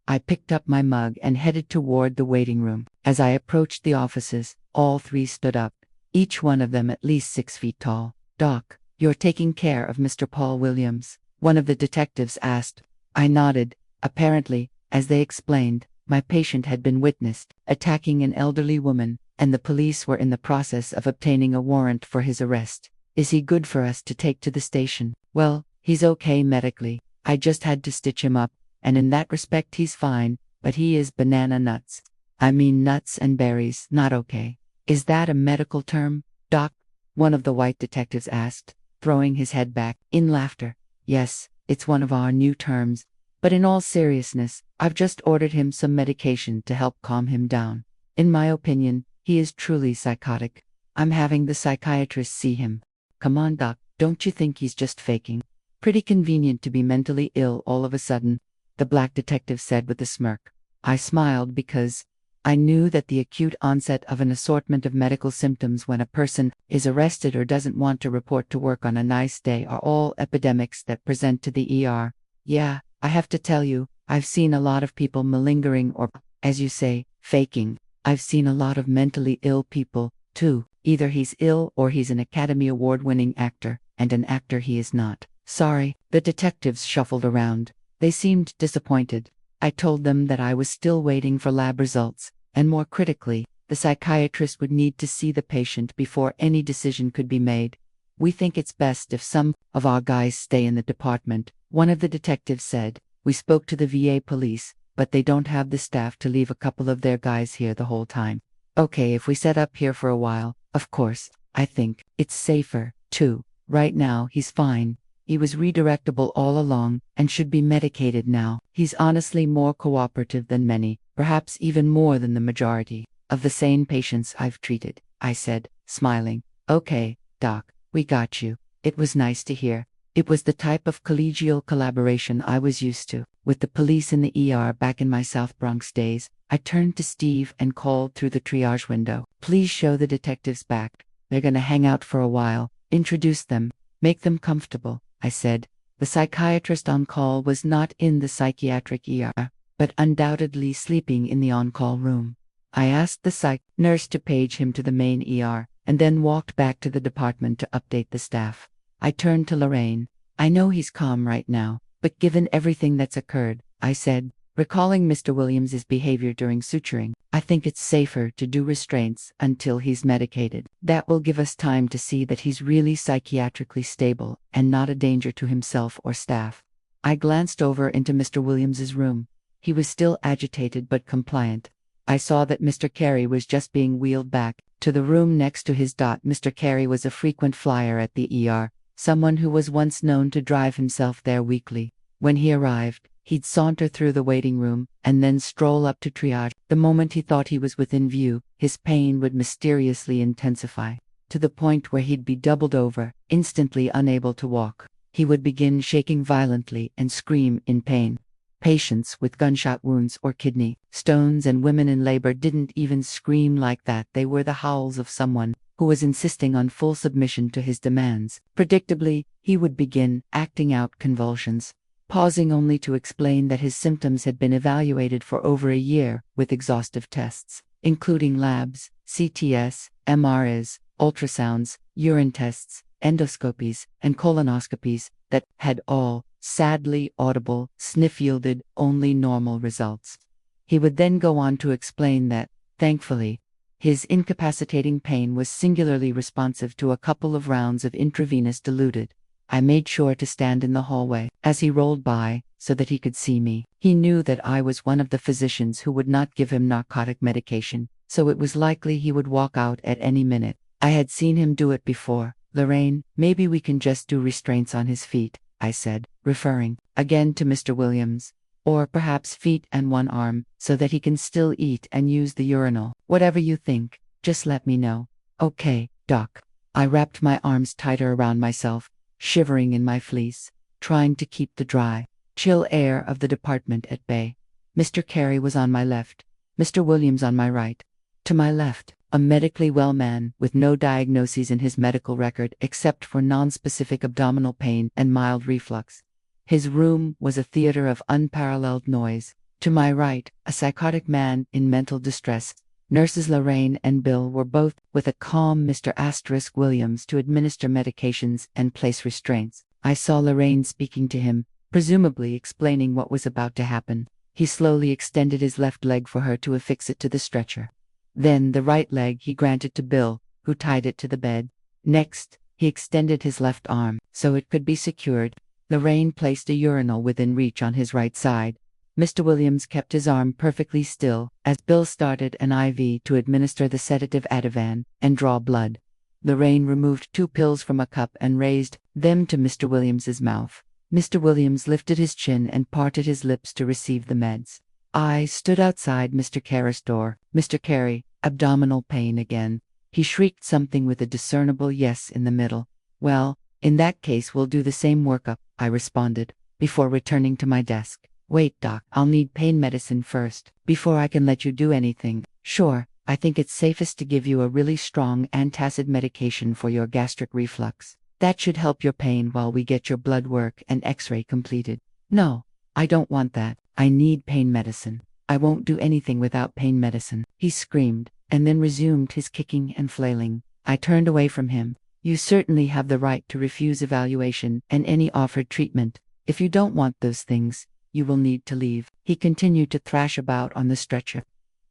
I picked up my mug and headed toward the waiting room. As I approached the offices, all 3 stood up, each one of them at least 6 feet tall. "Doc, you're taking care of Mr. Paul Williams?" one of the detectives asked. I nodded. Apparently, as they explained, my patient had been witnessed attacking an elderly woman, and the police were in the process of obtaining a warrant for his arrest. "Is he good for us to take to the station?" "Well, he's okay medically. I just had to stitch him up, and in that respect he's fine, but he is banana nuts. I mean nuts and berries, not okay." "Is that a medical term, Doc?" one of the white detectives asked, throwing his head back in laughter. "Yes, it's one of our new terms. But in all seriousness, I've just ordered him some medication to help calm him down. In my opinion, he is truly psychotic. I'm having the psychiatrist see him." "Come on, Doc, don't you think he's just faking?" "Pretty convenient to be mentally ill all of a sudden," the black detective said with a smirk. I smiled because I knew that the acute onset of an assortment of medical symptoms when a person is arrested or doesn't want to report to work on a nice day are all epidemics that present to the ER. Yeah, I have to tell you, I've seen a lot of people malingering or, as you say, faking. I've seen a lot of mentally ill people, too. Either he's ill or he's an Academy Award-winning actor, and an actor he is not. "Sorry." The detectives shuffled around. They seemed disappointed. I told them that I was still waiting for lab results, and more critically, the psychiatrist would need to see the patient before any decision could be made. "We think it's best if some of our guys stay in the department," one of the detectives said. "We spoke to the VA police, but they don't have the staff to leave a couple of their guys here the whole time." "Okay, if we set up here for a while, of course. I think it's safer, too. Right now, he's fine. He was redirectable all along, and should be medicated now. He's honestly more cooperative than many, perhaps even more than the majority, of the sane patients I've treated," I said, smiling. "Okay, Doc, we got you." It was nice to hear. It was the type of collegial collaboration I was used to, with the police in the ER back in my South Bronx days. I turned to Steve and called through the triage window. "Please show the detectives back. They're gonna hang out for a while. Introduce them. Make them comfortable," I said. The psychiatrist on call was not in the psychiatric ER, but undoubtedly sleeping in the on-call room. I asked the psych nurse to page him to the main ER, and then walked back to the department to update the staff. I turned to Lorraine. "I know he's calm right now, but given everything that's occurred," I said, Recalling Mr. Williams's behavior during suturing, I think it's safer to do restraints until he's medicated. That will give us time to see that he's really psychiatrically stable and not a danger to himself or staff. I glanced over into Mr. Williams's room. He was still agitated but compliant. I saw that Mr. Carey was just being wheeled back to the room next to his. Mr. Carey was a frequent flyer at the ER, someone who was once known to drive himself there weekly. When he arrived, he'd saunter through the waiting room and then stroll up to triage. The moment he thought he was within view, his pain would mysteriously intensify, to the point where he'd be doubled over, instantly unable to walk. He would begin shaking violently and scream in pain. Patients with gunshot wounds or kidney stones and women in labor didn't even scream like that. They were the howls of someone who was insisting on full submission to his demands. Predictably, he would begin acting out convulsions, pausing only to explain that his symptoms had been evaluated for over a year with exhaustive tests, including labs, CTs, MRIs, ultrasounds, urine tests, endoscopies, and colonoscopies that had all, sadly audible, sniff yielded only normal results. He would then go on to explain that, thankfully, his incapacitating pain was singularly responsive to a couple of rounds of intravenous diluted. I made sure to stand in the hallway as he rolled by so that he could see me. He knew that I was one of the physicians who would not give him narcotic medication, so it was likely he would walk out at any minute. I had seen him do it before. "Lorraine, maybe we can just do restraints on his feet," I said, referring again to Mr. Williams. "Or perhaps feet and one arm, so that he can still eat and use the urinal. Whatever you think, just let me know." "Okay, Doc." I wrapped my arms tighter around myself, shivering in my fleece, trying to keep the dry, chill air of the department at bay. Mr. Carey was on my left, Mr. Williams on my right. To my left, a medically well man with no diagnoses in his medical record except for nonspecific abdominal pain and mild reflux. His room was a theater of unparalleled noise. To my right, a psychotic man in mental distress. Nurses Lorraine and Bill were both with a calm Mr. Williams to administer medications and place restraints. I saw Lorraine speaking to him, presumably explaining what was about to happen. He slowly extended his left leg for her to affix it to the stretcher. Then the right leg he granted to Bill, who tied it to the bed. Next, he extended his left arm so it could be secured. Lorraine placed a urinal within reach on his right side. Mr. Williams kept his arm perfectly still as Bill started an IV to administer the sedative Ativan and draw blood. Lorraine removed 2 pills from a cup and raised them to Mr. Williams's mouth. Mr. Williams lifted his chin and parted his lips to receive the meds. I stood outside Mr. Carey's door. "Mr. Carey, abdominal pain again." He shrieked something with a discernible yes in the middle. "Well, in that case we'll do the same workup," I responded, before returning to my desk. "Wait, Doc, I'll need pain medicine first, before I can let you do anything." "Sure, I think it's safest to give you a really strong antacid medication for your gastric reflux. That should help your pain while we get your blood work and x-ray completed." "No, I don't want that. I need pain medicine. I won't do anything without pain medicine," he screamed, and then resumed his kicking and flailing. I turned away from him. "You certainly have the right to refuse evaluation and any offered treatment. If you don't want those things, you will need to leave." He continued to thrash about on the stretcher.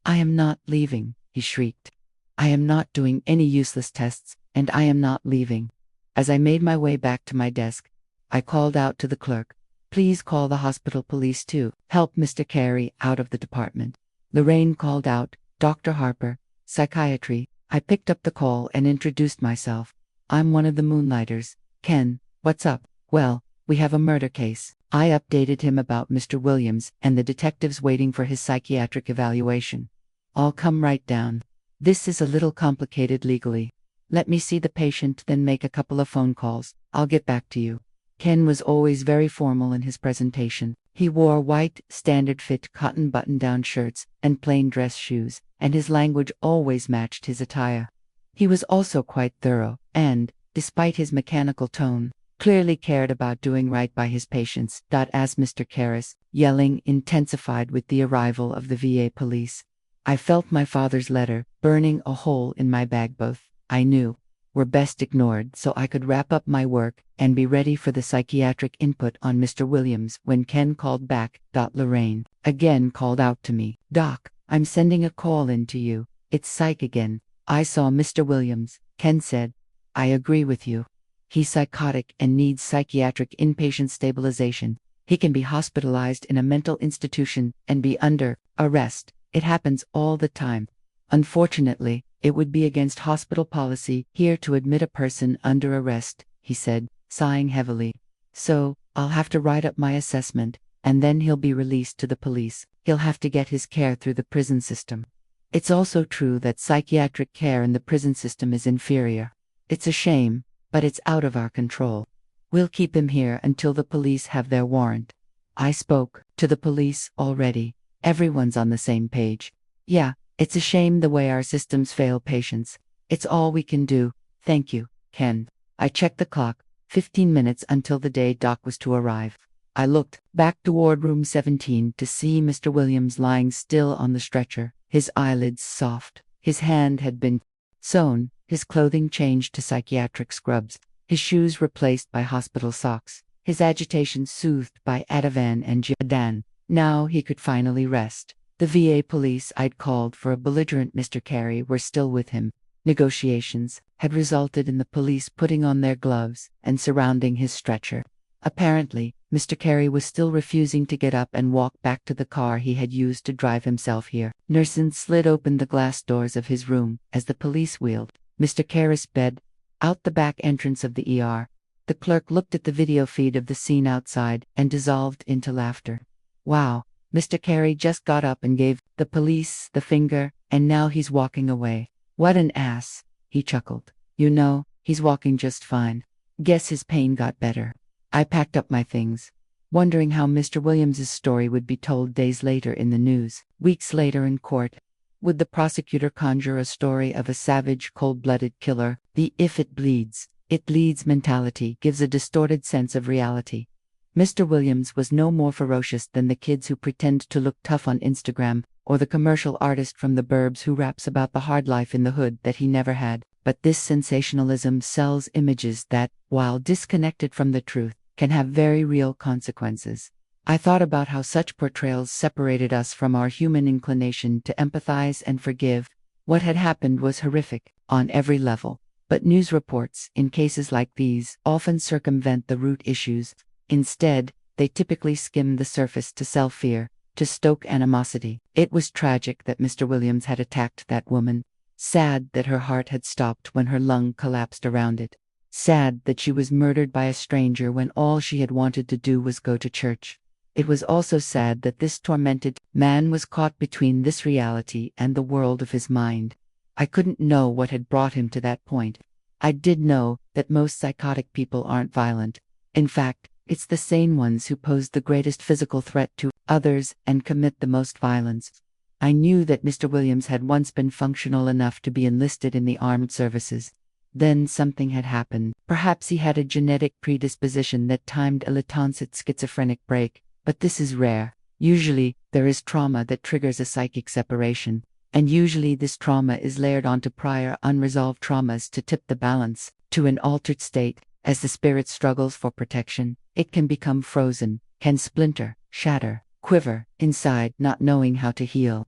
"I am not leaving," he shrieked. "I am not doing any useless tests, and I am not leaving." As I made my way back to my desk, I called out to the clerk, "Please call the hospital police to help Mr. Carey out of the department." Lorraine called out, "Dr. Harper, psychiatry." I picked up the call and introduced myself. "I'm one of the Moonlighters. Ken, what's up?" "Well, we have a murder case." I updated him about Mr. Williams and the detectives waiting for his psychiatric evaluation. "I'll come right down. This is a little complicated legally. Let me see the patient, then make a couple of phone calls. I'll get back to you." Ken was always very formal in his presentation. He wore white, standard-fit cotton button-down shirts and plain dress shoes, and his language always matched his attire. He was also quite thorough, and, despite his mechanical tone, clearly cared about doing right by his patients. As Mr. Carey's yelling intensified with the arrival of the VA police, I felt my father's letter burning a hole in my bag. Both, I knew, were best ignored so I could wrap up my work and be ready for the psychiatric input on Mr. Williams when Ken called back. Lorraine again called out to me. "Doc, I'm sending a call in to you. It's psych again." "I saw Mr. Williams," Ken said. "I agree with you. He's psychotic and needs psychiatric inpatient stabilization. He can be hospitalized in a mental institution and be under arrest. It happens all the time. Unfortunately, it would be against hospital policy here to admit a person under arrest," he said, sighing heavily. "So, I'll have to write up my assessment, and then he'll be released to the police. He'll have to get his care through the prison system." It's also true that psychiatric care in the prison system is inferior. It's a shame, but it's out of our control. We'll keep him here until the police have their warrant. I spoke to the police already. Everyone's on the same page. Yeah, it's a shame the way our systems fail patients. It's all we can do. Thank you, Ken. I checked the clock. 15 minutes until the day Doc was to arrive. I looked back toward room 17 to see Mr. Williams lying still on the stretcher, his eyelids soft. His hand had been sewn, his clothing changed to psychiatric scrubs, his shoes replaced by hospital socks, his agitation soothed by Ativan and Giadan. Now he could finally rest. The VA police I'd called for a belligerent Mr. Carey were still with him. Negotiations had resulted in the police putting on their gloves and surrounding his stretcher. Apparently, Mr. Carey was still refusing to get up and walk back to the car he had used to drive himself here. Nursing slid open the glass doors of his room as the police wheeled Mr. Carey's bed out the back entrance of the ER. The clerk looked at the video feed of the scene outside and dissolved into laughter. "Wow, Mr. Carey just got up and gave the police the finger, and now he's walking away. What an ass," he chuckled. "You know, he's walking just fine. Guess his pain got better." I packed up my things, wondering how Mr. Williams's story would be told days later in the news, weeks later in court. Would the prosecutor conjure a story of a savage, cold-blooded killer? The "if it bleeds, it leads" mentality gives a distorted sense of reality. Mr. Williams was no more ferocious than the kids who pretend to look tough on Instagram, or the commercial artist from the burbs who raps about the hard life in the hood that he never had. But this sensationalism sells images that, while disconnected from the truth, can have very real consequences. I thought about how such portrayals separated us from our human inclination to empathize and forgive. What had happened was horrific, on every level. But news reports, in cases like these, often circumvent the root issues. Instead, they typically skim the surface to sell fear, to stoke animosity. It was tragic that Mr. Williams had attacked that woman. Sad that her heart had stopped when her lung collapsed around it. Sad that she was murdered by a stranger when all she had wanted to do was go to church. It was also sad that this tormented man was caught between this reality and the world of his mind. I couldn't know what had brought him to that point. I did know that most psychotic people aren't violent. In fact, it's the sane ones who pose the greatest physical threat to others and commit the most violence. I knew that Mr. Williams had once been functional enough to be enlisted in the armed services. Then something had happened. Perhaps he had a genetic predisposition that timed a latent schizophrenic break, but this is rare. Usually, there is trauma that triggers a psychic separation, and usually this trauma is layered onto prior unresolved traumas to tip the balance to an altered state. As the spirit struggles for protection, it can become frozen, can splinter, shatter, quiver inside, not knowing how to heal.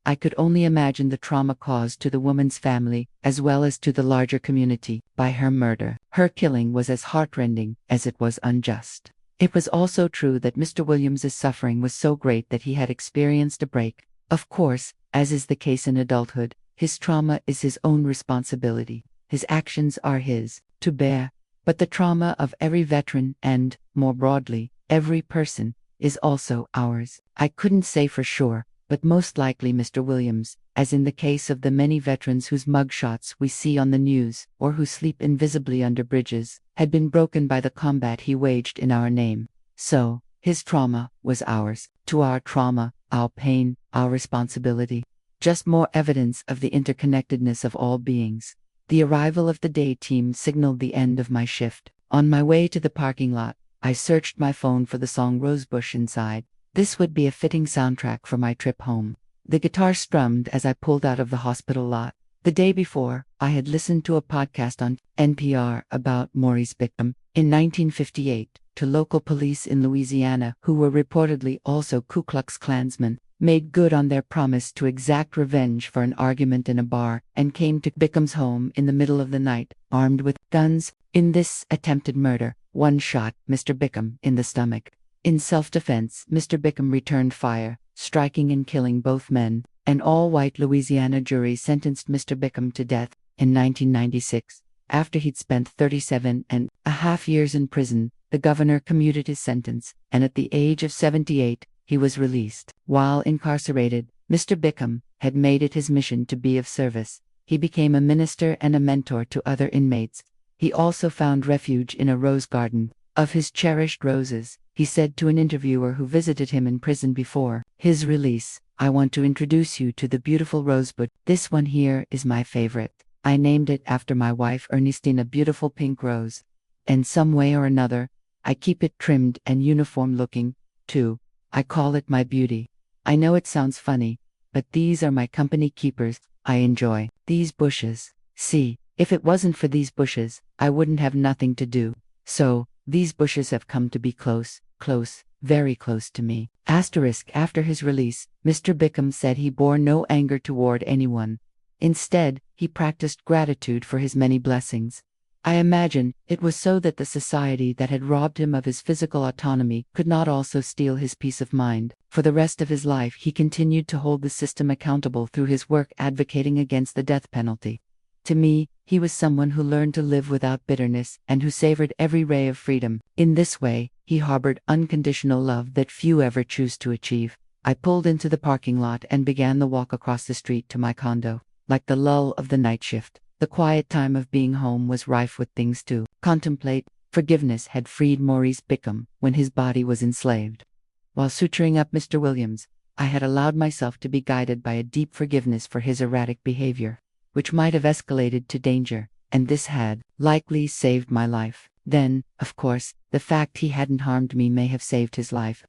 I could only imagine the trauma caused to the woman's family, as well as to the larger community, by her murder. Her killing was as heartrending as it was unjust. It was also true that Mr. Williams's suffering was so great that he had experienced a break. Of course, as is the case in adulthood, his trauma is his own responsibility. His actions are his to bear. But the trauma of every veteran and, more broadly, every person, is also ours. I couldn't say for sure, but most likely Mr. Williams, as in the case of the many veterans whose mugshots we see on the news, or who sleep invisibly under bridges, had been broken by the combat he waged in our name. So, his trauma was ours. To our trauma, our pain, our responsibility. Just more evidence of the interconnectedness of all beings. The arrival of the day team signaled the end of my shift. On my way to the parking lot, I searched my phone for the song Rosebush Inside. This would be a fitting soundtrack for my trip home. The guitar strummed as I pulled out of the hospital lot. The day before, I had listened to a podcast on NPR about Maurice Bickham in 1958 to local police in Louisiana who were reportedly also Ku Klux Klansmen, made good on their promise to exact revenge for an argument in a bar, and came to Bickham's home in the middle of the night, armed with guns. In this attempted murder, one shot Mr. Bickham in the stomach. In self-defense, Mr. Bickham returned fire, striking and killing both men. An all-white Louisiana jury sentenced Mr. Bickham to death in 1996. After he'd spent 37.5 years in prison, the governor commuted his sentence, and at the age of 78, he was released. While incarcerated, Mr. Bickham had made it his mission to be of service. He became a minister and a mentor to other inmates. He also found refuge in a rose garden. Of his cherished roses, he said to an interviewer who visited him in prison before his release, "I want to introduce you to the beautiful rosebud. This one here is my favorite. I named it after my wife Ernestine, a beautiful pink rose. And some way or another, I keep it trimmed and uniform looking, too. I call it my beauty. I know it sounds funny, but these are my company keepers. I enjoy these bushes. See, if it wasn't for these bushes, I wouldn't have nothing to do. So, these bushes have come to be close, very close to me." After his release, Mr. Bickham said he bore no anger toward anyone. Instead, he practiced gratitude for his many blessings. I imagine it was so that the society that had robbed him of his physical autonomy could not also steal his peace of mind. For the rest of his life, he continued to hold the system accountable through his work advocating against the death penalty. To me, he was someone who learned to live without bitterness and who savored every ray of freedom. In this way, he harbored unconditional love that few ever choose to achieve. I pulled into the parking lot and began the walk across the street to my condo. Like the lull of the night shift, the quiet time of being home was rife with things to contemplate. Forgiveness had freed Maurice Bickham when his body was enslaved. While suturing up Mr. Williams, I had allowed myself to be guided by a deep forgiveness for his erratic behavior, which might have escalated to danger, and this had likely saved my life. Then, of course, the fact he hadn't harmed me may have saved his life.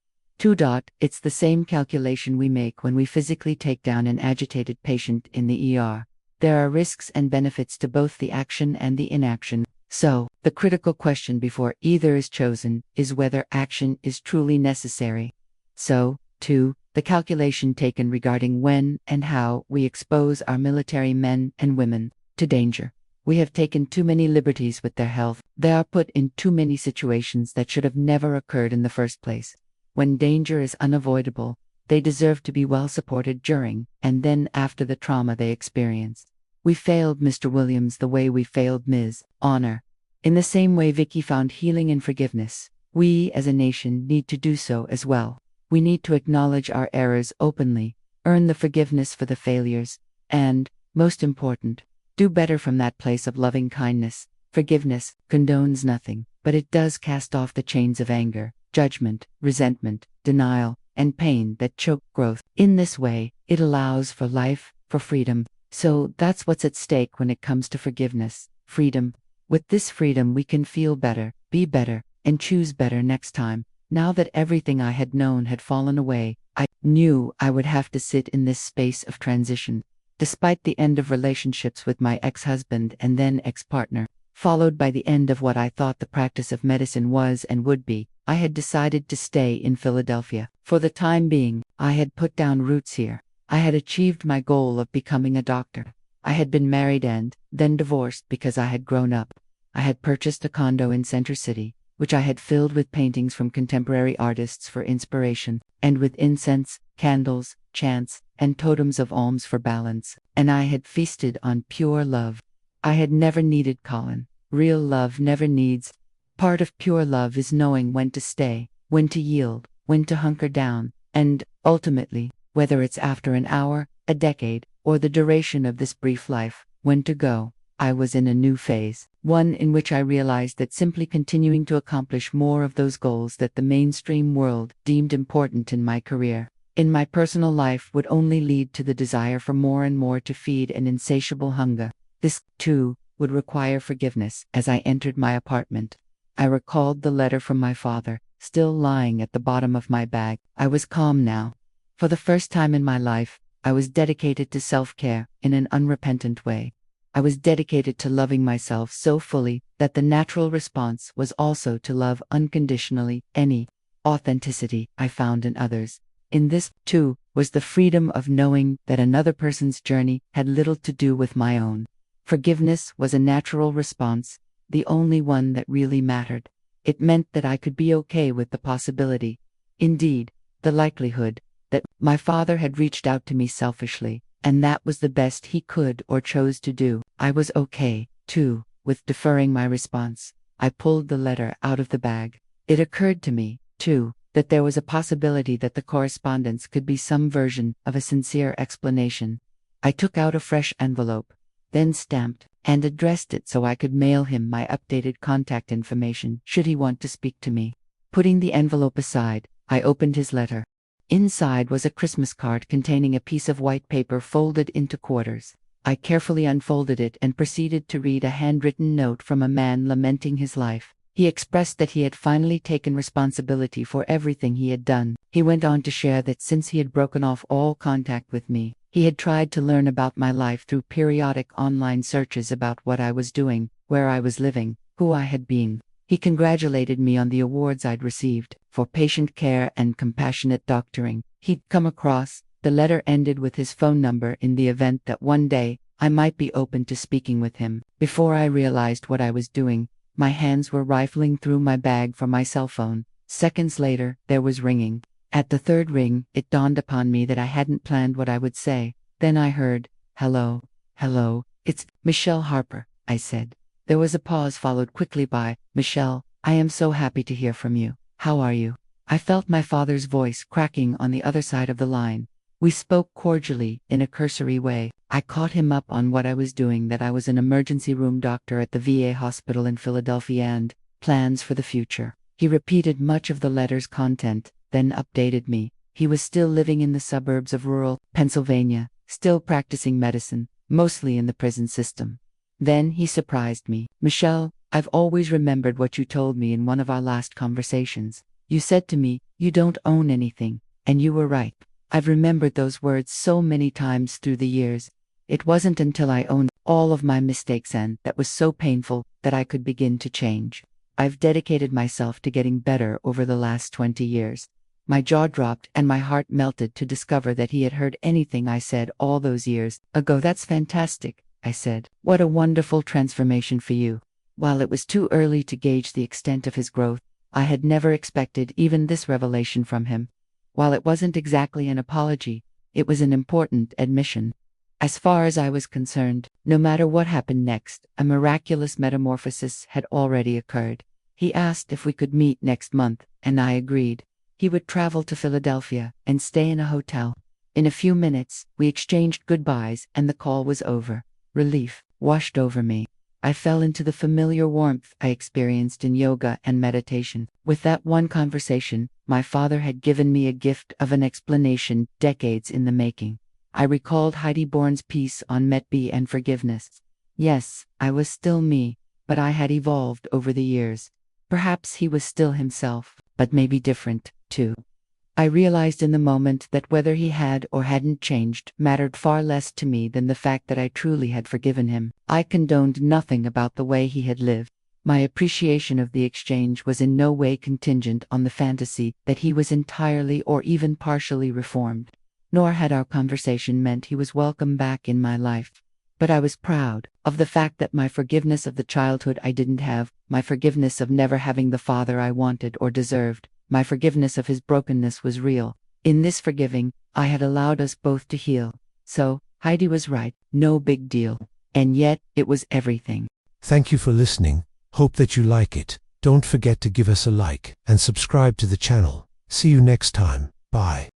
It's the same calculation we make when we physically take down an agitated patient in the ER. There are risks and benefits to both the action and the inaction. So, the critical question before either is chosen is whether action is truly necessary. So, too, the calculation taken regarding when and how we expose our military men and women to danger. We have taken too many liberties with their health. They are put in too many situations that should have never occurred in the first place. When danger is unavoidable, they deserve to be well supported during and then after the trauma they experience. We failed Mr. Williams the way we failed Ms. Honor. In the same way Vicky found healing in forgiveness, we as a nation need to do so as well. We need to acknowledge our errors openly, earn the forgiveness for the failures, and, most important, do better from that place of loving kindness. Forgiveness condones nothing, but it does cast off the chains of anger, judgment, resentment, denial, and pain that choke growth. In this way, it allows for life, for freedom. So that's what's at stake when it comes to forgiveness, freedom. With this freedom we can feel better, be better, and choose better next time. Now that everything I had known had fallen away, I knew I would have to sit in this space of transition. Despite the end of relationships with my ex-husband and then ex-partner, followed by the end of what I thought the practice of medicine was and would be, I had decided to stay in Philadelphia. For the time being, I had put down roots here. I had achieved my goal of becoming a doctor. I had been married and then divorced because I had grown up. I had purchased a condo in Center City, which I had filled with paintings from contemporary artists for inspiration, and with incense, candles, chants, and totems of alms for balance. And I had feasted on pure love. I had never needed Colin. Real love never needs. Part of pure love is knowing when to stay, when to yield, when to hunker down, and, ultimately, whether it's after an hour, a decade, or the duration of this brief life, when to go. I was in a new phase, one in which I realized that simply continuing to accomplish more of those goals that the mainstream world deemed important in my career, in my personal life, would only lead to the desire for more and more to feed an insatiable hunger. This, too, would require forgiveness. As I entered my apartment, I recalled the letter from my father, still lying at the bottom of my bag. I was calm now. For the first time in my life, I was dedicated to self-care in an unrepentant way. I was dedicated to loving myself so fully that the natural response was also to love unconditionally any authenticity I found in others. In this, too, was the freedom of knowing that another person's journey had little to do with my own. Forgiveness was a natural response, the only one that really mattered. It meant that I could be okay with the possibility, indeed, the likelihood, that my father had reached out to me selfishly, and that was the best he could or chose to do. I was okay, too, with deferring my response. I pulled the letter out of the bag. It occurred to me, too, that there was a possibility that the correspondence could be some version of a sincere explanation. I took out a fresh envelope, then stamped and addressed it so I could mail him my updated contact information should he want to speak to me. Putting the envelope aside, I opened his letter. Inside was a Christmas card containing a piece of white paper folded into quarters. I carefully unfolded it and proceeded to read a handwritten note from a man lamenting his life. He expressed that he had finally taken responsibility for everything he had done. He went on to share that since he had broken off all contact with me, he had tried to learn about my life through periodic online searches about what I was doing, where I was living, who I had been. He congratulated me on the awards I'd received for patient care and compassionate doctoring he'd come across. The letter ended with his phone number in the event that one day I might be open to speaking with him. Before I realized what I was doing, my hands were rifling through my bag for my cell phone. Seconds later, there was ringing. At the third ring, it dawned upon me that I hadn't planned what I would say. Then I heard, "Hello, hello, it's Michele Harper," I said. There was a pause followed quickly by, "Michele, I am so happy to hear from you. How are you?" I felt my father's voice cracking on the other side of the line. We spoke cordially, in a cursory way. I caught him up on what I was doing, that I was an emergency room doctor at the VA hospital in Philadelphia and plans for the future. He repeated much of the letter's content, then updated me. He was still living in the suburbs of rural Pennsylvania, still practicing medicine, mostly in the prison system. Then he surprised me. "Michele, I've always remembered what you told me in one of our last conversations. You said to me, you don't own anything, and you were right. I've remembered those words so many times through the years. It wasn't until I owned all of my mistakes and that was so painful that I could begin to change. I've dedicated myself to getting better over the last 20 years. My jaw dropped and my heart melted to discover that he had heard anything I said all those years ago. "That's fantastic," I said. "What a wonderful transformation for you." While it was too early to gauge the extent of his growth, I had never expected even this revelation from him. While it wasn't exactly an apology, it was an important admission. As far as I was concerned, no matter what happened next, a miraculous metamorphosis had already occurred. He asked if we could meet next month, and I agreed. He would travel to Philadelphia and stay in a hotel. In a few minutes, we exchanged goodbyes and the call was over. Relief washed over me. I fell into the familiar warmth I experienced in yoga and meditation. With that one conversation, my father had given me a gift of an explanation decades in the making. I recalled Heidi Born's piece on Metbe and forgiveness. Yes, I was still me, but I had evolved over the years. Perhaps he was still himself, but maybe different, too. I realized in the moment that whether he had or hadn't changed mattered far less to me than the fact that I truly had forgiven him. I condoned nothing about the way he had lived. My appreciation of the exchange was in no way contingent on the fantasy that he was entirely or even partially reformed. Nor had our conversation meant he was welcome back in my life. But I was proud of the fact that my forgiveness of the childhood I didn't have, my forgiveness of never having the father I wanted or deserved, my forgiveness of his brokenness was real. In this forgiving, I had allowed us both to heal. So, Heidi was right, no big deal. And yet, it was everything. Thank you for listening. Hope that you like it. Don't forget to give us a like and subscribe to the channel. See you next time. Bye.